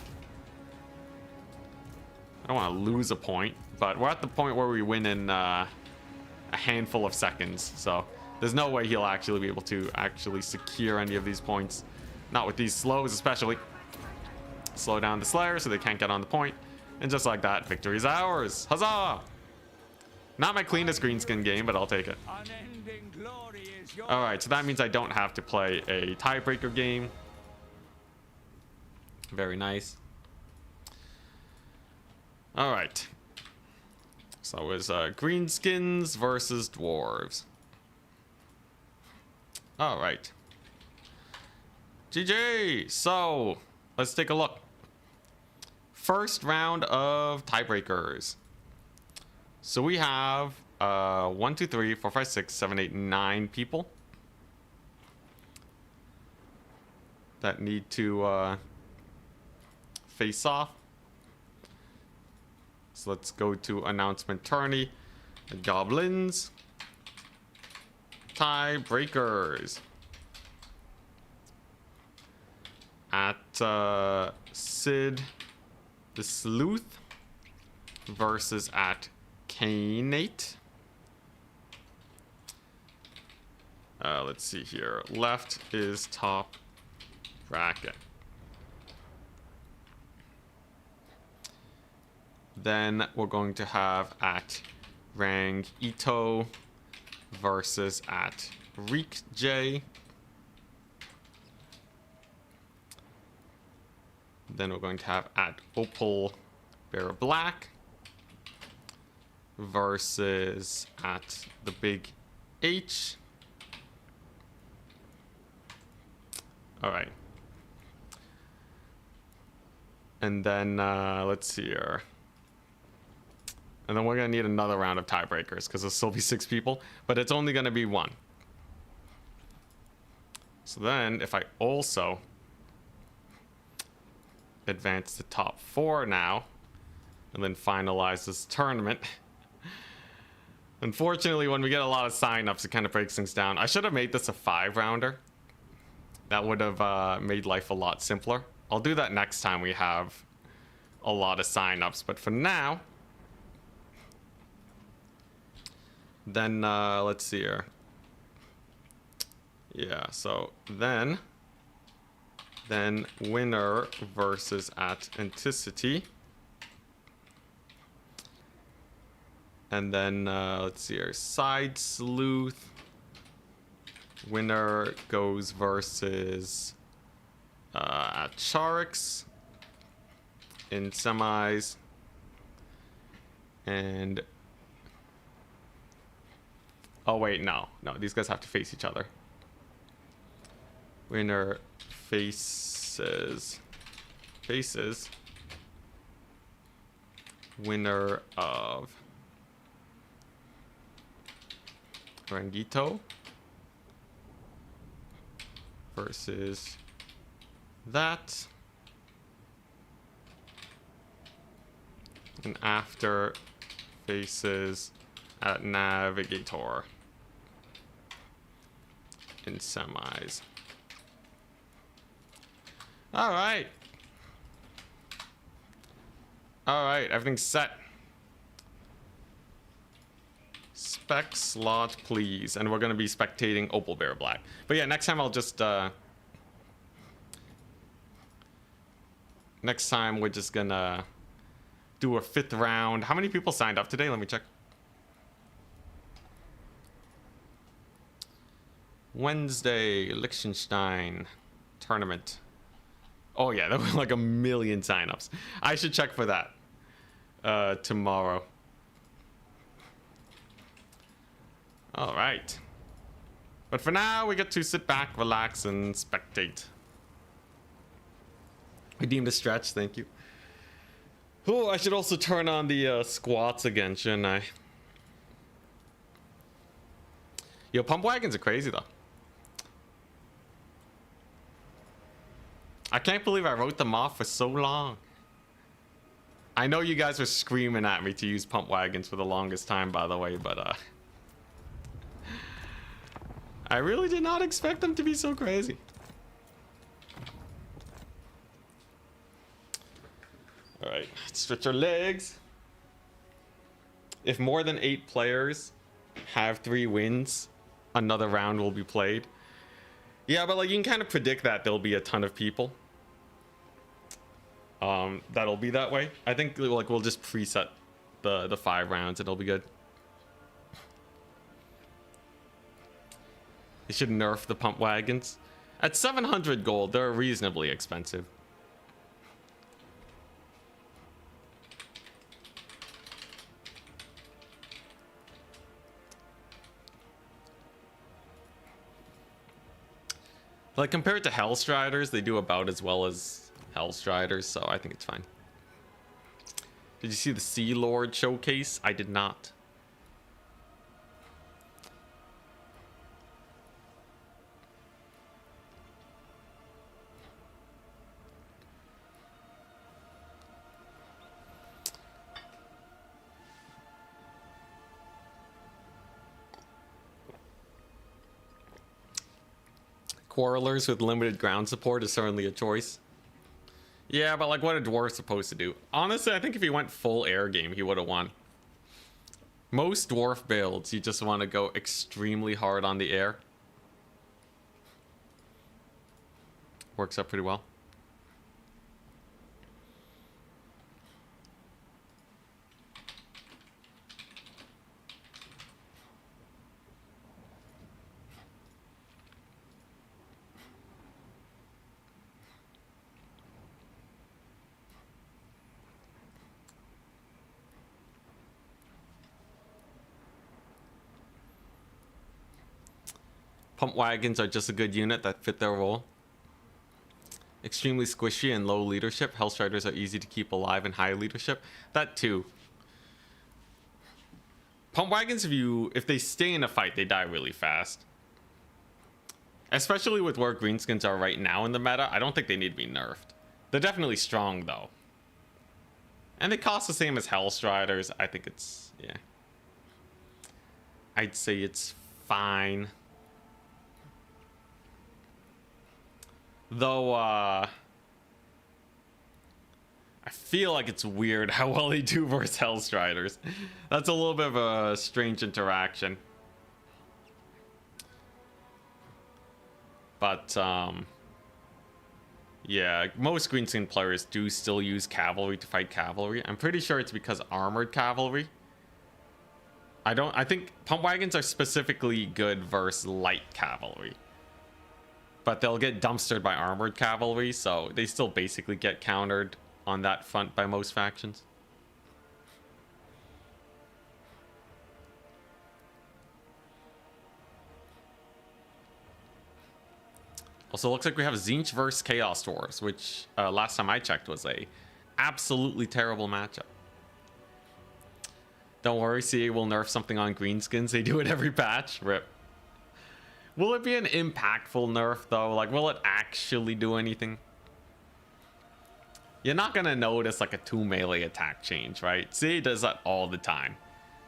[SPEAKER 1] I don't want to lose a point, but we're at the point where we win in a handful of seconds, so there's no way he'll actually be able to actually secure any of these points. Not with these slows, especially. Slow down the Slayer so they can't get on the point. And just like that, victory is ours. Huzzah! Not my cleanest greenskin game, but I'll take it.
[SPEAKER 2] Unending glory is yours.
[SPEAKER 1] Alright, so that means I don't have to play a tiebreaker game. Very nice. Alright. So it was Greenskins versus Dwarves. Alright. GG! So, let's take a look. First round of tiebreakers. So we have 1, 2, 3, 4, 5, 6, 7, 8, 9 people that need to face off. So let's go to announcement tourney. The goblins. Tiebreakers. At Sid the Sleuth versus at Kanate. Let's see here. Left is top bracket. Then we're going to have at Rang Ito versus at Reek J. Then we're going to have at Opal Bear Black versus at the Big H. All right. And then let's see here. And then we're going to need another round of tiebreakers because there'll still be 6 people, but it's only going to be 1. So then if I also advance to top 4 now and then finalize this tournament. Unfortunately, when we get a lot of signups, it kind of breaks things down. I should have made this a 5-rounder. That would have made life a lot simpler. I'll do that next time we have a lot of signups, but for now, then let's see here. Yeah, so then winner versus at Anticity. And then let's see here, Side Sleuth. Winner goes versus at Charix in semis. And oh wait, no, these guys have to face each other. Winner faces winner of Rangito versus that, and after faces at Navigator in semis. All right, everything's set. Spec slot, please. And we're going to be spectating Opal Bear Black. But yeah, next time I'll just... next time we're just going to do a 5th round. How many people signed up today? Let me check. Wednesday, Liechtenstein tournament. Oh yeah, there were like 1 million signups. I should check for that tomorrow. All right. But for now, we get to sit back, relax, and spectate. Redeem the stretch, thank you. Oh, I should also turn on the squats again, shouldn't I? Yo, pump wagons are crazy, though. I can't believe I wrote them off for so long. I know you guys were screaming at me to use pump wagons for the longest time, by the way, but I really did not expect them to be so crazy. All right, stretch your legs. If more than 8 players have 3 wins, another round will be played. Yeah, but like you can kind of predict that there'll be a ton of people. That'll be that way. I think like we'll just preset the 5 rounds and it'll be good. They should nerf the pump wagons. At 700 gold, they're reasonably expensive. Like compared to Hellstriders, they do about as well as Hellstriders, so I think it's fine. Did you see the Sea Lord showcase? I did not. Quarrelers with limited ground support is certainly a choice. Yeah, but like what a dwarf supposed to do? Honestly, I think if he went full air game, he would have won. Most dwarf builds, you just want to go extremely hard on the air. Works out pretty well. Pump wagons are just a good unit that fit their role. Extremely squishy and low leadership. Hellstriders are easy to keep alive and high leadership. That too. Pump wagons, if they stay in a fight, they die really fast. Especially with where Greenskins are right now in the meta, I don't think they need to be nerfed. They're definitely strong though. And they cost the same as Hellstriders. I think it's, yeah. I'd say it's fine. Though, I feel like it's weird how well they do versus Hellstriders. That's a little bit of a strange interaction. But, yeah, most Greenskin players do still use cavalry to fight cavalry. I'm pretty sure it's because armored cavalry. I think pump wagons are specifically good versus light cavalry. But they'll get dumpstered by armored cavalry, so they still basically get countered on that front by most factions. Also, looks like we have Tzeentch versus Chaos Dwarfs, which last time I checked was a absolutely terrible matchup. Don't worry, CA will nerf something on Greenskins. They do it every patch. RIP. Will it be an impactful nerf though? Like, will it actually do anything? You're not gonna notice like a 2 melee attack change, right? CA does that all the time.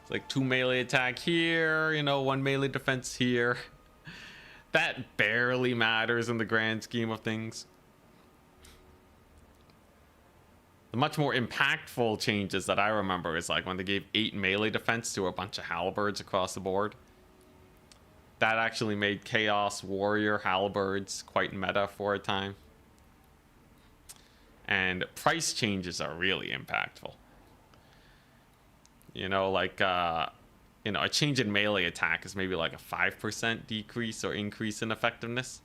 [SPEAKER 1] It's like 2 melee attack here, you know, 1 melee defense here. That barely matters in the grand scheme of things. The much more impactful changes that I remember is like when they gave 8 melee defense to a bunch of halberds across the board. That actually made Chaos Warrior halberds quite meta for a time. And price changes are really impactful. You know, like, you know, a change in melee attack is maybe like a 5% decrease or increase in effectiveness.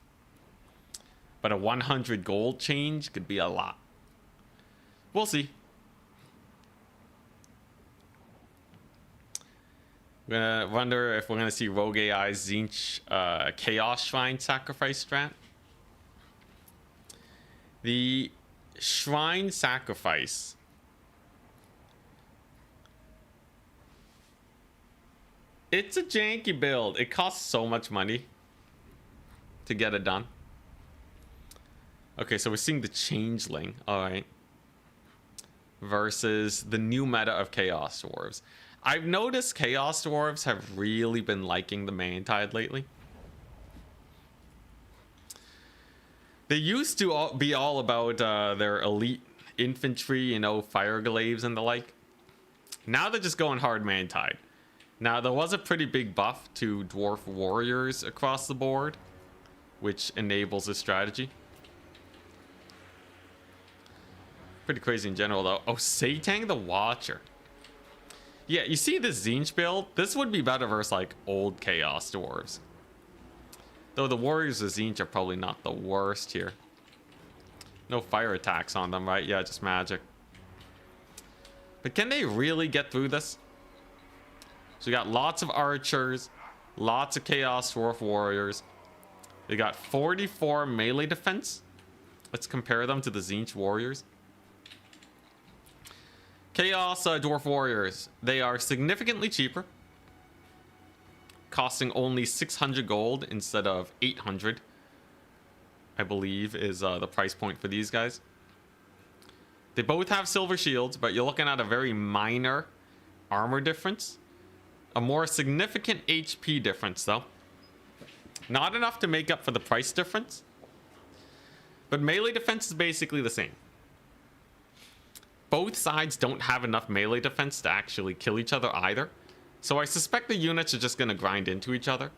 [SPEAKER 1] But a 100 gold change could be a lot. We'll see. I'm gonna wonder if we're gonna see Rogue AI's Tzeentch Chaos Shrine sacrifice strat. The Shrine sacrifice it's a janky build. It costs so much money to get it done. Okay, so we're seeing the Changeling, alright, versus the new meta of Chaos Dwarves. I've noticed Chaos Dwarves have really been liking the Mantide lately. They used to be all about their elite infantry, you know, fire glaives and the like. Now they're just going hard man tide. Now there was a pretty big buff to dwarf warriors across the board, which enables this strategy. Pretty crazy in general though. Oh, Satang the Watcher. Yeah, you see this Tzeentch build? This would be better versus like old Chaos Dwarves. Though the warriors of Tzeentch are probably not the worst here. No fire attacks on them, right? Yeah, just magic. But can they really get through this? So we got lots of archers, lots of Chaos Dwarf warriors. They got 44 melee defense. Let's compare them to the Tzeentch warriors. Chaos Dwarf warriors. They are significantly cheaper, costing only 600 gold instead of 800. I believe is the price point for these guys. They both have silver shields, but you're looking at a very minor armor difference. A more significant HP difference, though. Not enough to make up for the price difference. But melee defense is basically the same. Both sides don't have enough melee defense to actually kill each other either. So I suspect the units are just going to grind into each other.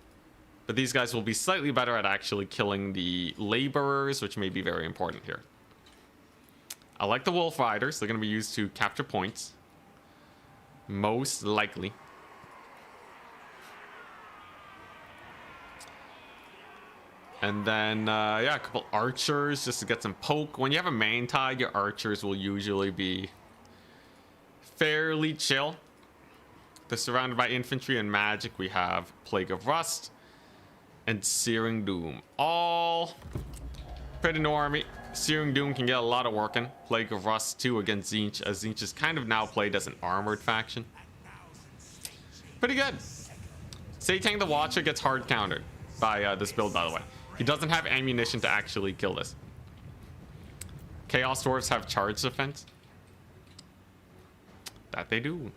[SPEAKER 1] But these guys will be slightly better at actually killing the laborers, which may be very important here. I like the wolf riders. They're going to be used to capture points. Most likely. And then, yeah, a couple archers just to get some poke. When you have a main tide, your archers will usually be fairly chill. They're surrounded by infantry and magic. We have Plague of Rust and Searing Doom. All pretty normy. Searing Doom can get a lot of work in. Plague of Rust too against Tzeentch, as Tzeentch is kind of now played as an armored faction. Pretty good. Satang the Watcher gets hard countered by this build, by the way. He doesn't have ammunition to actually kill this. Chaos Dwarves have charge defense. That they do.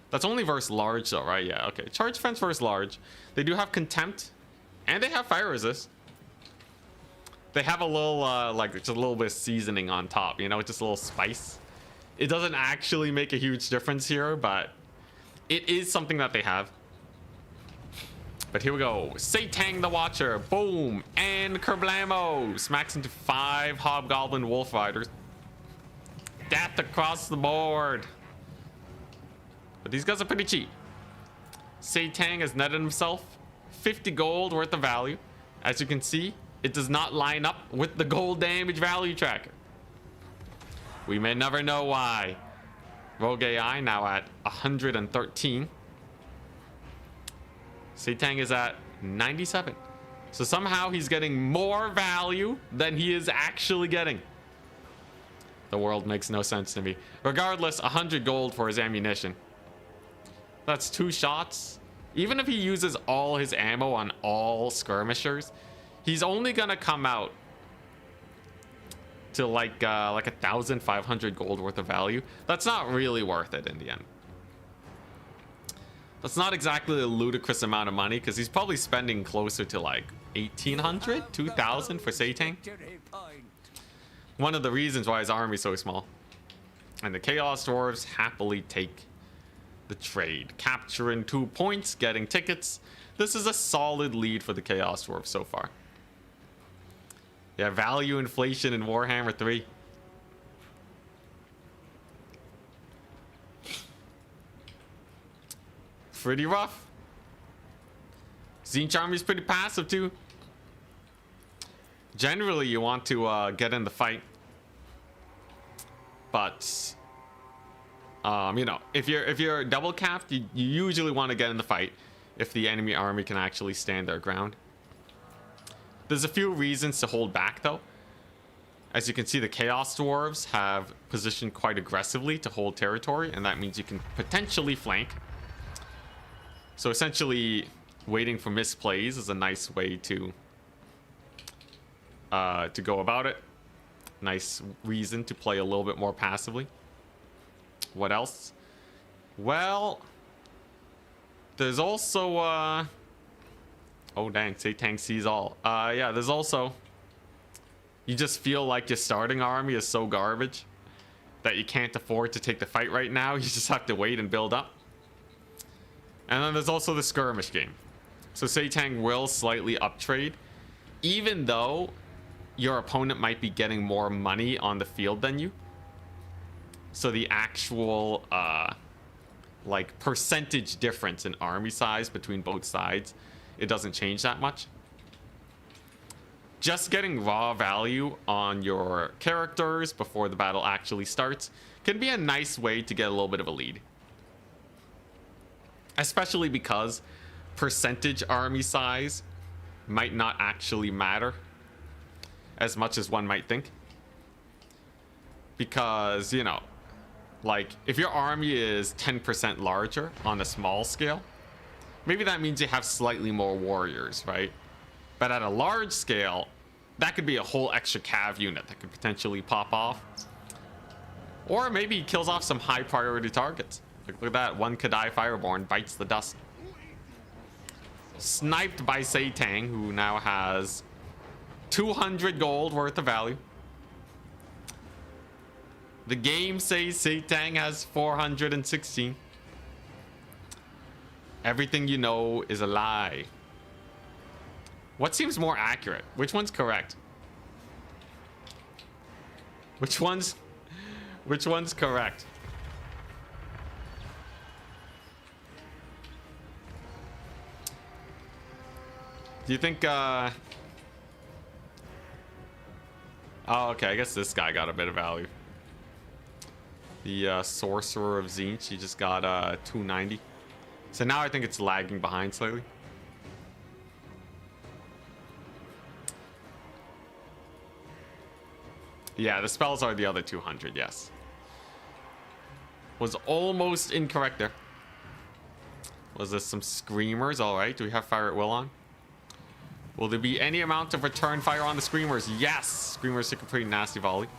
[SPEAKER 1] That's only versus large though, right? Yeah, okay. Charge defense versus large. They do have contempt. And they have fire resist. They have a little, like, just a little bit of seasoning on top, you know, just a little spice. It doesn't actually make a huge difference here, but it is something that they have. But here we go. Satang the Watcher. Boom. And kerblamo. Smacks into 5 Hobgoblin Wolf Riders. Death across the board. But these guys are pretty cheap. Satang has netted himself 50 gold worth of value. As you can see, it does not line up with the gold damage value tracker. We may never know why. Rogue AI now at 113. Satang is at 97. So somehow he's getting more value than he is actually getting. The world makes no sense to me. Regardless, 100 gold for his ammunition. That's 2 shots. Even if he uses all his ammo on all skirmishers, he's only gonna come out to like 1,500 gold worth of value. That's not really worth it in the end. That's not exactly a ludicrous amount of money, because he's probably spending closer to like 1,800, 2,000 for Satang. One of the reasons why his army's so small. And the Chaos Dwarves happily take the trade. Capturing 2 points, getting tickets. This is a solid lead for the Chaos Dwarves so far. Yeah, value inflation in Warhammer 3. Pretty rough. Tzeentch army is pretty passive too. Generally, you want to get in the fight, but you know, if you're double capped, you usually want to get in the fight if the enemy army can actually stand their ground. There's a few reasons to hold back though. As you can see, the Chaos Dwarves have positioned quite aggressively to hold territory, and that means you can potentially flank. So essentially, waiting for misplays is a nice way to go about it. Nice reason to play a little bit more passively. What else? Well, there's also oh dang, Satang sees all. Yeah, there's also, you just feel like your starting army is so garbage that you can't afford to take the fight right now. You just have to wait and build up. And then there's also the skirmish game. So Setang will slightly uptrade, even though your opponent might be getting more money on the field than you. So the actual like percentage difference in army size between both sides, it doesn't change that much. Just getting raw value on your characters before the battle actually starts can be a nice way to get a little bit of a lead. Especially because percentage army size might not actually matter as much as one might think. Because, you know, like if your army is 10% larger on a small scale, maybe that means you have slightly more warriors, right? But at a large scale, that could be a whole extra cav unit that could potentially pop off. Or maybe he kills off some high priority targets. Like, look at that, one Kadai Fireborn bites the dust. Sniped by Setang, who now has 200 gold worth of value. The game says Setang has 416. Everything you know is a lie. What seems more accurate? Which one's correct? Which one's correct? Do you think oh, okay, I guess this guy got a bit of value. The Sorcerer of Tzeentch, he just got 290. So now I think it's lagging behind slightly. Yeah, the spells are the other 200, yes. Was almost incorrect there. Was this some Screamers? Alright, do we have Fire at Will on? Will there be any amount of return fire on the Screamers? Yes! Screamers take a pretty nasty volley.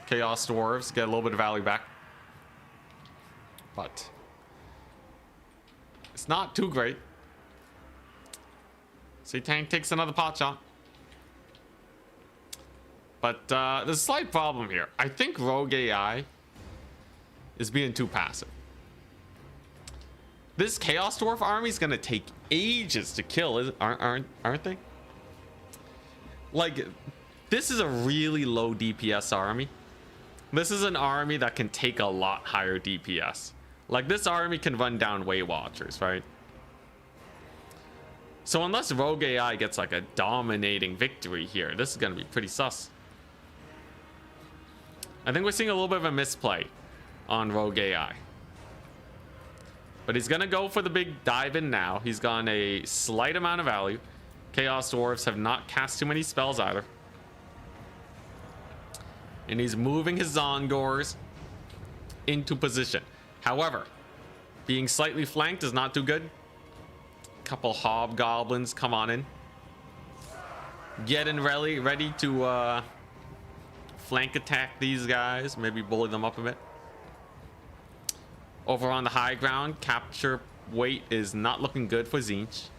[SPEAKER 1] Chaos Dwarves get a little bit of value back. But it's not too great. Setang takes another pot shot. But there's a slight problem here. I think Rogue AI is being too passive. This Chaos Dwarf army is going to take ages to kill, aren't they? Like, this is a really low DPS army. This is an army that can take a lot higher DPS. Like, this army can run down Way Watchers, right? So unless Rogue AI gets like a dominating victory here, this is going to be pretty sus. I think we're seeing a little bit of a misplay on Rogue AI. But he's going to go for the big dive in now. He's gotten a slight amount of value. Chaos Dwarves have not cast too many spells either. And he's moving his Zongors into position. However, being slightly flanked is not too good. Couple Hobgoblins come on in. Getting ready to flank attack these guys. Maybe bully them up a bit. Over on the high ground, capture weight is not looking good for Tzeentch.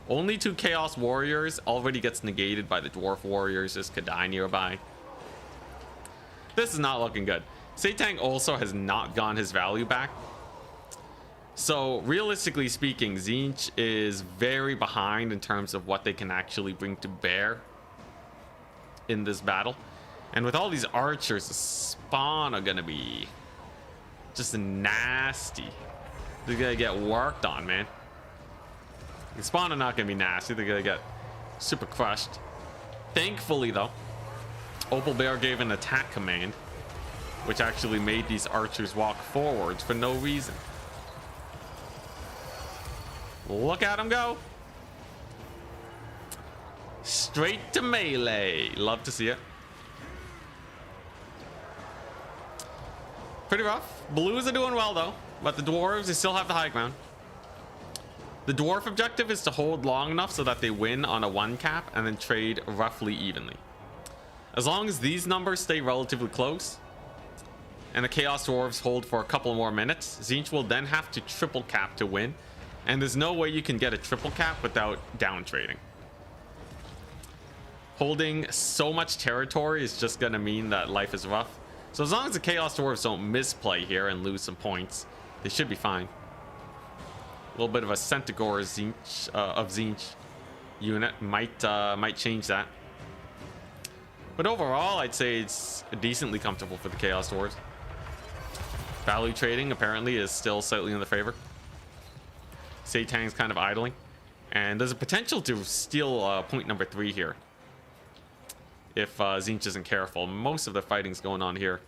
[SPEAKER 1] Only 2 Chaos Warriors already gets negated by the Dwarf Warriors. There's Kadai nearby. This is not looking good. Setang also has not gotten his value back. So realistically speaking, Tzeentch is very behind in terms of what they can actually bring to bear in this battle. And with all these archers, the spawn are gonna be just nasty. They're gonna get worked on, man. The spawn are not gonna be nasty. They're gonna get super crushed. Thankfully, though, Opal Bear gave an attack command, which actually made these archers walk forwards for no reason. Look at him go. Straight to melee. Love to see it. Pretty rough. Blues are doing well, though. But the dwarves, they still have the high ground. The dwarf objective is to hold long enough so that they win on a 1 cap and then trade roughly evenly. As long as these numbers stay relatively close and the Chaos Dwarves hold for a couple more minutes, Tzeentch will then have to triple cap to win. And there's no way you can get a triple cap without down trading. Holding so much territory is just going to mean that life is rough. So as long as the Chaos Dwarfs don't misplay here and lose some points, they should be fine. A little bit of a Centaur Tzeentch, of Tzeentch unit might change that. But overall, I'd say it's decently comfortable for the Chaos Dwarfs. Value trading apparently is still slightly in the favor. Satang's kind of idling. And there's a potential to steal point number 3 here. If Tzeentch isn't careful. Most of the fighting's going on here.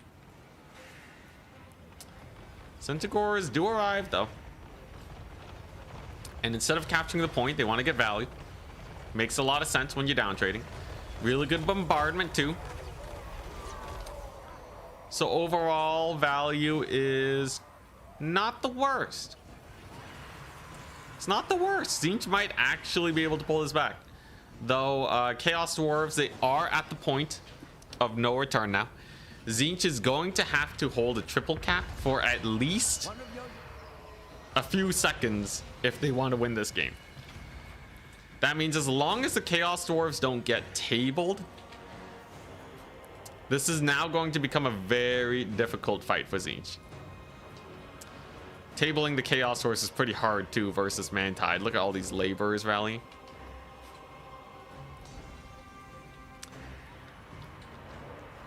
[SPEAKER 1] Centaurs do arrive though. And instead of capturing the point, they want to get value. Makes a lot of sense when you're down trading. Really good bombardment too. So overall value is not the worst. It's not the worst. Tzeentch might actually be able to pull this back. Though Chaos Dwarves, they are at the point of no return now. Tzeentch is going to have to hold a triple cap for at least a few seconds if they want to win this game. That means as long as the Chaos Dwarves don't get tabled, this is now going to become a very difficult fight for Tzeentch. Tabling the Chaos Dwarves is pretty hard too versus Mantide. Look at all these laborers rallying.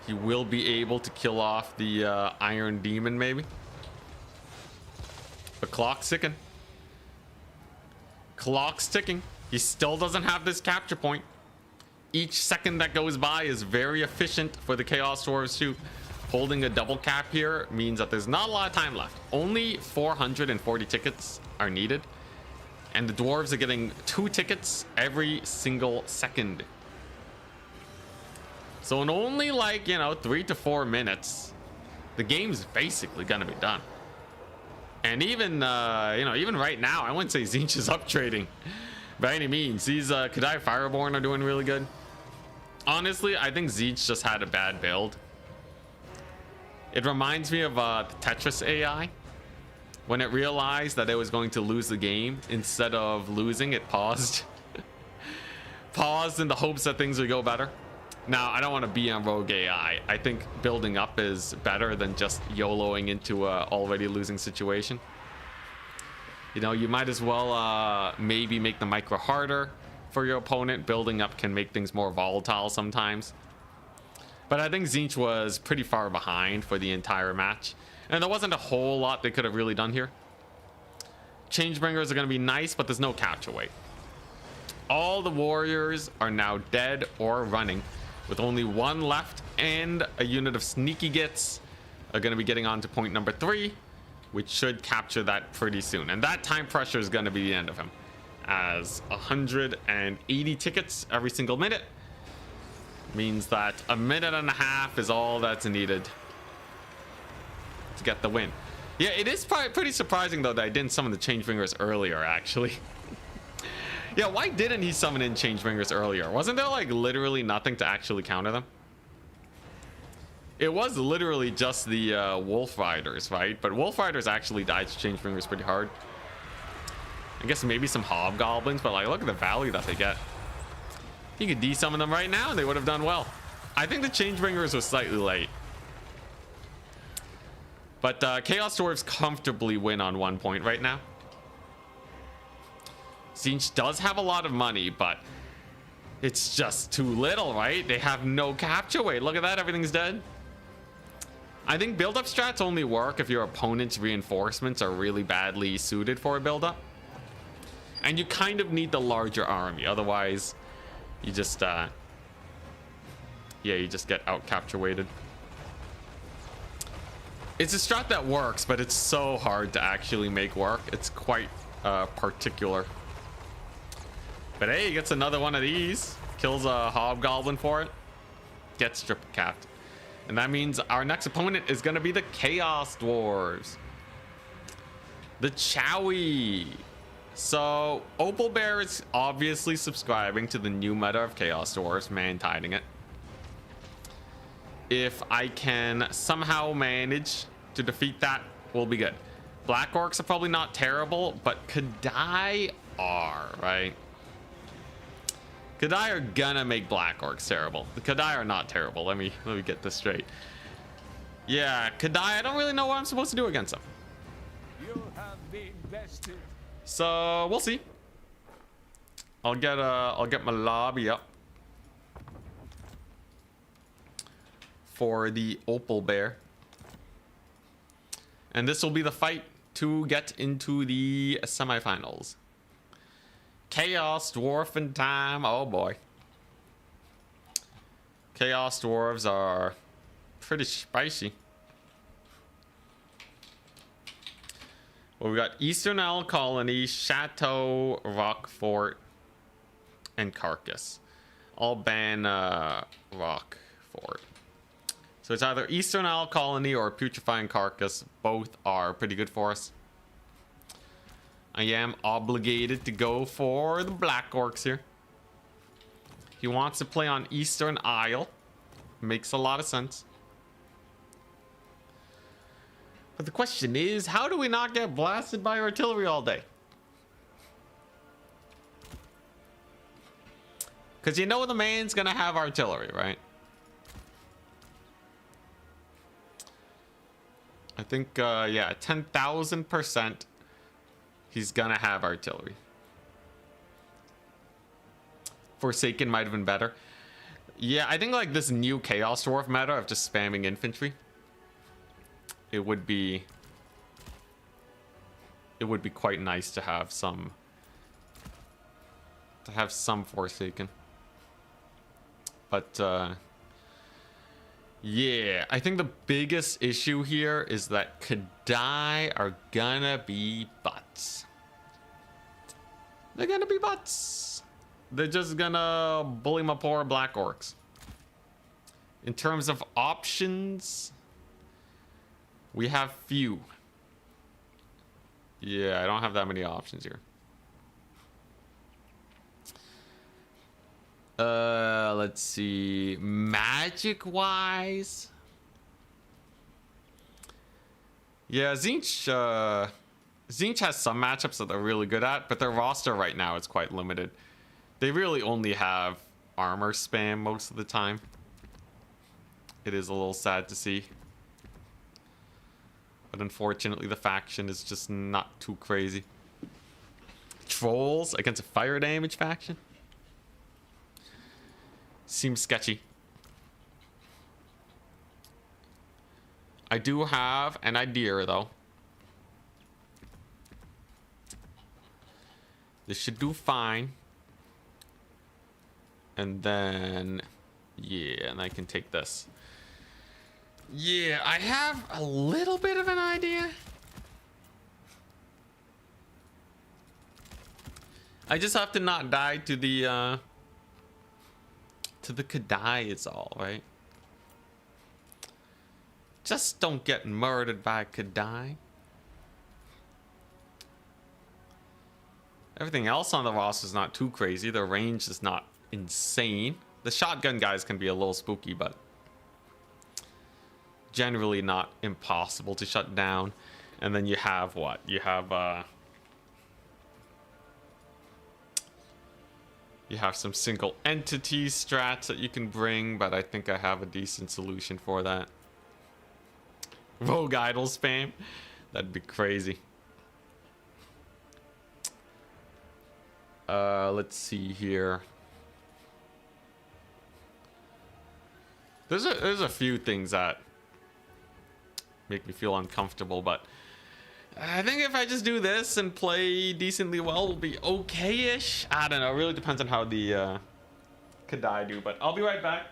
[SPEAKER 1] He will be able to kill off the Iron Demon maybe. The clock's ticking. Clock's ticking. He still doesn't have this capture point. Each second that goes by is very efficient for the Chaos Dwarves too. Holding a double cap here means that there's not a lot of time left. Only 440 tickets are needed. And the Dwarves are getting 2 tickets every single second. So in only like, 3 to 4 minutes, the game's basically gonna be done. And even, even right now, I wouldn't say Tzeentch is up trading by any means. These Kadai Fireborn are doing really good. Honestly, I think Tzeentch just had a bad build. It reminds me of the Tetris AI. When it realized that it was going to lose the game, instead of losing, it paused. Paused in the hopes that things would go better. Now, I don't want to be on Rogue AI. I think building up is better than just YOLOing into a already losing situation. You might as well maybe make the micro harder for your opponent. Building up can make things more volatile sometimes. But I think Tzeentch was pretty far behind for the entire match. And there wasn't a whole lot they could have really done here. Changebringers are going to be nice, but there's no capture weight. All the warriors are now dead or running, with only 1 left, and a unit of sneaky gits are going to be getting on to point number 3, which should capture that pretty soon. And that time pressure is going to be the end of him, as 180 tickets every single minute means that a minute and a half is all that's needed to get the win. Yeah, it is probably pretty surprising though that I didn't summon the Changebringers earlier, actually. Yeah, why didn't he summon in Changebringers earlier? Wasn't there like literally nothing to actually counter them? It was literally just the Wolf Riders, right? But Wolf Riders actually died to Changebringers pretty hard. I guess maybe some Hobgoblins, but like look at the value that they get. You could desummon them right now and they would have done well. I think the Changebringers were slightly late. But Chaos Dwarves comfortably win on 1 point right now. Tzeentch does have a lot of money, but it's just too little, right? They have no capture weight. Look at that, everything's dead. I think build-up strats only work if your opponent's reinforcements are really badly suited for a build-up. And you kind of need the larger army, otherwise you just you just get out capture weighted. It's a strat that works, but it's so hard to actually make work. It's quite particular. But hey, he gets another one of these, kills a Hobgoblin for it, gets triple capped. And that means our next opponent is going to be the Chaos Dwarves. The Chowie. So, Opal Bear is obviously subscribing to the new meta of Chaos Dwarves, man-tiding it. If I can somehow manage to defeat that, we'll be good. Black Orcs are probably not terrible, but Kadai are, right? Kadai are gonna make Black Orcs terrible. The Kadai are not terrible. Let me get this straight. Yeah, Kadai, I don't really know what I'm supposed to do against him.
[SPEAKER 2] You have been bested.
[SPEAKER 1] So we'll see. I'll get my lobby up for the Opal Bear. And this will be the fight to get into the semifinals. Chaos Dwarf time. Oh boy. Chaos Dwarves are pretty spicy. Well, we got Eastern Owl Colony, Chateau, Rockfort, and Carcass. All ban Rockfort. So it's either Eastern Owl Colony or Putrefying Carcass. Both are pretty good for us. I am obligated to go for the Black Orcs here. He wants to play on Eastern Isle. Makes a lot of sense. But the question is, how do we not get blasted by artillery all day? Because you know the man's gonna have artillery, right? I think, yeah, 10,000% he's gonna have artillery. Forsaken might have been better. Yeah, I think like this new Chaos Dwarf meta of just spamming infantry, it would be quite nice to have some Forsaken. But yeah, I think the biggest issue here is that Kadai are gonna be butts. They're gonna be butts. They're just gonna bully my poor Black Orcs. In terms of options, we have few. Yeah, I don't have that many options here. Let's see. Magic wise. Yeah, Tzeentch has some matchups that they're really good at, but their roster right now is quite limited. They really only have armor spam most of the time. It is a little sad to see. But unfortunately, the faction is just not too crazy. Trolls against a fire damage faction? Seems sketchy. I do have an idea, though. This should do fine. And then, yeah, and I can take this. Yeah, I have a little bit of an idea. I just have to not die to the Kadai is all, right? Just don't get murdered by Kadai. Everything else on the roster is not too crazy. The range is not insane. The shotgun guys can be a little spooky, but generally not impossible to shut down. And then you have what? You have some single entity strats that you can bring, but I think I have a decent solution for that. Rogue idol spam? That'd be crazy. Let's see here. There's a few things that make me feel uncomfortable, but I think if I just do this and play decently well, we'll be okay-ish. I don't know. It really depends on how the Kadai do, but I'll be right back.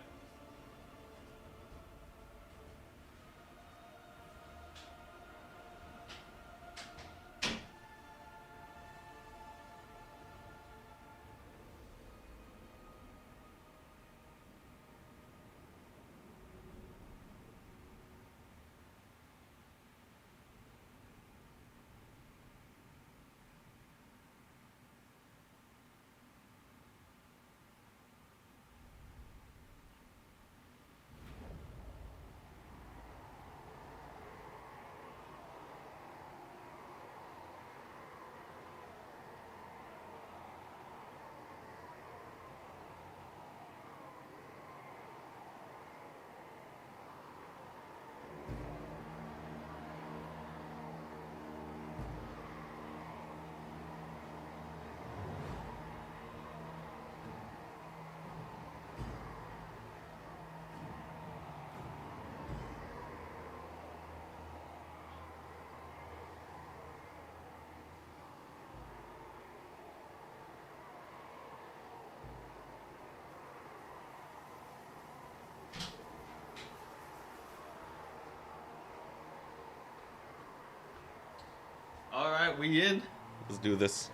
[SPEAKER 1] right, we in. Let's do this.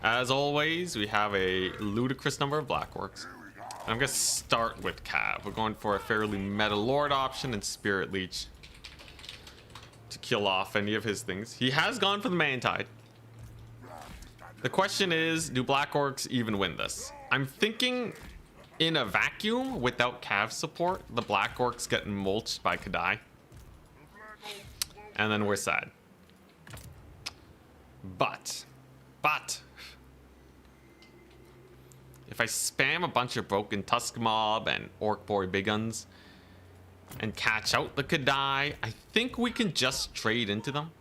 [SPEAKER 1] As always, we have a ludicrous number of black orcs. I'm gonna start with Cav. We're going for a fairly meta lord option and Spirit Leech to kill off any of his things. He has gone for the Mantide. The question is, do black orcs even win this? I'm thinking in a vacuum without Cav support, the black orcs get mulched by Kadai. And then we're sad. But if I spam a bunch of Broken Tusk Mob and Orc Boy Big Guns and catch out the Kadai, I think we can just trade into them.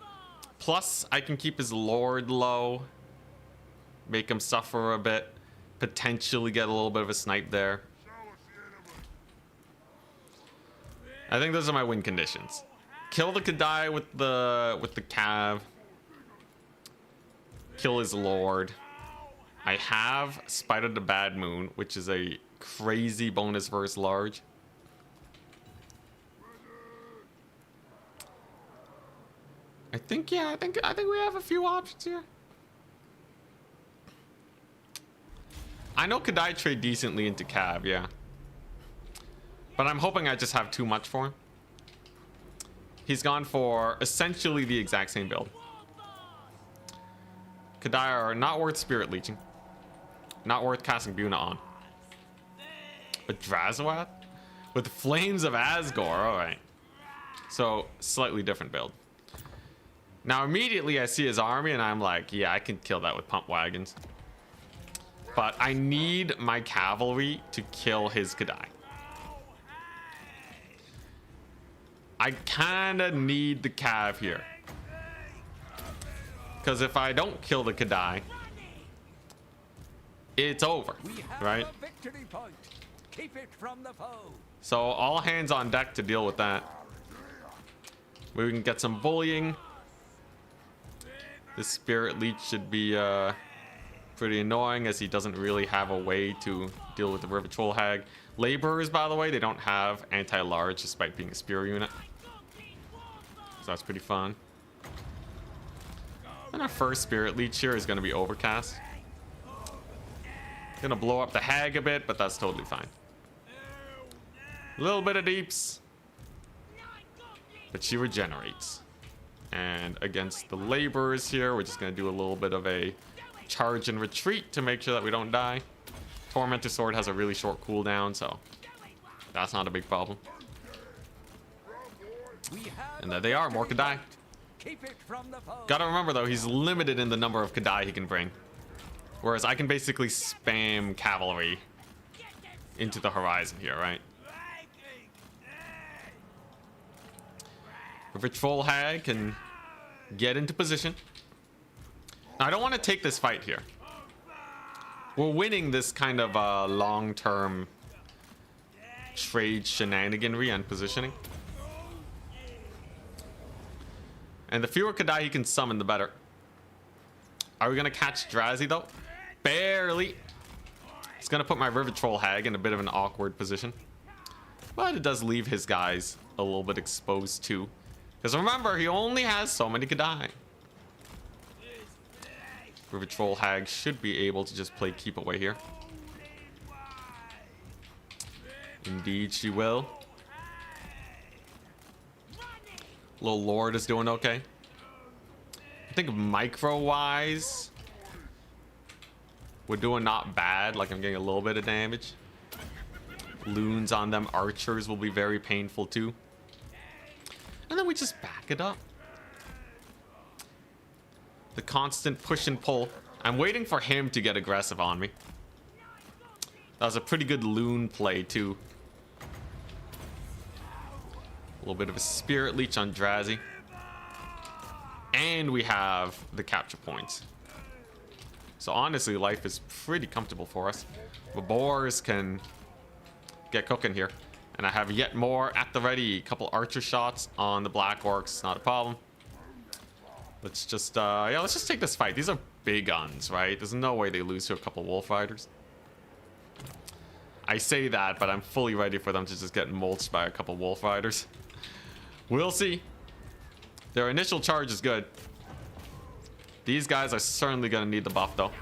[SPEAKER 1] Plus, I can keep his Lord low, make him suffer a bit, potentially get a little bit of a snipe there. I think those are my win conditions. Kill the Kadai with the Cav. Kill his Lord. I have Spider the Bad Moon, which is a crazy bonus versus large. I think we have a few options here. I know Kadai trade decently into Cav, yeah. But I'm hoping I just have too much for him. He's gone for essentially the exact same build. Kadai are not worth Spirit Leeching. Not worth casting Buna on. But Drazoath? With Flames of Asgore, alright. So, slightly different build. Now, immediately I see his army and I'm like, yeah, I can kill that with pump wagons. But I need my cavalry to kill his Kadai. I kinda need the Cav here. Because if I don't kill the Kadai, it's over, right?
[SPEAKER 2] Keep it from the foe.
[SPEAKER 1] So all hands on deck to deal with that. We can get some bullying. This Spirit Leech should be pretty annoying as he doesn't really have a way to deal with the River Troll Hag. Laborers, by the way, they don't have anti-large despite being a spear unit. So that's pretty fun. And our first Spirit Leech here is going to be Overcast. Gonna blow up the hag a bit, but that's totally fine. A little bit of deeps, but she regenerates. And against the laborers here, we're just gonna do a little bit of a charge and retreat to make sure that we don't die. Tormentor Sword has a really short cooldown, so that's not a big problem. And there they are, more Kadai. Gotta remember though, he's limited in the number of Kadai he can bring. Whereas I can basically spam cavalry into the horizon here, right? River Troll Hag can get into position. Now, I don't want to take this fight here. We're winning this kind of long-term trade shenaniganry and positioning. And the fewer Kadai he can summon, the better. Are we going to catch Drazi, though? Barely. It's going to put my River Troll Hag in a bit of an awkward position. But it does leave his guys a little bit exposed, too. Because remember, he only has so many Kadai. River Troll Hag should be able to just play keep away here. Indeed, she will. Little Lord is doing okay. I think micro-wise, we're doing not bad. Like, I'm getting a little bit of damage. Loons on them. Archers will be very painful, too. And then we just back it up. The constant push and pull. I'm waiting for him to get aggressive on me. That was a pretty good loon play, too. A little bit of a Spirit Leech on Drazi. And we have the capture points. So honestly, life is pretty comfortable for us. The boars can get cooking here. And I have yet more at the ready. A couple archer shots on the Black Orcs. Not a problem. Let's just, yeah, let's just take this fight. These are big guns, right? There's no way they lose to a couple Wolf Riders. I say that, but I'm fully ready for them to just get mulched by a couple Wolf Riders. We'll see. Their initial charge is good. These guys are certainly going to need the buff, though.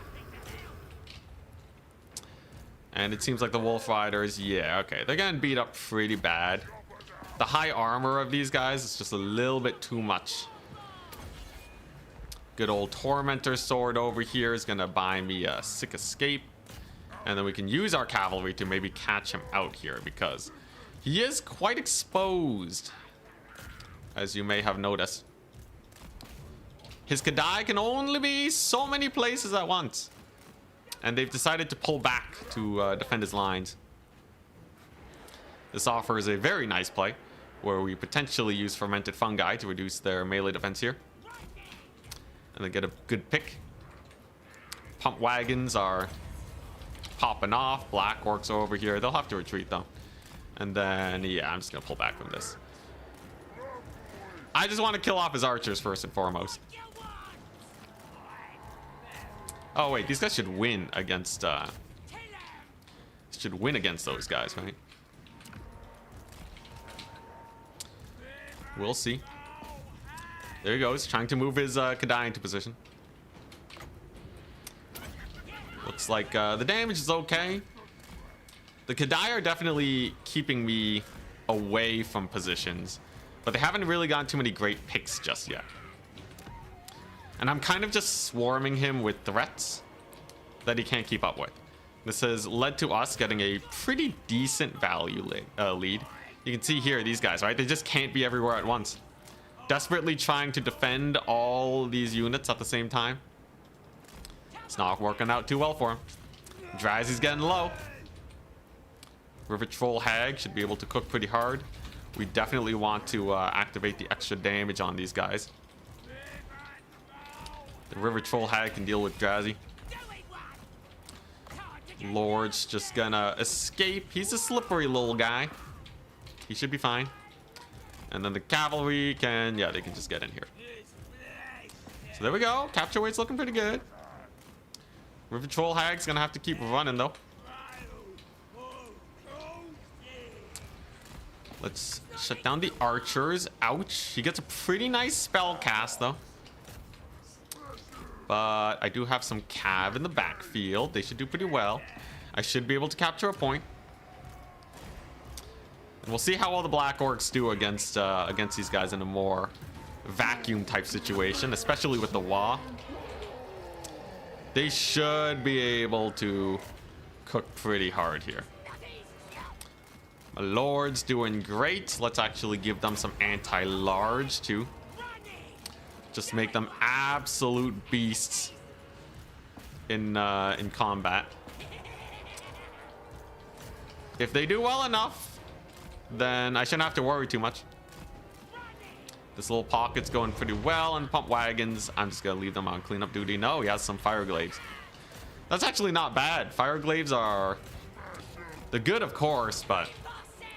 [SPEAKER 1] And it seems like the Wolf Riders, yeah, okay. They're getting beat up pretty bad. The high armor of these guys is just a little bit too much. Good old Tormentor Sword over here is going to buy me a sick escape. And then we can use our cavalry to maybe catch him out here because he is quite exposed, as you may have noticed. His Kadai can only be so many places at once. And they've decided to pull back to defend his lines. This offers a very nice play where we potentially use fermented fungi to reduce their melee defense here. And then get a good pick. Pump wagons are popping off. Black orcs are over here. They'll have to retreat though. And then, yeah, I'm just going to pull back from this. I just want to kill off his archers first and foremost. Oh wait, these guys should win against those guys, right? We'll see. There he goes, trying to move his Kadai into position. Looks like the damage is okay. The Kadai are definitely keeping me away from positions, but they haven't really gotten too many great picks just yet. And I'm kind of just swarming him with threats that he can't keep up with. This has led to us getting a pretty decent value lead. You can see here, these guys, right? They just can't be everywhere at once. Desperately trying to defend all these units at the same time. It's not working out too well for him. Drazi's getting low. River Troll Hag should be able to cook pretty hard. We definitely want to activate the extra damage on these guys. The River Troll Hag can deal with Drazi. Lord's just gonna escape. He's a slippery little guy. He should be fine. And then the cavalry can, yeah, they can just get in here. So there we go. Capture weight's looking pretty good. River Troll Hag's gonna have to keep running though. Let's shut down the archers. Ouch. He gets a pretty nice spell cast though. But I do have some cav in the backfield. They should do pretty well. I should be able to capture a point. And we'll see how well the Black Orcs do against these guys in a more vacuum type situation, especially with the Wa. They should be able to cook pretty hard here. My Lord's doing great. Let's actually give them some anti-large too. Just make them absolute beasts in combat. If they do well enough, then I shouldn't have to worry too much. This little pocket's going pretty well, and pump wagons, I'm just gonna leave them on cleanup duty. No, he has some fire glaives. That's actually not bad. Fire glaives are, they're good of course, but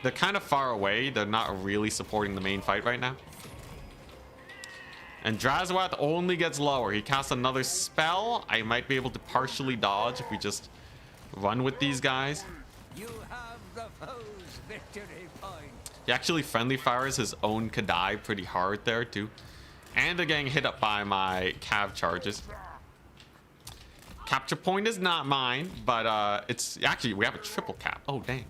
[SPEAKER 1] they're kind of far away. They're not really supporting the main fight right now. And Drazwath only gets lower. He casts another spell. I might be able to partially dodge if we just run with these guys.
[SPEAKER 2] You have the foe's victory point.
[SPEAKER 1] He actually friendly fires his own Kadai pretty hard there too. And they're getting hit up by my cav charges. Capture point is not mine, but it's actually, we have a triple cap. Oh, dang.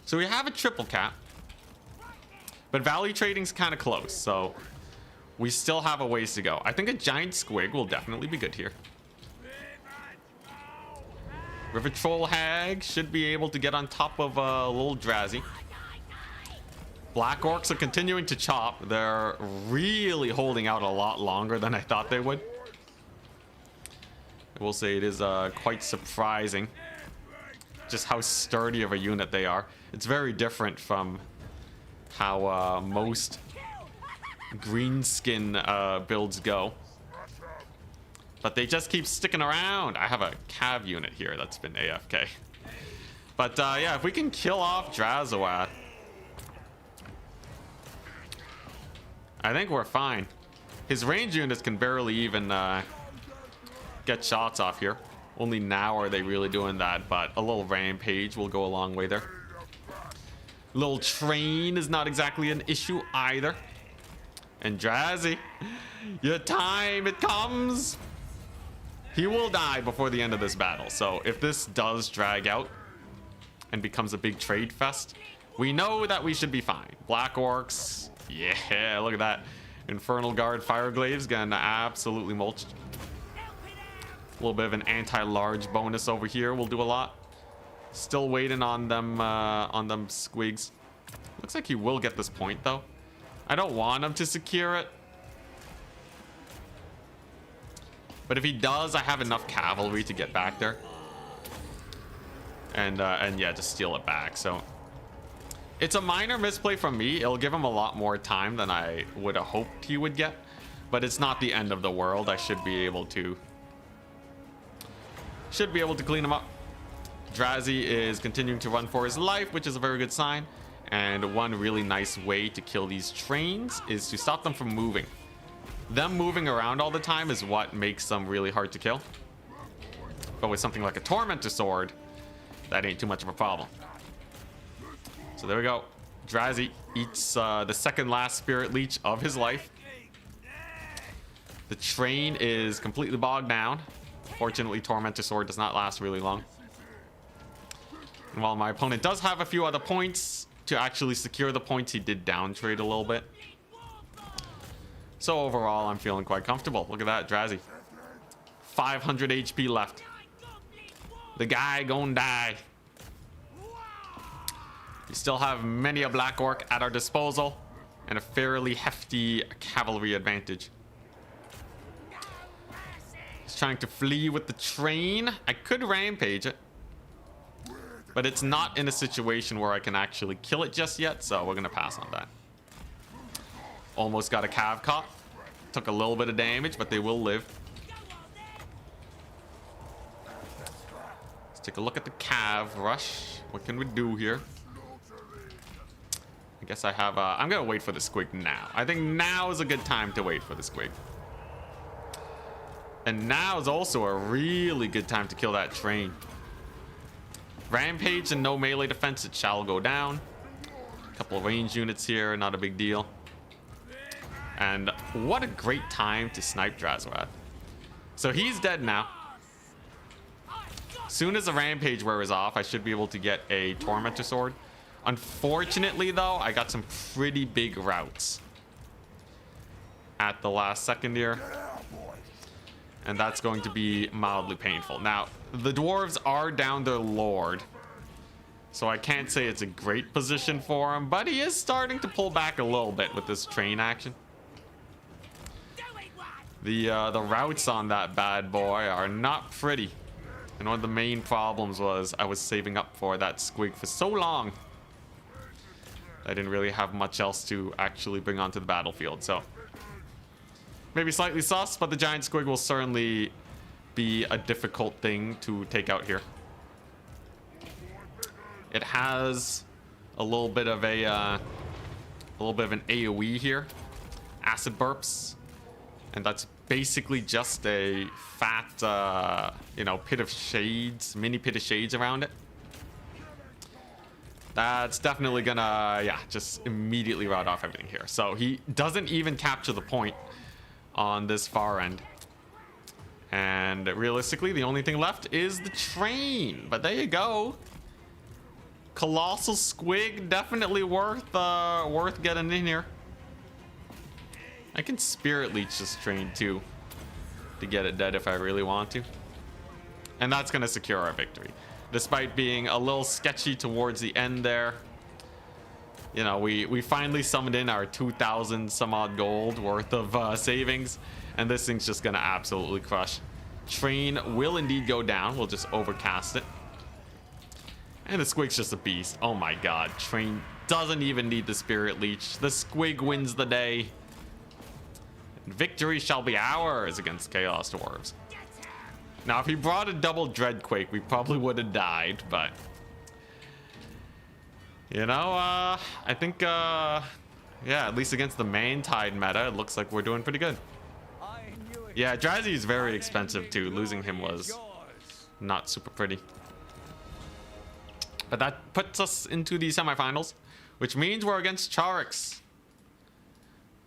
[SPEAKER 1] So we have a triple cap. But value trading's kind of close, so we still have a ways to go. I think a giant squig will definitely be good here. River Troll Hag should be able to get on top of little Drazi. Black Orcs are continuing to chop. They're really holding out a lot longer than I thought they would. I will say it is quite surprising just how sturdy of a unit they are. It's very different from how most greenskin builds go. But they just keep sticking around. I have a cav unit here that's been AFK. But yeah, if we can kill off Drazwath, I think we're fine. His range units can barely even get shots off here. Only now are they really doing that, but a little rampage will go a long way there. Little train is not exactly an issue either. And Drazi, your time, it comes. He will die before the end of this battle. So if this does drag out and becomes a big trade fest, we know that we should be fine. Black Orcs, yeah, look at that. Infernal Guard Fireglaves gonna absolutely mulch. A little bit of an anti-large bonus over here will do a lot. Still waiting on them squigs. Looks like he will get this point though. I don't want him to secure it. But if he does, I have enough cavalry to get back there. And yeah, just steal it back. So it's a minor misplay from me. It'll give him a lot more time than I would have hoped he would get. But it's not the end of the world. I should be able to clean him up. Drazi is continuing to run for his life, which is a very good sign. And one really nice way to kill these trains is to stop them from moving. Them moving around all the time is what makes them really hard to kill. But with something like a Tormentor Sword, that ain't too much of a problem. So there we go. Drazi eats the second last Spirit Leech of his life. The train is completely bogged down. Fortunately, Tormentor Sword does not last really long. And while my opponent does have a few other points to actually secure the points, he did downtrade a little bit. So overall, I'm feeling quite comfortable. Look at that, Drazi. 500 HP left. The guy gonna die. We still have many a Black Orc at our disposal and a fairly hefty cavalry advantage. He's trying to flee with the train. I could rampage it, but it's not in a situation where I can actually kill it just yet, so we're gonna pass on that. Almost got a cav caught. Took a little bit of damage, but they will live. Let's take a look at the cav rush. What can we do here? I guess I have I'm gonna wait for the squig now. I think now is a good time to wait for the squig. And now is also a really good time to kill that train. Rampage and no melee defense, it shall go down. A couple of range units here, not a big deal. And what a great time to snipe Drazwath. So he's dead now. Soon as the Rampage wears off, I should be able to get a Tormentor Sword. Unfortunately, though, I got some pretty big routes at the last second here. And that's going to be mildly painful. Now, the Dwarves are down their Lord. So I can't say it's a great position for him, but he is starting to pull back a little bit with this train action. The routes on that bad boy are not pretty. And one of the main problems was I was saving up for that squig for so long. I didn't really have much else to actually bring onto the battlefield. So maybe slightly sus, but the giant squig will certainly be a difficult thing to take out here. It has a little bit of an AoE here. Acid burps. And that's basically just a fat, pit of shades, mini pit of shades around it. That's definitely gonna, just immediately rout off everything here. So he doesn't even capture the point on this far end. And realistically, the only thing left is the train. But there you go. Colossal squig, definitely worth getting in here. I can Spirit Leech this train too to get it dead if I really want to. And that's going to secure our victory. Despite being a little sketchy towards the end there. You know, we finally summoned in our 2,000 some odd gold worth of savings. And this thing's just going to absolutely crush. Train will indeed go down. We'll just overcast it. And the squig's just a beast. Oh my god. Train doesn't even need the Spirit Leech. The squig wins the day. Victory shall be ours against Chaos Dwarves. Now, if he brought a double Dreadquake, we probably would have died, but... You know, I think, yeah, at least against the Mantide meta, it looks like we're doing pretty good. Yeah, Drazi is very expensive, too. Losing him was not super pretty. But that puts us into the semifinals, which means we're against Charix.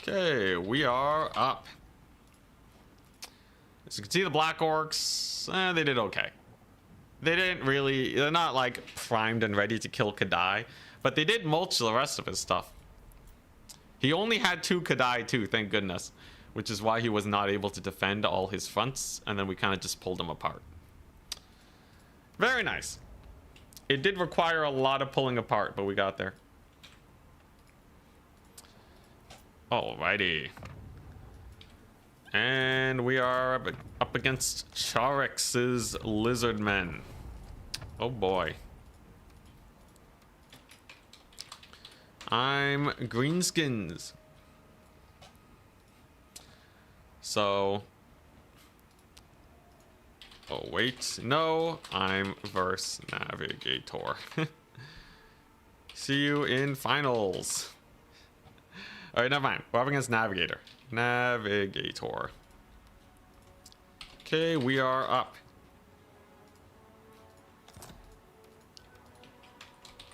[SPEAKER 1] Okay, we are up. As you can see, the Black Orcs, they did okay. They didn't really, they're not like primed and ready to kill Kadai, but they did mulch the rest of his stuff. He only had 2 Kadai too, thank goodness, which is why he was not able to defend all his fronts, and then we kind of just pulled him apart. Very nice. It did require a lot of pulling apart, but we got there. Alrighty. And we are up against Charix's Lizardmen. Oh boy. I'm Greenskins. So... Oh wait, no, I'm Verse Navigator. See you in finals. Alright, never mind. We're up against Navigator. Navigator. Okay, we are up.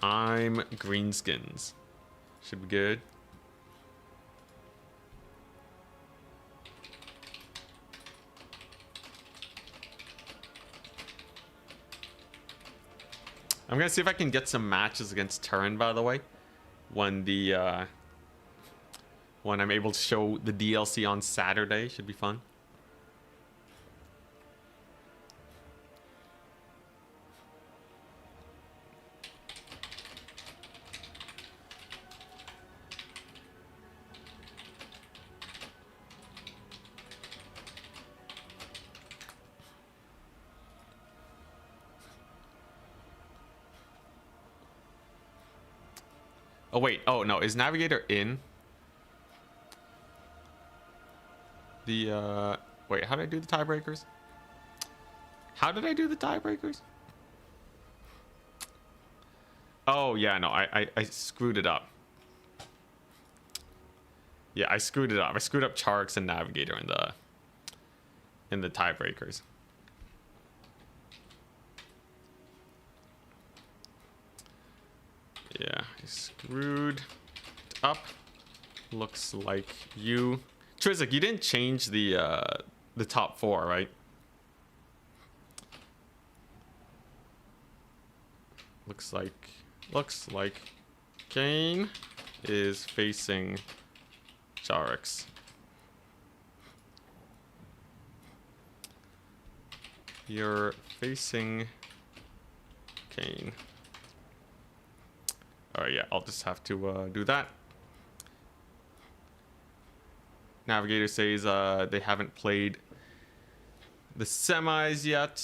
[SPEAKER 1] I'm Greenskins. Should be good. I'm gonna see if I can get some matches against Turin, by the way, when the when I'm able to show the DLC on Saturday. Should be fun. Oh wait, oh no, is Navigator in? The wait, how did I do the tiebreakers? How did I do the tiebreakers? Oh yeah, no, I screwed it up. Yeah, I screwed it up. I screwed up Charix and Navigator in the tiebreakers. Yeah, I screwed up. Looks like you, Trizik, you didn't change the top 4, right? Looks like Kane is facing Charix. You're facing Kane. Alright, yeah, I'll just have to do that. Navigator says they haven't played the semis yet.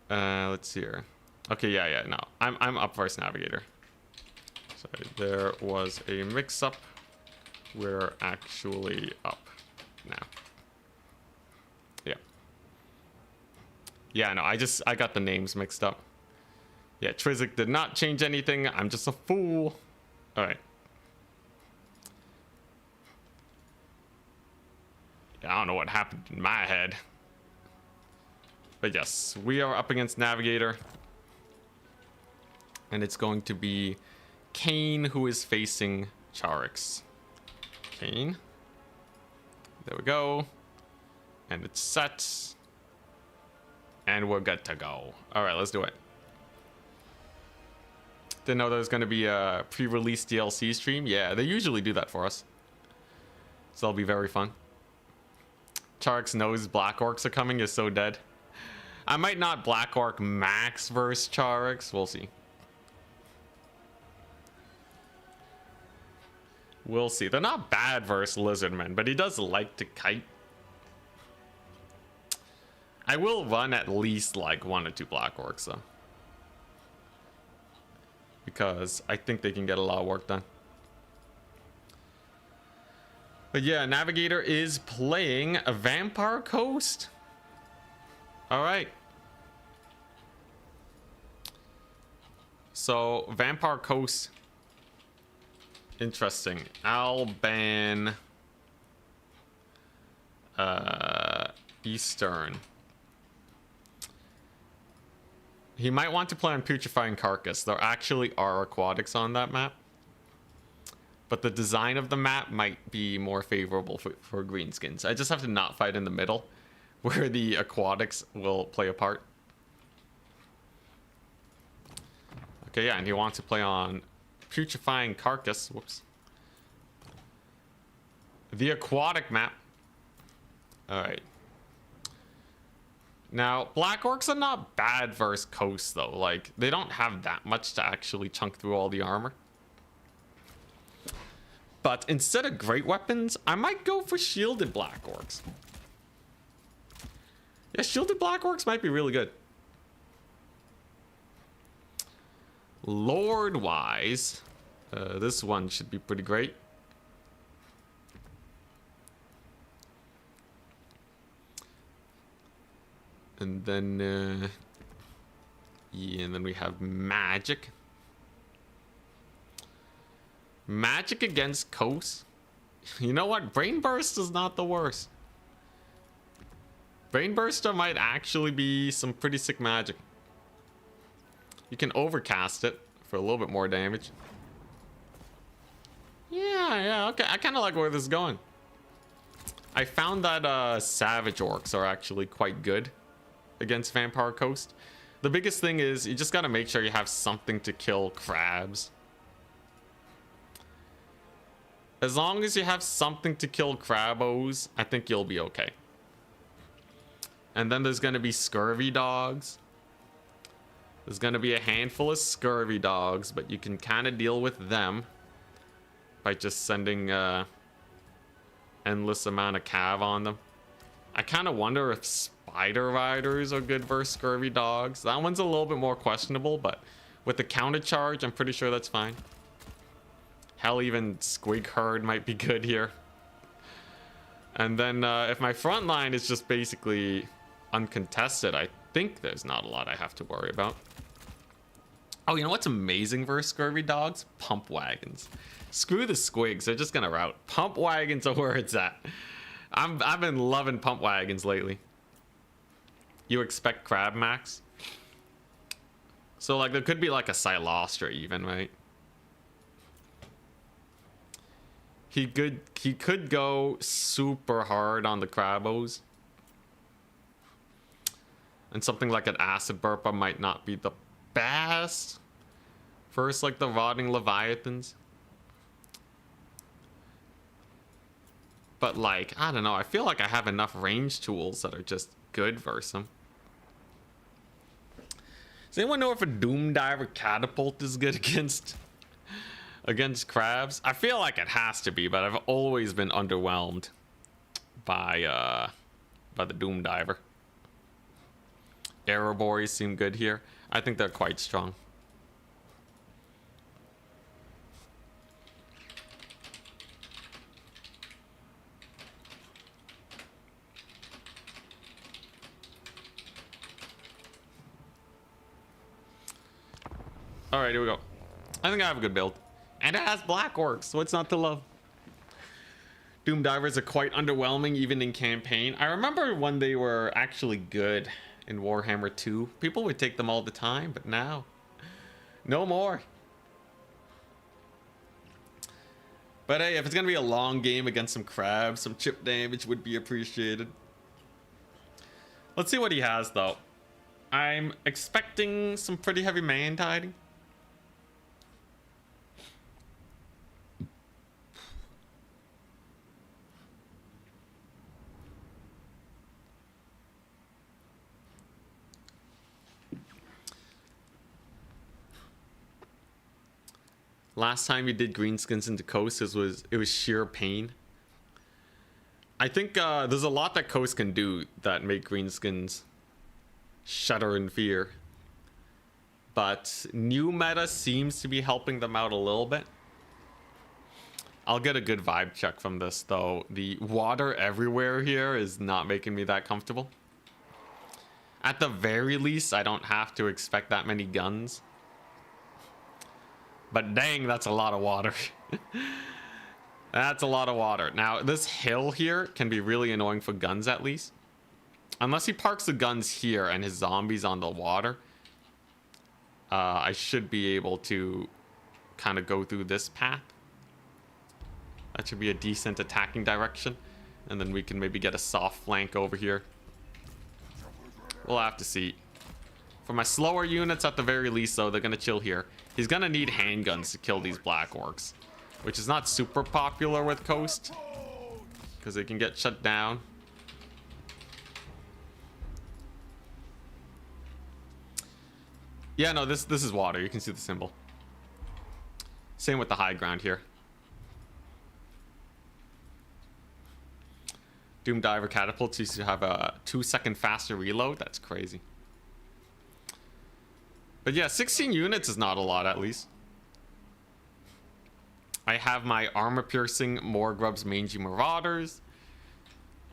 [SPEAKER 1] Let's see here. Okay, yeah, no. I'm up versus Navigator. Sorry, there was a mix-up. We're actually up now. Yeah. Yeah, no, I got the names mixed up. Yeah, Trizik did not change anything. I'm just a fool. Alright. Yeah, I don't know what happened in my head. But yes, we are up against Navigator. And it's going to be Kane who is facing Charix. Kane. There we go. And it's set. And we're good to go. Alright, let's do it. Didn't know there was going to be a pre-release DLC stream. Yeah, they usually do that for us. So that'll be very fun. Charix knows Black Orcs are coming is so dead. I might not Black Orc max versus Charix. We'll see. We'll see. They're not bad versus Lizardmen, but he does like to kite. I will run at least like 1 or 2 Black Orcs though. Because I think they can get a lot of work done. But yeah, Navigator is playing a Vampire Coast. Alright. So, Vampire Coast. Interesting. I'll ban Eastern. He might want to play on Putrefying Carcass. There actually are aquatics on that map. But the design of the map might be more favorable for Greenskins. I just have to not fight in the middle, where the aquatics will play a part. Okay, yeah, and he wants to play on Putrefying Carcass. Whoops. The aquatic map. Alright. Now, Black Orcs are not bad versus Coast, though. Like, they don't have that much to actually chunk through all the armor. But instead of great weapons, I might go for shielded Black Orcs. Yeah, shielded Black Orcs might be really good. Lord-wise, this one should be pretty great. And then, yeah, and then we have magic. Magic against Coast. You know what? Brain Burst is not the worst. Brain Burster might actually be some pretty sick magic. You can overcast it for a little bit more damage. Yeah, okay. I kind of like where this is going. I found that Savage Orcs are actually quite good against Vampire Coast. The biggest thing is you just got to make sure you have something to kill crabs. As long as you have something to kill Crabos, I think you'll be okay. And then there's going to be Scurvy Dogs. There's going to be a handful of Scurvy Dogs, but you can kind of deal with them by just sending endless amount of cav on them. I kind of wonder if Spider Riders are good versus Scurvy Dogs. That one's a little bit more questionable, but with the counter charge, I'm pretty sure that's fine. Hell, even Squig Herd might be good here. And then if my front line is just basically uncontested, I think there's not a lot I have to worry about. Oh, you know what's amazing versus Scurvy Dogs? Pump Wagons. Screw the Squigs, they're just gonna rout. Pump Wagons are where it's at. I've been loving Pump Wagons lately. You expect Crab Max? So like there could be like a Silostra even, right? He could go super hard on the Crabos. And something like an Acid Burpa might not be the best. First, like the Rotting Leviathans. But like, I don't know. I feel like I have enough range tools that are just good versus them. Does anyone know if a Doom Diver Catapult is good against crabs? I feel like it has to be, but I've always been underwhelmed by the Doom Diver. Arrow Boys seem good here. I think they're quite strong. All right, here we go. I think I have a good build. And it has Black Orcs, so what's not to love? Doom Divers are quite underwhelming even in campaign. I remember when they were actually good in Warhammer 2. People would take them all the time, but now, no more. But hey, if it's gonna be a long game against some crabs, some chip damage would be appreciated. Let's see what he has though. I'm expecting some pretty heavy man tiding. Last time you did Greenskins into Coast, it was sheer pain. I think there's a lot that Coast can do that make Greenskins shudder in fear. But new meta seems to be helping them out a little bit. I'll get a good vibe check from this though. The water everywhere here is not making me that comfortable. At the very least, I don't have to expect that many guns. But dang, that's a lot of water. That's a lot of water. Now, this hill here can be really annoying for guns at least. Unless he parks the guns here and his zombies on the water. I should be able to kind of go through this path. That should be a decent attacking direction. And then we can maybe get a soft flank over here. We'll have to see. For my slower units, at the very least, though, they're going to chill here. He's going to need handguns to kill these black orcs, which is not super popular with Coast, because they can get shut down. Yeah, no, this is water. You can see the symbol. Same with the high ground here. Doom Diver catapults used to have a 2-second faster reload. That's crazy. But yeah, 16 units is not a lot, at least. I have my armor-piercing Morgrub's Mangy Marauders.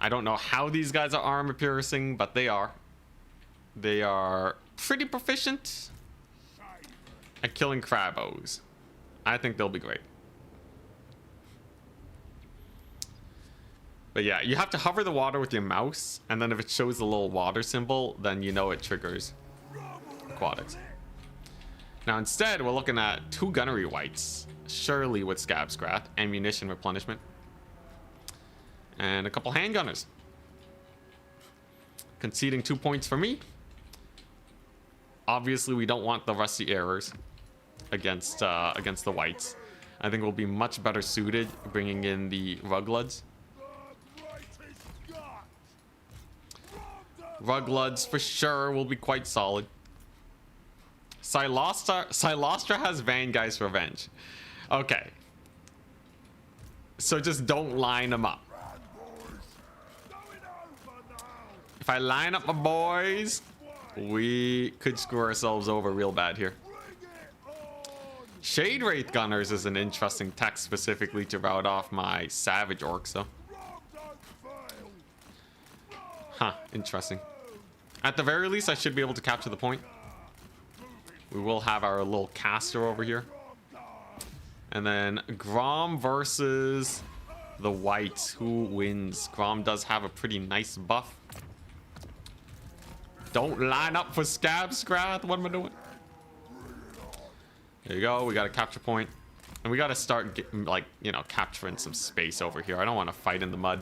[SPEAKER 1] I don't know how these guys are armor-piercing, but they are. They are pretty proficient at killing Crabos. I think they'll be great. But yeah, you have to hover the water with your mouse, and then if it shows the little water symbol, then you know it triggers aquatics. Now instead, we're looking at 2 gunnery whites, surely with Scab Scrath, ammunition replenishment, and a couple handgunners. Conceding 2 points for me. Obviously, we don't want the rusty errors against the whites. I think we'll be much better suited bringing in the Rugloods. Rugloods for sure will be quite solid. Silostra has Vangeist Revenge. Okay. So just don't line them up. If I line up my boys, we could screw ourselves over real bad here. Shade Wraith Gunners is an interesting tech specifically to rout off my Savage Orcs, though. Huh, interesting. At the very least, I should be able to capture the point. We will have our little caster over here. And then Grom versus the whites. Who wins? Grom does have a pretty nice buff. Don't line up for Scab Scrath. What am I doing? There you go. We got a capture point. And we got to start getting, like, you know, capturing some space over here. I don't want to fight in the mud.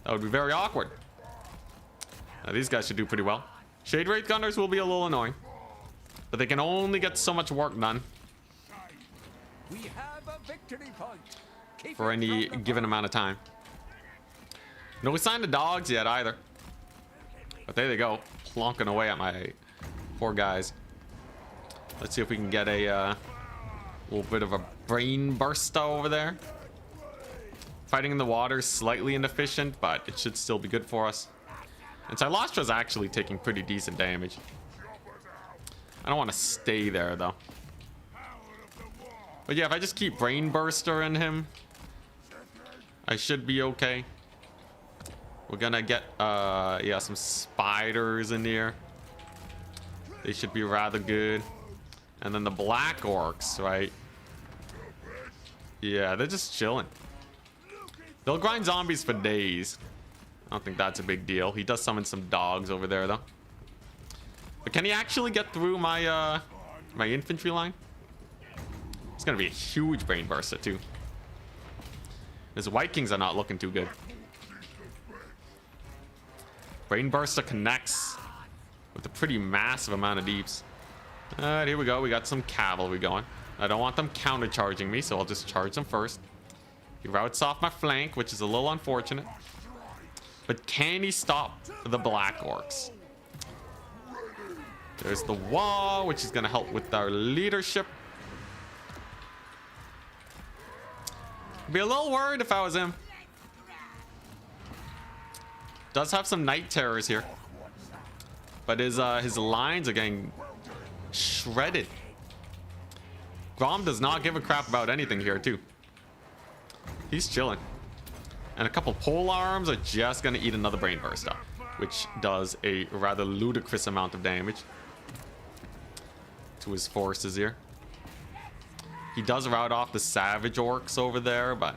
[SPEAKER 1] That would be very awkward. Now, these guys should do pretty well. Shade Wraith Gunners will be a little annoying, but they can only get so much work done
[SPEAKER 2] We have a victory point.
[SPEAKER 1] for any given amount of time. No sign of dogs yet either. But there they go, plonking away at my poor guys. Let's see if we can get a little bit of a brain burst over there. Fighting in the water is slightly inefficient, but it should still be good for us. And Silostra's actually taking pretty decent damage. I don't want to stay there, though. But yeah, if I just keep Brain Burster in him, I should be okay. We're gonna get, yeah, some spiders in here. They should be rather good. And then the Black Orcs, right? Yeah, they're just chilling. They'll grind zombies for days. I don't think that's a big deal. He does summon some dogs over there, though. But can he actually get through my my infantry line? It's gonna be a huge brain burster too. His White Kings are not looking too good. Brain burster connects with a pretty massive amount of deeps. Alright, here we go. We got some cavalry going. I don't want them counter-charging me, so I'll just charge them first. He routes off my flank, which is a little unfortunate. But can he stop the Black Orcs? There's the wall, which is going to help with our leadership. Be a little worried if I was him. Does have some night terrors here, but his lines are getting shredded. Grom does not give a crap about anything here, too. He's chilling. And a couple pole arms are just gonna eat another brain burst up, which does a rather ludicrous amount of damage to his forces here. He does rout off the Savage Orcs over there, but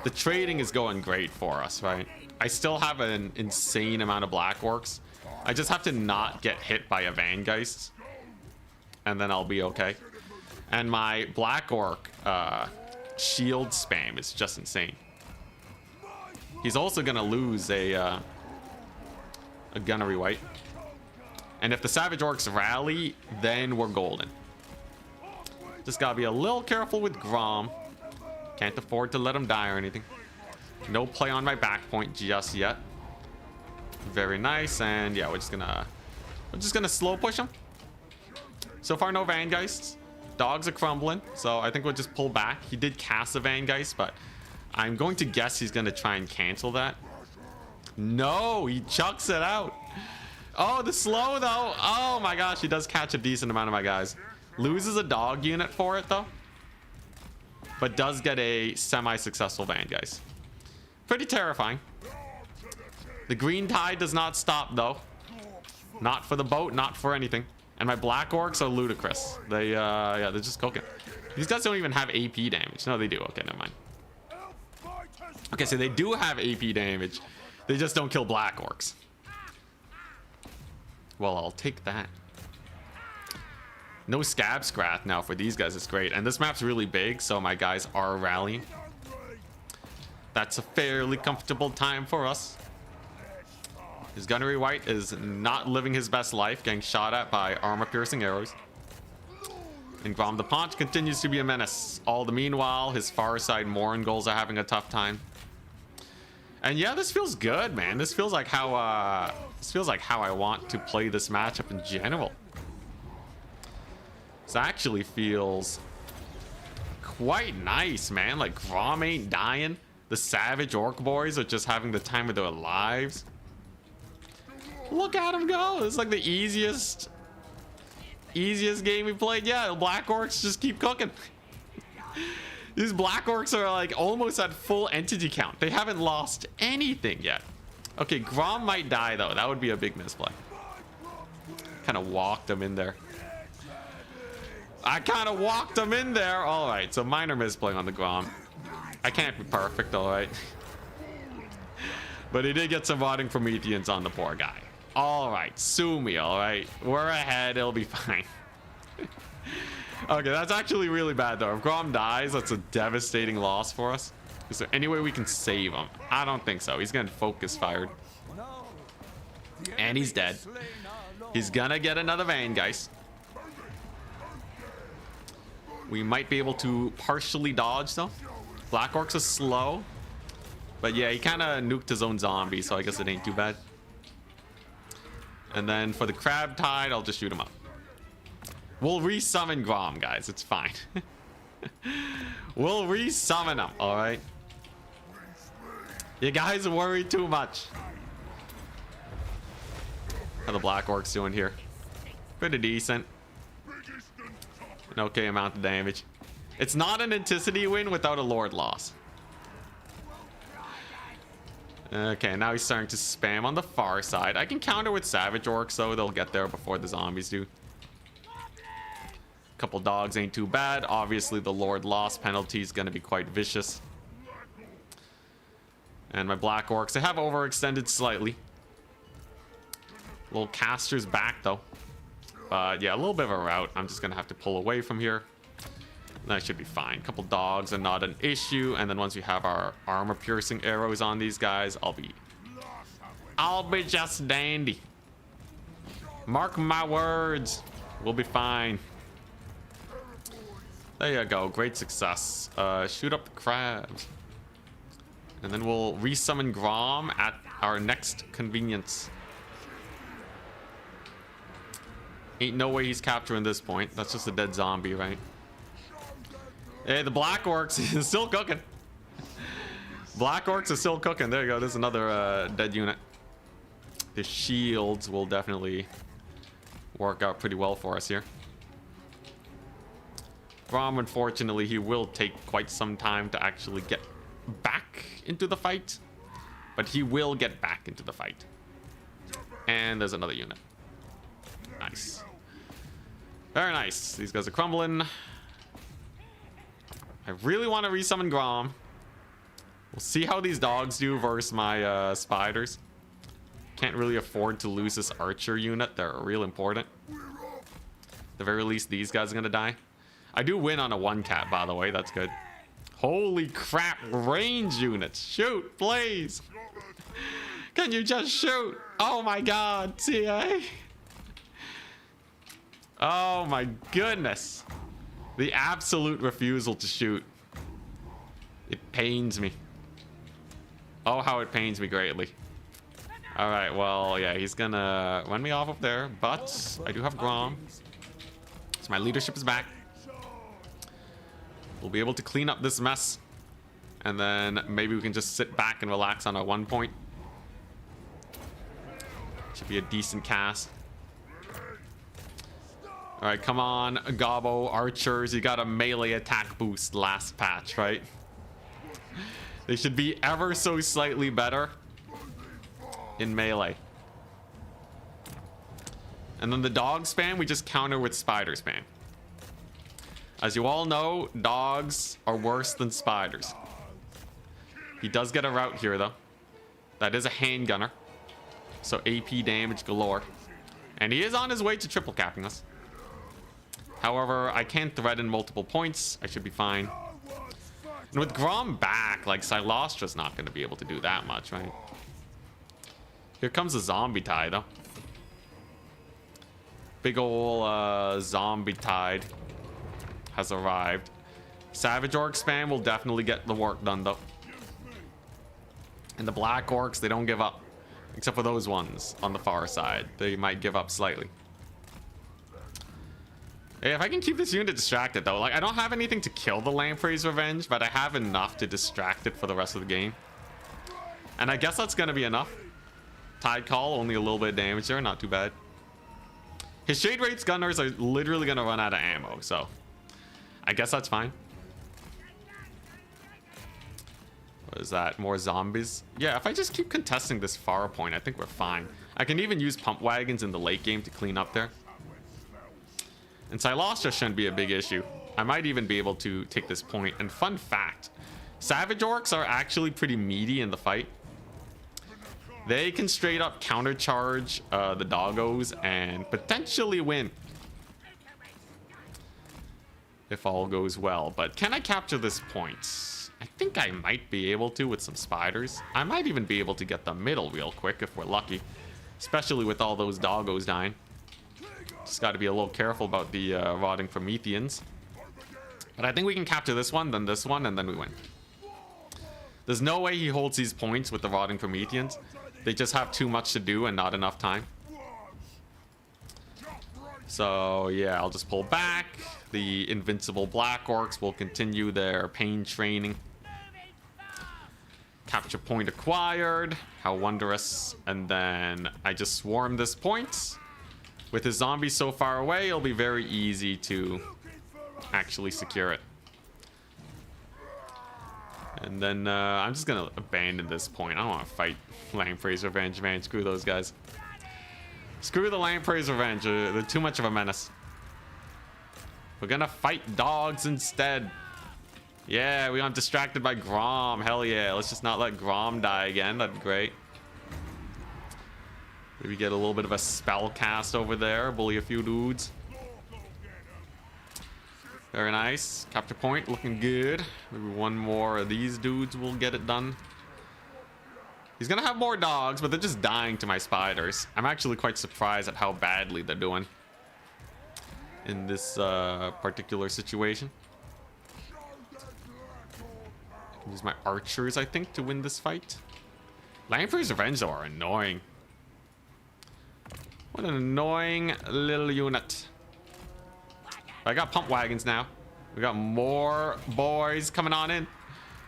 [SPEAKER 1] the trading is going great for us, right? I still have an insane amount of Black Orcs. I just have to not get hit by a Vangeist, and then I'll be okay. And my Black Orc shield spam is just insane. He's also gonna lose a gunnery wight. And if the Savage Orcs rally, then we're golden. Just gotta be a little careful with Grom. Can't afford to let him die or anything. No play on my back point just yet. Very nice. And yeah, we're just gonna slow push him. So far, no Vangeists. Dogs are crumbling, so I think we'll just pull back. He did cast a Vangeist, but I'm going to guess he's gonna try and cancel that. No, he chucks it out. Oh, the slow though. Oh my gosh, he does catch a decent amount of my guys. Loses a dog unit for it though, but does get a semi-successful Vangeist. Pretty terrifying. The green tide does not stop though. Not for the boat, not for anything. And my black orcs are ludicrous. They yeah, they're just cooking. These guys don't even have AP damage. No, they do. Okay, never mind. Okay, so they do have AP damage. They just don't kill black orcs. Well, I'll take that. No scab scrath now for these guys. It's great. And this map's really big, so my guys are rallying. That's a fairly comfortable time for us. His gunnery wight is not living his best life, getting shot at by armor-piercing arrows. And Grom the Paunch continues to be a menace. All the meanwhile, his far side Morangulls are having a tough time. And yeah, this feels good, man. This feels like how I want to play this matchup in general. This actually feels quite nice, man. Like Grom ain't dying. The Savage Orc boys are just having the time of their lives. Look at him go. It's like the easiest game we played. Yeah, the Black Orcs just keep cooking. These Black Orcs are like almost at full entity count. They haven't lost anything yet. Okay, Grom might die though. That would be a big misplay. Kind of walked him in there. I kind of walked him in there. All right, so minor misplay on the Grom. I can't be perfect, all right. But he did get some rotting Prometheans on the poor guy. All right, sue me, all right. We're ahead, it'll be fine. Okay, that's actually really bad though. If Grom dies, that's a devastating loss for us. Is there any way we can save him? I don't think so. He's getting focus fired. And he's dead. He's gonna get another Vangeist. We might be able to partially dodge though. Black Orcs are slow. But yeah, he kind of nuked his own zombie, so I guess it ain't too bad. And then for the Crab Tide, I'll just shoot him up. We'll resummon Grom, guys. It's fine. We'll resummon him, all right? You guys worry too much. How the Black Orcs doing here? Pretty decent. An okay amount of damage. It's not an Anticity win without a Lord loss. Okay, now he's starting to spam on the far side. I can counter with Savage Orcs, so they'll get there before the zombies do. Couple dogs ain't too bad. Obviously, the Lord loss penalty is going to be quite vicious. And my Black Orcs, they have overextended slightly. Little casters back, though. But yeah, a little bit of a rout. I'm just going to have to pull away from here. That should be fine. Couple dogs are not an issue. And then once we have our armor-piercing arrows on these guys, I'll be just dandy. Mark my words. We'll be fine. There you go. Great success. Shoot up the crabs. And then we'll resummon Grom at our next convenience. Ain't no way he's capturing this point. That's just a dead zombie, right? Hey, the Black Orcs is still cooking. Black Orcs are still cooking. There you go. There's another dead unit. The shields will definitely work out pretty well for us here. Grom, unfortunately, he will take quite some time to actually get back into the fight. But he will get back into the fight. And there's another unit. Nice. Very nice. These guys are crumbling. I really want to resummon Grom. We'll see how these dogs do versus my spiders. Can't really afford to lose this archer unit. They're real important. At the very least, these guys are going to die. I do win on a 1-cat, by the way. That's good. Holy crap, range units. Shoot, please. Can you just shoot? Oh my god, TA. Oh my goodness. The absolute refusal to shoot. It pains me. Oh, how it pains me greatly. Alright, well, yeah, he's gonna run me off up there, but I do have Grom. So my leadership is back. We'll be able to clean up this mess. And then maybe we can just sit back and relax on our 1 point. Should be a decent cast. Alright, come on, Gobbo, archers. You got a melee attack boost last patch, right? They should be ever so slightly better in melee. And then the dog spam, we just counter with spider spam. As you all know, dogs are worse than spiders. He does get a route here, though. That is a handgunner. So AP damage galore. And he is on his way to triple capping us. However, I can threaten multiple points. I should be fine. And with Grom back, like, Silostra's not going to be able to do that much, right? Here comes the zombie tide, though. Big ol' zombie tide has arrived. Savage Orc spam will definitely get the work done, though. And the Black Orcs, they don't give up. Except for those ones on the far side. They might give up slightly. Hey, if I can keep this unit distracted, though. Like, I don't have anything to kill the Lamprey's Revenge, but I have enough to distract it for the rest of the game. And I guess that's going to be enough. Tide Call, only a little bit of damage there. Not too bad. His Shade Rates Gunners are literally going to run out of ammo, so I guess that's fine. What is that? More zombies? Yeah, if I just keep contesting this far point, I think we're fine. I can even use pump wagons in the late game to clean up there. And Silostra shouldn't be a big issue. I might even be able to take this point. And fun fact, Savage Orcs are actually pretty meaty in the fight. They can straight up countercharge the doggos and potentially win. If all goes well. But can I capture this point? I think I might be able to with some spiders. I might even be able to get the middle real quick if we're lucky. Especially with all those doggos dying. Just got to be a little careful about the rotting Prometheans. But I think we can capture this one, then this one, and then we win. There's no way he holds these points with the rotting Prometheans. They just have too much to do and not enough time. So yeah, I'll just pull back. The invincible Black Orcs will continue their pain training. Capture point acquired. How wondrous. And then I just swarm this point. With his zombies so far away, it'll be very easy to actually secure it. And then I'm just going to abandon this point. I don't want to fight Lamprey's Revenge, man. Screw those guys. Screw the Lamprey's Revenge. They're too much of a menace. We're going to fight dogs instead. Yeah, we got distracted by Grom. Hell yeah. Let's just not let Grom die again. That'd be great. Maybe get a little bit of a spell cast over there. Bully a few dudes. Very nice. Capture point looking good. Maybe one more of these dudes will get it done. He's gonna have more dogs, but they're just dying to my spiders. I'm actually quite surprised at how badly they're doing in this particular situation. I can use my archers, I think, to win this fight. Lamprey's Revenge, though, are annoying. What an annoying little unit. I got pump wagons now. We got more boys coming on in.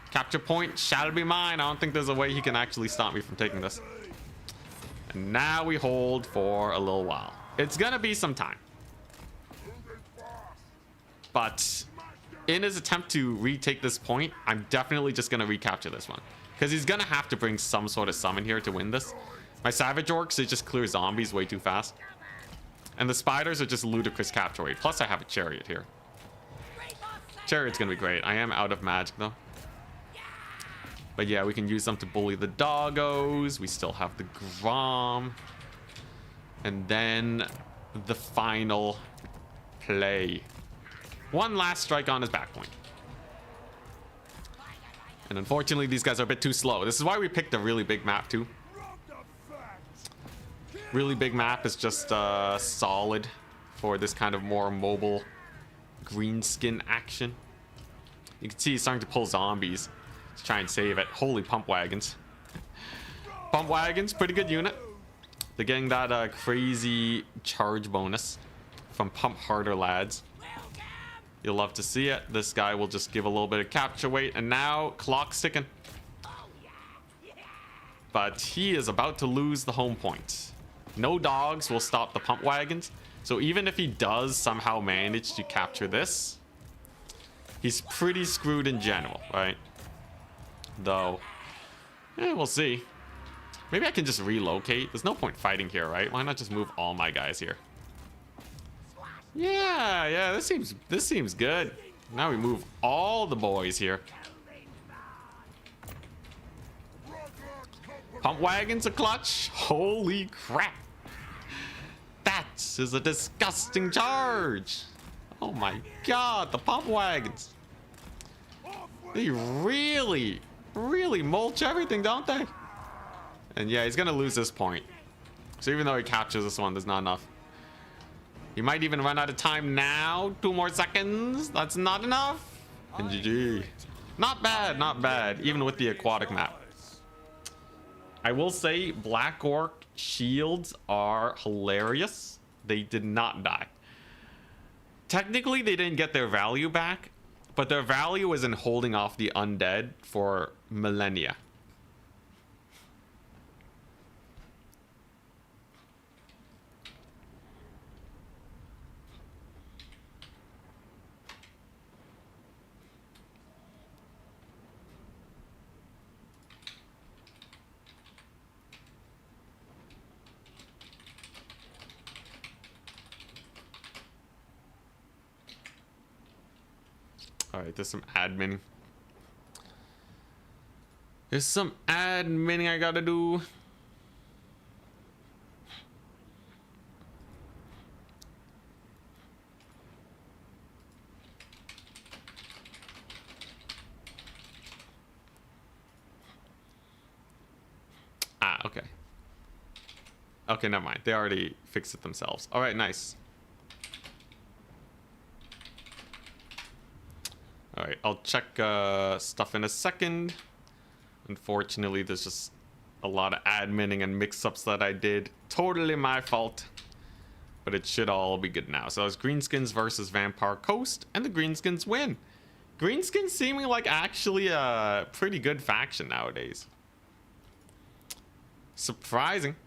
[SPEAKER 1] Capture point shall be mine. I don't think there's a way he can actually stop me from taking this. And now we hold for a little while. It's gonna be some time. But in his attempt to retake this point, I'm definitely just gonna recapture this one. Because he's gonna have to bring some sort of summon here to win this. My Savage Orcs, they just clear zombies way too fast. And the spiders are just ludicrous capture rate. Plus I have a chariot here. Chariot's gonna be great. I am out of magic though. But yeah, we can use them to bully the doggos. We still have the Grom. And then the final play. One last strike on his back point. And unfortunately, these guys are a bit too slow. This is why we picked a really big map too. Really big map is just solid for this kind of more mobile greenskin action. You can see he's starting to pull zombies to try and save it. Holy pump wagons. Pump wagons, pretty good unit. They're getting that crazy charge bonus from Pump Harder lads. You'll love to see it. This guy will just give a little bit of capture weight, and now clock's ticking. But he is about to lose the home point. No dogs will stop the pump wagons. So even if he does somehow manage to capture this, he's pretty screwed in general, right? Though, we'll see. Maybe I can just relocate. There's no point fighting here, right? Why not just move all my guys here? Yeah, this seems good. Now we move all the boys here. Pump wagons a clutch. Holy crap. That is a disgusting charge. Oh my god, the pump wagons. They really mulch everything, don't they? And yeah, he's gonna lose this point. So even though he captures this one, there's not enough. He might even run out of time now. 2 more seconds. That's not enough. And GG. Not bad, not bad. Even with the aquatic map. I will say Black Orc shields are hilarious. They did not die. Technically, they didn't get their value back, but their value is in holding off the undead for millennia. Alright, there's some admin. There's some adminning I gotta do. Okay. Okay, never mind. They already fixed it themselves. Alright, nice. Alright, I'll check stuff in a second. Unfortunately, there's just a lot of adminning and mix-ups that I did. Totally my fault. But it should all be good now. So it was Greenskins versus Vampire Coast, and the Greenskins win. Greenskins seeming like actually a pretty good faction nowadays. Surprising.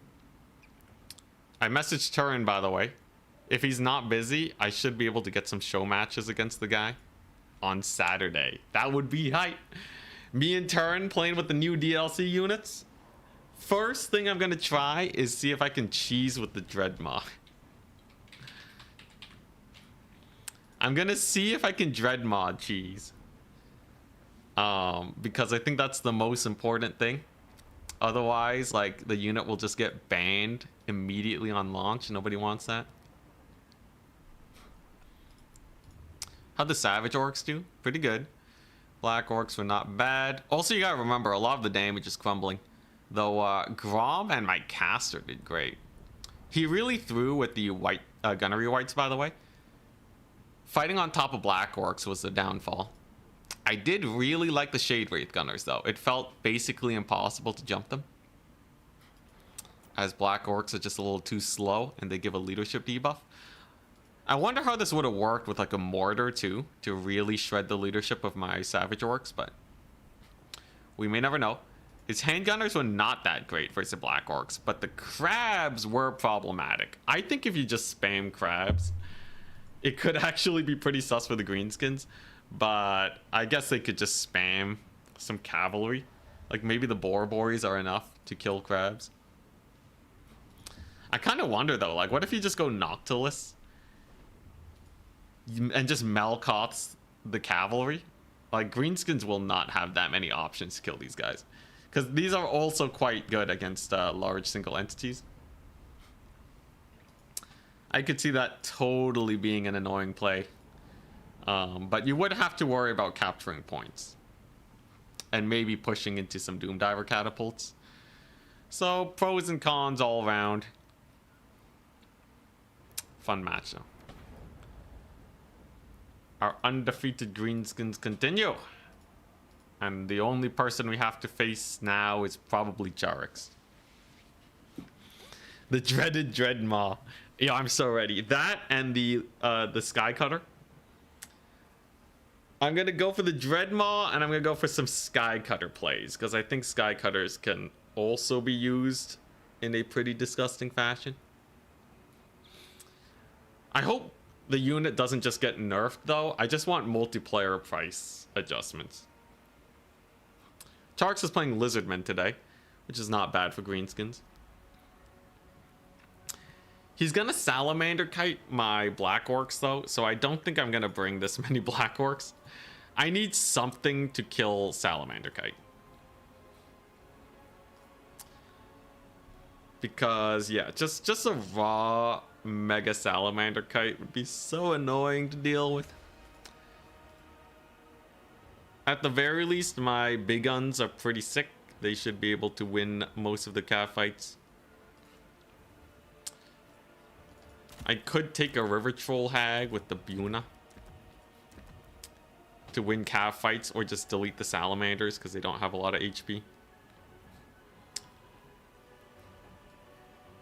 [SPEAKER 1] I messaged Turin, by the way. If he's not busy, I should be able to get some show matches against the guy on Saturday. That would be hype. Me and Turin playing with the new DLC units. First thing I'm gonna try is see if I can cheese with the Dreadmaw. I'm gonna see if I can Dreadmaw cheese. Because I think that's the most important thing. Otherwise, like, the unit will just get banned immediately on launch. Nobody wants that. How'd the Savage Orcs do? Pretty good. Black Orcs were not bad. Also, you gotta remember, a lot of the damage is crumbling. Though, Grom and my caster did great. He really threw with the white gunnery whites, by the way. Fighting on top of Black Orcs was the downfall. I did really like the Shade Wraith Gunners, though. It felt basically impossible to jump them, as Black Orcs are just a little too slow, and they give a leadership debuff. I wonder how this would have worked with like a mortar too, to really shred the leadership of my Savage Orcs, but we may never know. His handgunners were not that great versus the Black Orcs, but the crabs were problematic. I think if you just spam crabs, it could actually be pretty sus for the Greenskins, but I guess they could just spam some cavalry. Like maybe the Boris are enough to kill crabs. I kind of wonder though, like what if you just go Noctilus and just Malkoths the cavalry? Like Greenskins will not have that many options to kill these guys, because these are also quite good against large single entities. I could see that totally being an annoying play, but you would have to worry about capturing points. and maybe pushing into some Doom Diver catapults. So pros and cons all around. Fun match though. Our undefeated Greenskins continue. And the only person we have to face now is probably Jarix. The dreaded Dreadmaw. Yeah, I'm so ready. That and the Sky Cutter. I'm gonna go for the Dreadmaw, and I'm gonna go for some Sky Cutter plays, because I think Sky Cutters can also be used in a pretty disgusting fashion. I hope the unit doesn't just get nerfed though. I just want multiplayer price adjustments. Tarks is playing Lizardmen today, which is not bad for Greenskins. He's gonna Salamander Kite my Black Orcs though, so I don't think I'm gonna bring this many Black Orcs. I need something to kill Salamander Kite. Because yeah, just a raw Mega Salamander Kite would be so annoying to deal with. At the very least, my big guns are pretty sick. They should be able to win most of the cav fights. I could take a River Troll Hag with the Buna to win cav fights, or just delete the Salamanders because they don't have a lot of HP.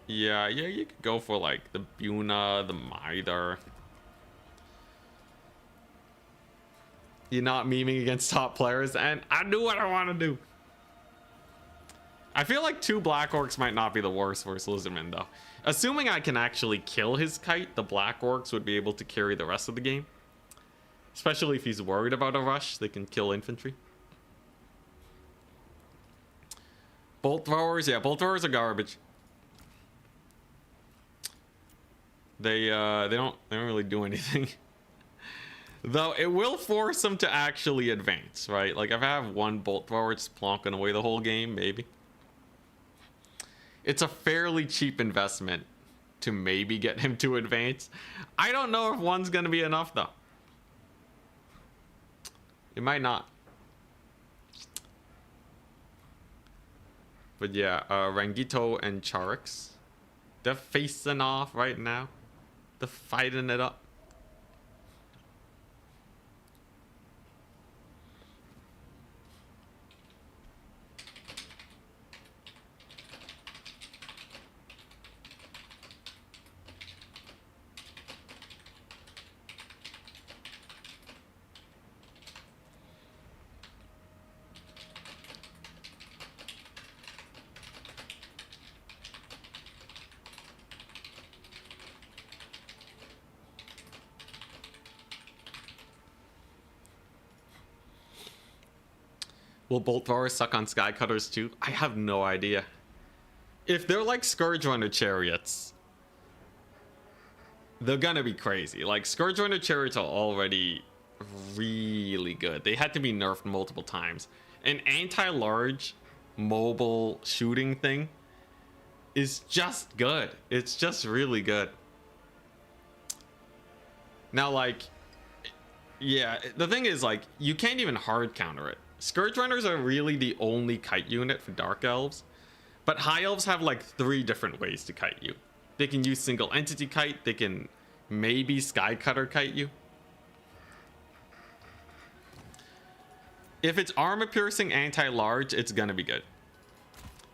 [SPEAKER 1] Yeah, you could go for like the Buna, the Mither. You're not memeing against top players, and I do what I want to do. I feel like 2 Black Orcs might not be the worst versus Lizardman though. Assuming I can actually kill his kite, the Black Orcs would be able to carry the rest of the game. Especially if he's worried about a rush, they can kill infantry. Bolt throwers, yeah, bolt throwers are garbage. They don't really do anything. Though it will force them to actually advance, right? Like if I have one bolt thrower just plonking away the whole game, maybe. It's a fairly cheap investment to maybe get him to advance. I don't know if one's gonna be enough though. It might not. But yeah, Rangito and Charix, they're facing off right now. They're fighting it up. Will bolt throwers suck on sky cutters too? I have no idea. If they're like Scourge Runner chariots, they're gonna be crazy. Like Scourge Runner chariots are already really good. They had to be nerfed multiple times. An anti-large mobile shooting thing is just good. It's just really good. Now, like, yeah, the thing is, like, you can't even hard counter it. Scourge Runners are really the only kite unit for Dark Elves, but High Elves have like 3 different ways to kite you. They can use single entity kite, they can maybe Sky Cutter kite you. If it's armor piercing anti-large, it's gonna be good.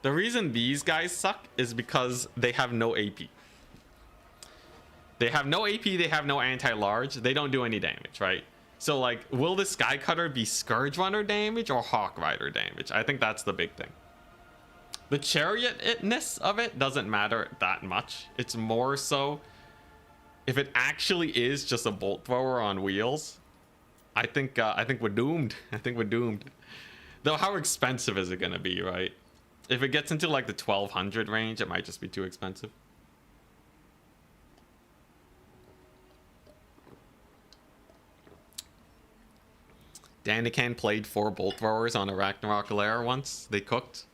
[SPEAKER 1] The reason these guys suck is because they have no AP. They have no AP, they have no anti-large, they don't do any damage, right? So like, will the Sky Cutter be Scourge Runner damage or Hawk Rider damage? I think that's the big thing. The chariot-ness of it doesn't matter that much. It's more so if it actually is just a bolt thrower on wheels. I think we're doomed. I think we're doomed. Though how expensive is it gonna be, right? If it gets into like the 1200 range, it might just be too expensive. Danican played 4 bolt throwers on a Ragnarok Lair once. They cooked.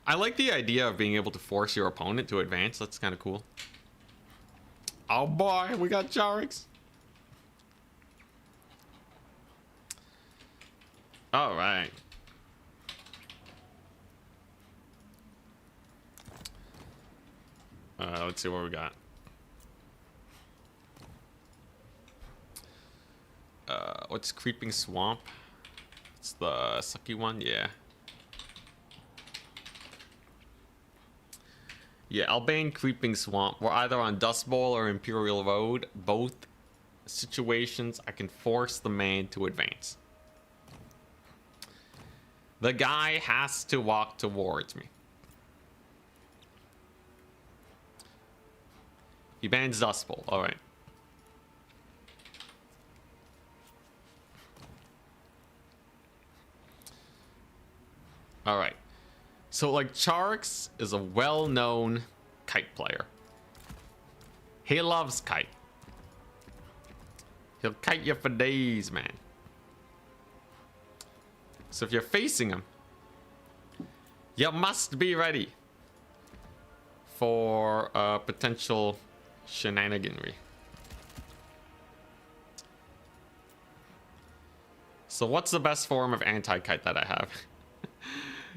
[SPEAKER 1] I like the idea of being able to force your opponent to advance. That's kind of cool. Oh boy, we got Jarix. All right. Let's see what we got. What's Creeping Swamp? It's the sucky one, yeah. Yeah, Albane Creeping Swamp. We're either on Dust Bowl or Imperial Road. Both situations, I can force the man to advance. The guy has to walk towards me. He bans Dust Bowl, alright. Alright. So, like, Charx is a well-known kite player. He loves kite. He'll kite you for days, man. So if you're facing him, you must be ready for potential shenaniganry. So what's the best form of anti-kite that I have?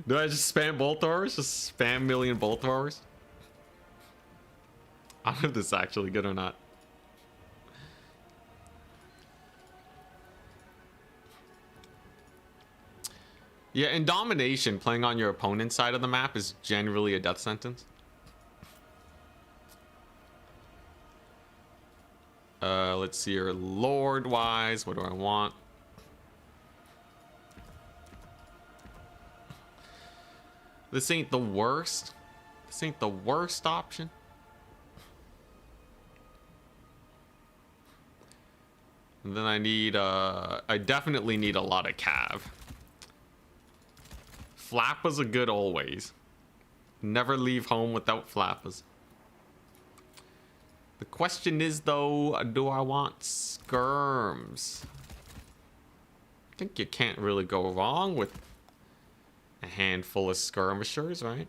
[SPEAKER 1] Do I just spam bolt throwers? Just spam million bolt throwers? I don't know if this is actually good or not. Yeah, in Domination, playing on your opponent's side of the map is generally a death sentence. Let's see here. Lord-wise, what do I want? This ain't the worst. This ain't the worst option. And then I need, I definitely need a lot of cav. Flappas are good always. Never leave home without flappas. The question is, though, do I want skirms? I think you can't really go wrong with a handful of skirmishers, right?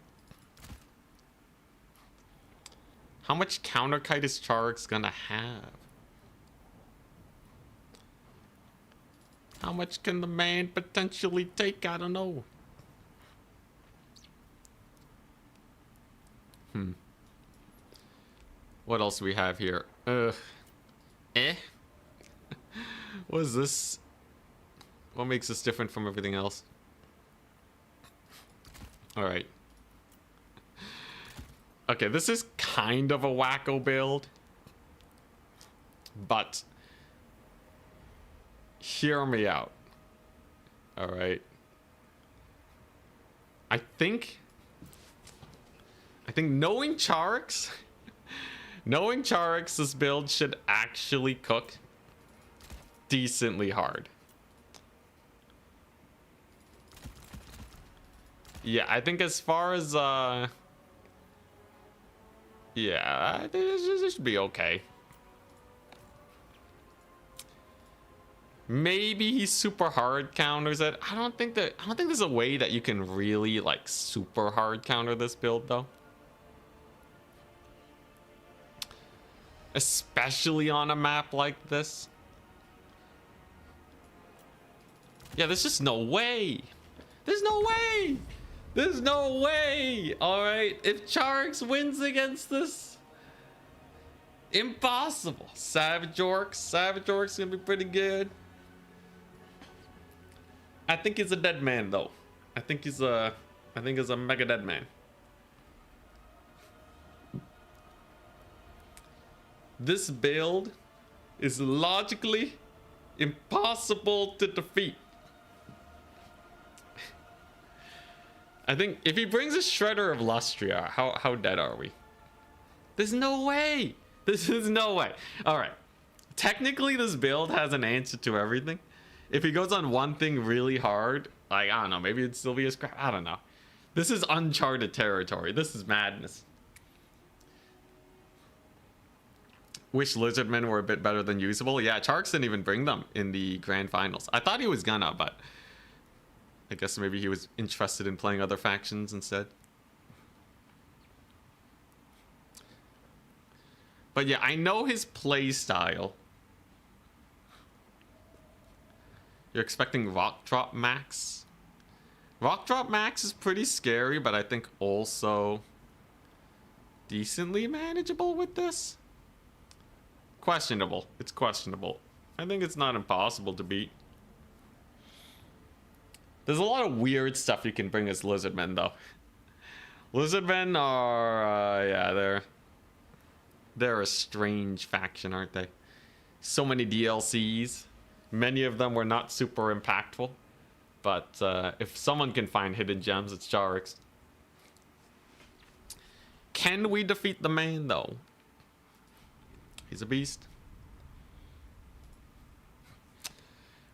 [SPEAKER 1] How much counter kite is Charx gonna have? How much can the man potentially take? I don't know. What else do we have here? What is this? What makes this different from everything else? Alright. Okay, this is kind of a wacko build. But hear me out. Alright. I think knowing Charx, this build should actually cook decently hard. Yeah, I think as far as, yeah, I think this should be okay. Maybe he super hard counters it. I don't think there's a way that you can really, like, super hard counter this build, though. Especially on a map like this. Yeah, there's just no way. There's no way. There's no way. All right. If Charx wins against this, impossible. Savage Orc's gonna be pretty good. I think he's a dead man, though. I think he's a mega dead man. This build is logically impossible to defeat. I think if he brings a Shredder of Lustria, how dead are we? There's no way. This is no way. All right. Technically, this build has an answer to everything. If he goes on one thing really hard, like, I don't know, maybe it'd still be a scrap. I don't know. This is uncharted territory. This is madness. Wish Lizardmen were a bit better than usable. Yeah, Charx didn't even bring them in the grand finals. I thought he was gonna, but I guess maybe he was interested in playing other factions instead. But yeah, I know his play style. You're expecting Rock Drop Max. Rock Drop Max is pretty scary, but I think also decently manageable with this. Questionable. It's questionable. I think it's not impossible to beat. There's a lot of weird stuff you can bring as Lizardmen, though. Lizardmen are, yeah, they're a strange faction, aren't they? So many DLCs. Many of them were not super impactful. But if someone can find hidden gems, it's Jarix. Can we defeat the man, though? He's a beast.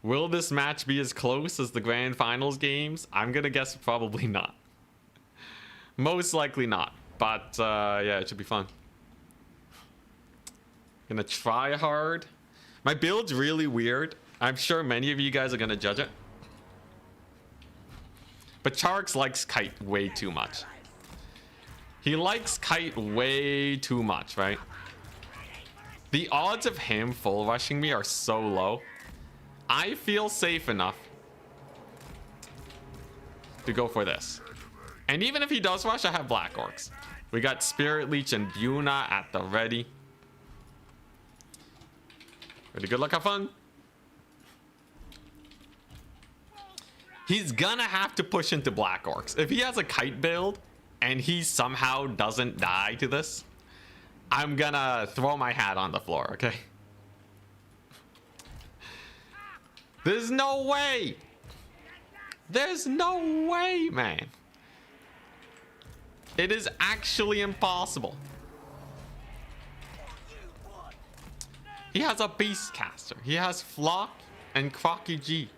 [SPEAKER 1] Will this match be as close as the Grand Finals games? I'm gonna guess probably not. Most likely not. But yeah, it should be fun. Gonna try hard. My build's really weird. I'm sure many of you guys are gonna judge it. But Charix likes kite way too much. He likes kite way too much, right? The odds of him full rushing me are so low. I feel safe enough to go for this. And even if he does rush, I have Black Orcs. We got Spirit Leech and Buna at the ready. Ready, good luck, have fun. He's gonna have to push into Black Orcs. If he has a kite build and he somehow doesn't die to this, I'm gonna throw my hat on the floor, okay? There's no way. There's no way, man. It is actually impossible. He has a Beastcaster. He has Flock and Crocky G.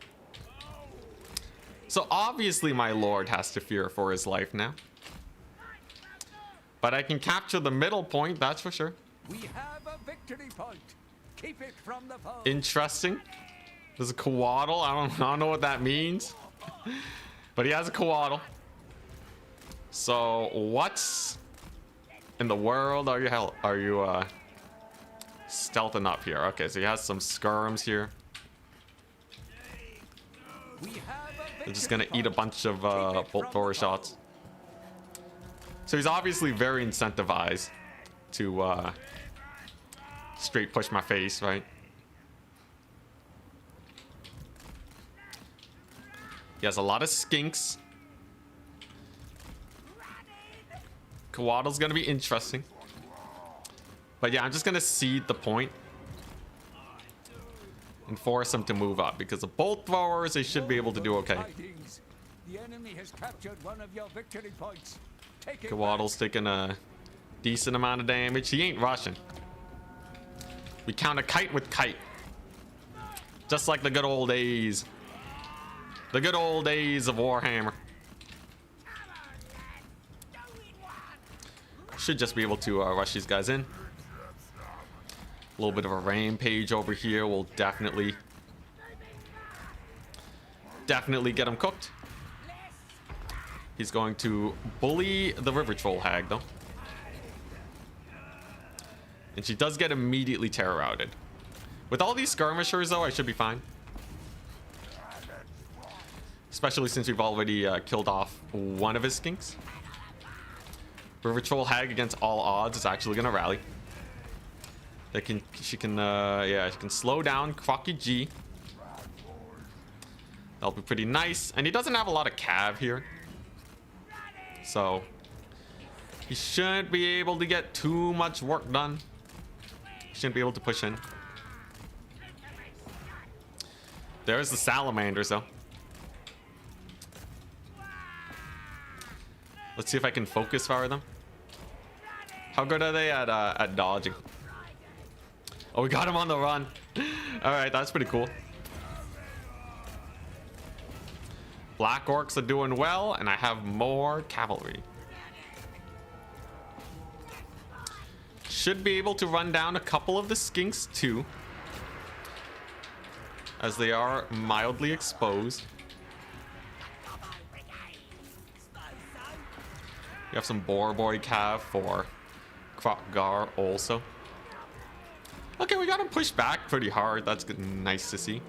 [SPEAKER 1] So obviously my lord has to fear for his life now. But I can capture the middle point, that's for sure.
[SPEAKER 2] We have a victory point. Keep it from the foe.
[SPEAKER 1] Interesting. There's a Coatl. I don't know what that means. But he has a Coatl. So what in the world are you stealthing up here? Okay, so he has some skirms here. They're just gonna eat a bunch of bolt thrower shots. So he's obviously very incentivized to straight push my face, right? He has a lot of skinks. Coatl's gonna be interesting. But yeah, I'm just gonna cede the point and force him to move up because the bolt throwers, they should be able to do okay.
[SPEAKER 2] The enemy has captured one of your victory points.
[SPEAKER 1] Coatl's taking a decent amount of damage. He ain't rushing. We count a kite with kite. Just like the good old days. The good old days of Warhammer. Should just be able to rush these guys in. A little bit of a rampage over here will definitely get him cooked. He's going to bully the River Troll Hag, though. And she does get immediately terror routed. With all these skirmishers, though, I should be fine. Especially since we've already killed off one of his skinks. River Troll Hag against all odds is actually going to rally. She can slow down Crocky G. That'll be pretty nice. And he doesn't have a lot of cav here. So he shouldn't be able to get too much work done. He shouldn't be able to push in. There's the salamanders, though. Let's see if I can focus fire them. How good are they at dodging? Oh, we got him on the run. All right, that's pretty cool. Black Orcs are doing well, and I have more cavalry. Should be able to run down a couple of the skinks too, as they are mildly exposed. You have some Boar Boy cav for Krokgar also. Okay, we got him pushed back pretty hard. That's good. Nice to see.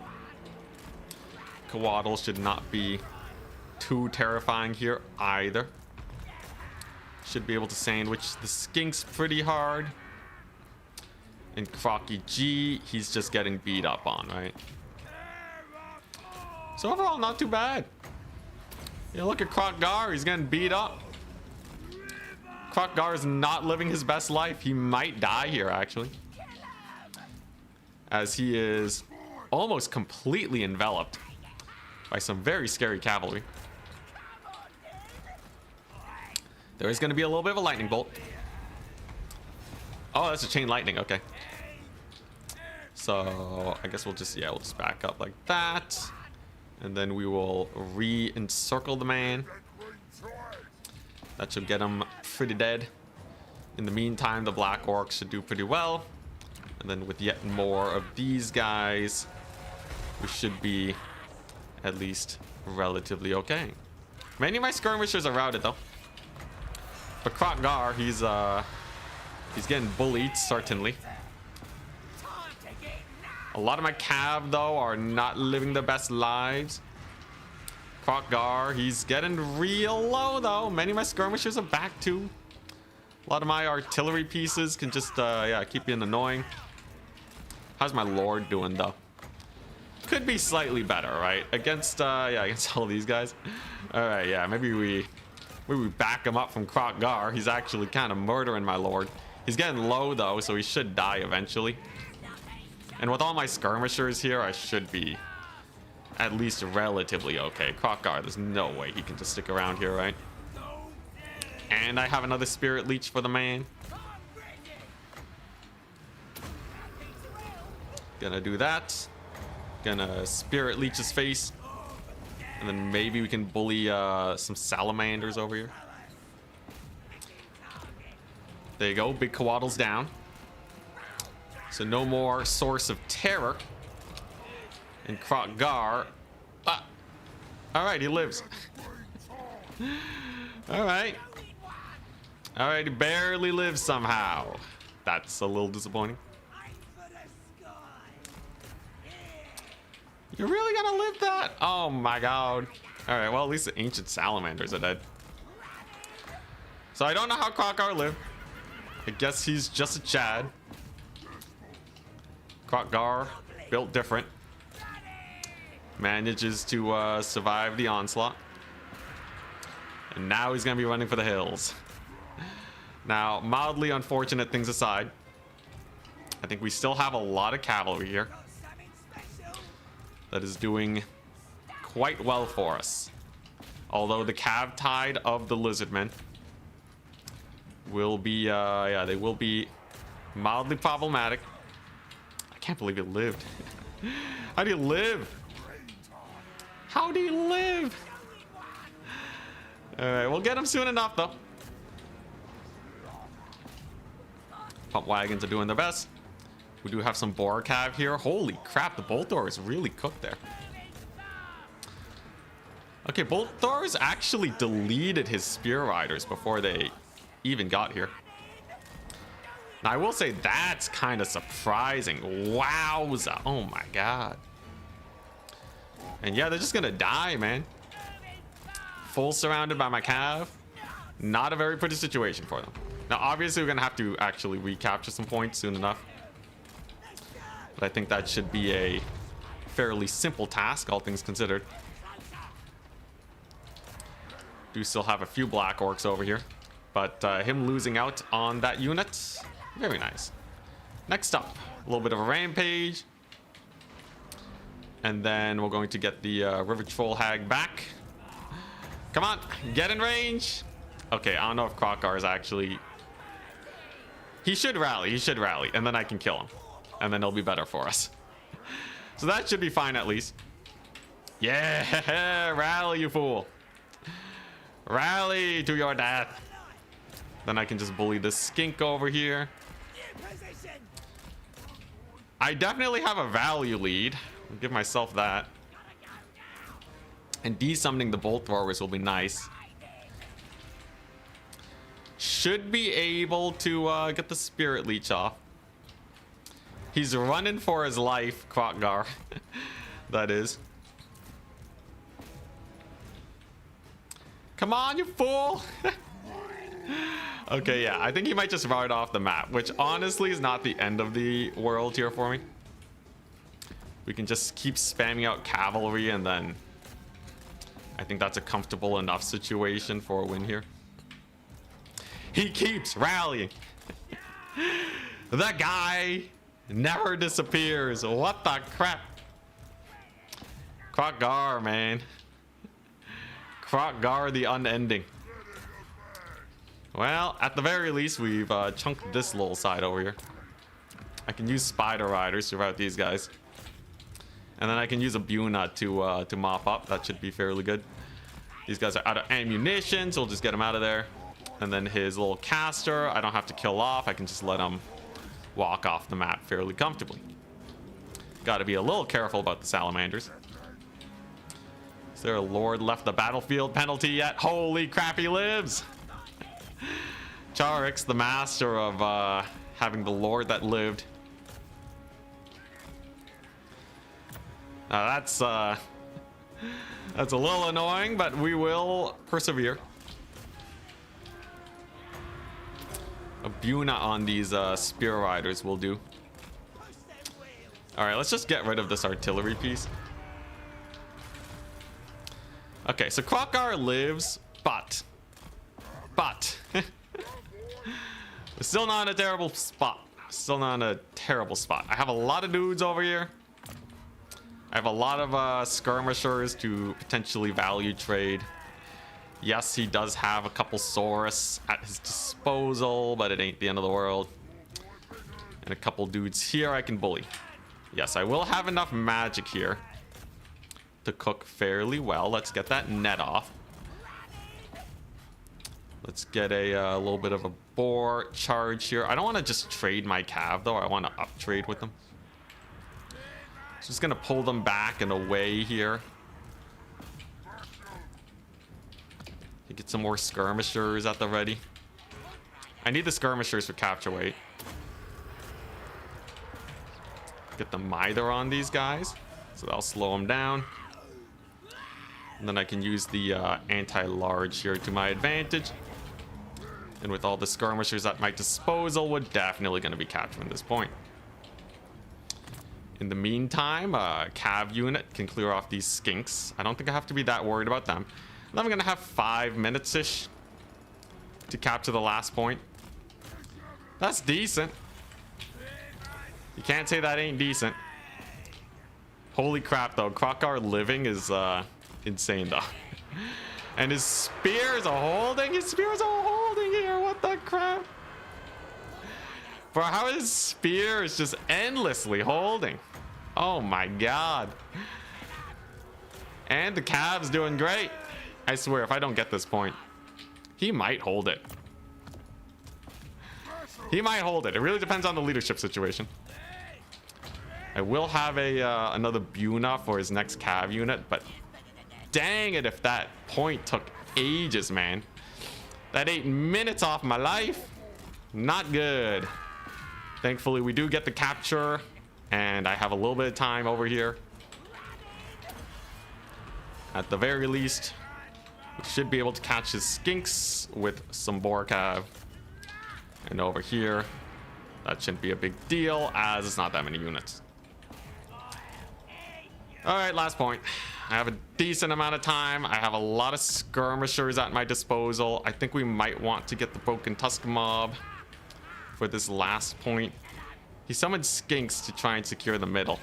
[SPEAKER 1] Coatl should not be too terrifying here either. Should be able to sandwich the skinks pretty hard. And Crocky G, he's just getting beat up on, right? So overall, not too bad. Yeah, look at Krokgar, he's getting beat up. Krokgar is not living his best life. He might die here, actually. As he is almost completely enveloped by some very scary cavalry. There is going to be a little bit of a lightning bolt. Oh, that's a chain lightning. Okay. So I guess we'll just, yeah, we'll just back up like that. And then we will re-encircle the man. That should get him pretty dead. In the meantime, the Black Orcs should do pretty well. And then with yet more of these guys, we should be at least relatively okay. Many of my skirmishers are routed though. But Krokgar, he's getting bullied, certainly. A lot of my cav, though, are not living their best lives. Krokgar, he's getting real low, though. Many of my skirmishers are back, too. A lot of my artillery pieces can just, yeah, keep being annoying. How's my lord doing, though? Could be slightly better, right? Against, yeah, against all these guys. All right, yeah, maybe we back him up from Krokgar. He's actually kind of murdering my lord. He's getting low, though, so he should die eventually. And with all my skirmishers here, I should be at least relatively okay. Krokgar, there's no way he can just stick around here, right? And I have another spirit leech for the man. Gonna do that. Gonna spirit leech his face. And then maybe we can bully some salamanders over here. There you go, big Coatl's down. So no more source of terror. And Krokgar. Alright, he lives. Alright. Alright, he barely lives somehow. That's a little disappointing. You're really gonna live that? Oh my god. Alright, well, at least the ancient salamanders are dead. So I don't know how Krokgar lived. I guess he's just a Chad. Krokgar, built different. Manages to survive the onslaught. And now he's gonna be running for the hills. Now, mildly unfortunate things aside, I think we still have a lot of cavalry here. That is doing quite well for us. Although the cav tide of the lizardmen will be, yeah, they will be mildly problematic. I can't believe it lived. How do you live? How do you live? All right, we'll get him soon enough, though. Pump wagons are doing their best. We do have some boar cav here. Holy crap, the Bolthor is really cooked there. Okay, Bolthor's actually deleted his spear riders before they even got here. Now, I will say that's kind of surprising. Wowza. Oh my god. And yeah, they're just gonna die, man. Full surrounded by my cav. Not a very pretty situation for them. Now, obviously, we're gonna have to actually recapture some points soon enough. But I think that should be a fairly simple task, all things considered. Do still have a few Black Orcs over here. But him losing out on that unit, very nice. Next up, a little bit of a rampage. And then we're going to get the River Troll Hag back. Come on, get in range. Okay, I don't know if Krokgar is actually... He should rally, and then I can kill him. And then it'll be better for us. So that should be fine at least. Yeah, rally, you fool. Rally to your death. Then I can just bully this skink over here. I definitely have a value lead. I'll give myself that. And desummoning the bolt throwers will be nice. Should be able to get the spirit leech off. He's running for his life, Krokgar. That is. Come on, you fool! Okay, yeah, I think he might just ride off the map, which honestly is not the end of the world here for me. We can just keep spamming out cavalry, and then I think that's a comfortable enough situation for a win here. He keeps rallying. That guy never disappears. What the crap? Krokgar, man. Krokgar the unending. Well, at the very least, we've chunked this little side over here. I can use spider riders to rout these guys. And then I can use a Buna to mop up. That should be fairly good. These guys are out of ammunition, so we'll just get them out of there. And then his little caster, I don't have to kill off. I can just let him walk off the map fairly comfortably. Got to be a little careful about the salamanders. Is there a lord left the battlefield penalty yet? Holy crap, he lives! Charix, the master of having the lord that lived. That's a little annoying, but we will persevere. A Buna on these spear riders will do. All right, let's just get rid of this artillery piece. Okay, so Krokgar lives, but we're still not in a terrible spot. Still not in a terrible spot. I have a lot of dudes over here. I have a lot of skirmishers to potentially value trade. Yes, he does have a couple Saurus at his disposal, but it ain't the end of the world. And a couple dudes here I can bully. Yes, I will have enough magic here to cook fairly well. Let's get that net off. Let's get a little bit of a boar charge here. I don't want to just trade my cav though. I want to up trade with them. So just gonna pull them back and away here. Get some more skirmishers at the ready. I need the skirmishers for capture weight. Get the mither on these guys, so that'll slow them down. And then I can use the anti-large here to my advantage. And with all the skirmishers at my disposal, we're definitely going to be capturing this point. In the meantime, a cav unit can clear off these skinks. I don't think I have to be that worried about them. And I'm going to have 5 minutes-ish to capture the last point. That's decent. You can't say that ain't decent. Holy crap, though. Krokgar living is insane, though. And his spears are holding. His spears are holding here. What the crap? Bro, how his spear is just endlessly holding. Oh my god. And the cav's doing great. I swear, if I don't get this point, he might hold it. He might hold it. It really depends on the leadership situation. I will have another Buna for his next cav unit, but dang it if that point took ages, man. That 8 minutes off my life. Not good. Thankfully, we do get the capture, and I have a little bit of time over here. At the very least, we should be able to catch his skinks with some boar cav. And over here, that shouldn't be a big deal, as it's not that many units. All right, last point. I have a decent amount of time. I have a lot of skirmishers at my disposal. I think we might want to get the Broken Tusk mob for this last point. He summoned skinks to try and secure the middle.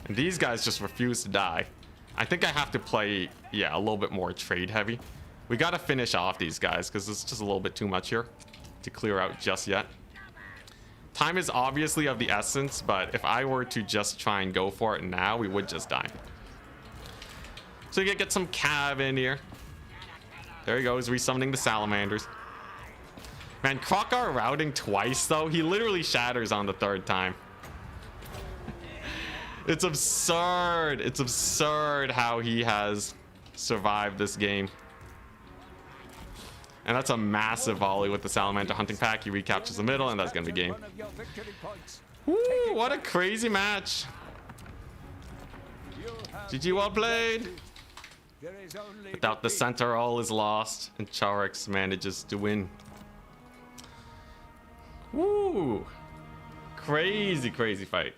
[SPEAKER 1] And these guys just refuse to die. I think I have to play, yeah, a little bit more trade heavy. We got to finish off these guys because it's just a little bit too much here to clear out just yet. Time is obviously of the essence, but if I were to just try and go for it now, we would just die. So you get some cav in here. There he goes, resummoning the salamanders. Man, Krokgar routing twice though. He literally shatters on the third time. It's absurd. It's absurd how he has survived this game. And that's a massive volley with the salamander hunting pack. He recaptures the middle, and that's gonna be game. Woo, what a crazy match. GG, well played.
[SPEAKER 2] There is only
[SPEAKER 1] Without the
[SPEAKER 2] defeat.
[SPEAKER 1] center, all is lost, and Charex manages to win. Woo! Crazy, crazy fight.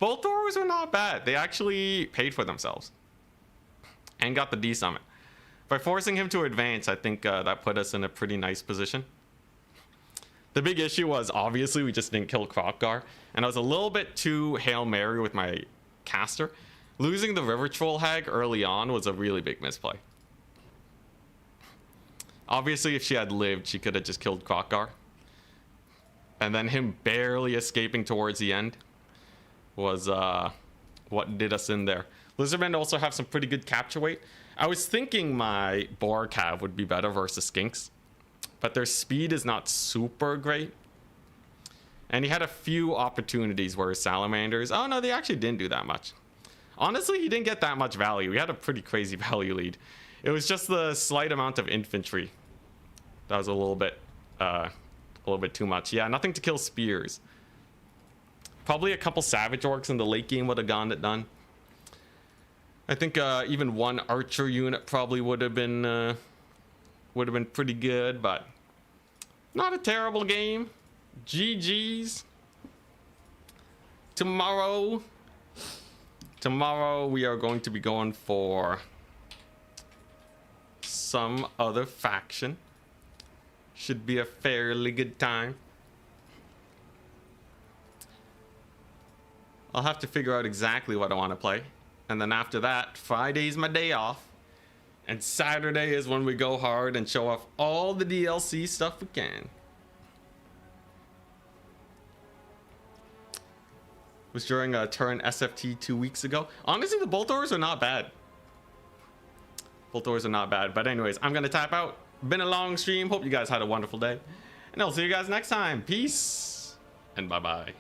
[SPEAKER 1] Both Dwarves were not bad. They actually paid for themselves. And got the D summon. By forcing him to advance, I think that put us in a pretty nice position. The big issue was, obviously, we just didn't kill Krokgar. And I was a little bit too Hail Mary with my caster. Losing the River Troll Hag early on was a really big misplay. Obviously, if she had lived, she could have just killed Krokgar. And then him barely escaping towards the end was what did us in there. Lizardmen also have some pretty good capture weight. I was thinking my Blorc Cav would be better versus Skinks, but their speed is not super great. And he had a few opportunities where his salamanders... Oh no, they actually didn't do that much. Honestly, he didn't get that much value. He had a pretty crazy value lead. It was just the slight amount of infantry that was a little bit too much. Yeah, nothing to kill spears. Probably a couple savage orcs in the late game would have gotten it done. I think even one archer unit probably would have been pretty good, but not a terrible game. GG's. Tomorrow we are going to be going for some other faction. Should be a fairly good time. I'll have to figure out exactly what I want to play. And then after that, Friday's my day off. And Saturday is when we go hard and show off all the DLC stuff we can. Was during a turn SFT 2 weeks ago. Honestly, the bolt doors are not bad. Bolt doors are not bad. But anyways, I'm going to tap out. Been a long stream. Hope you guys had a wonderful day. And I'll see you guys next time. Peace. And bye-bye.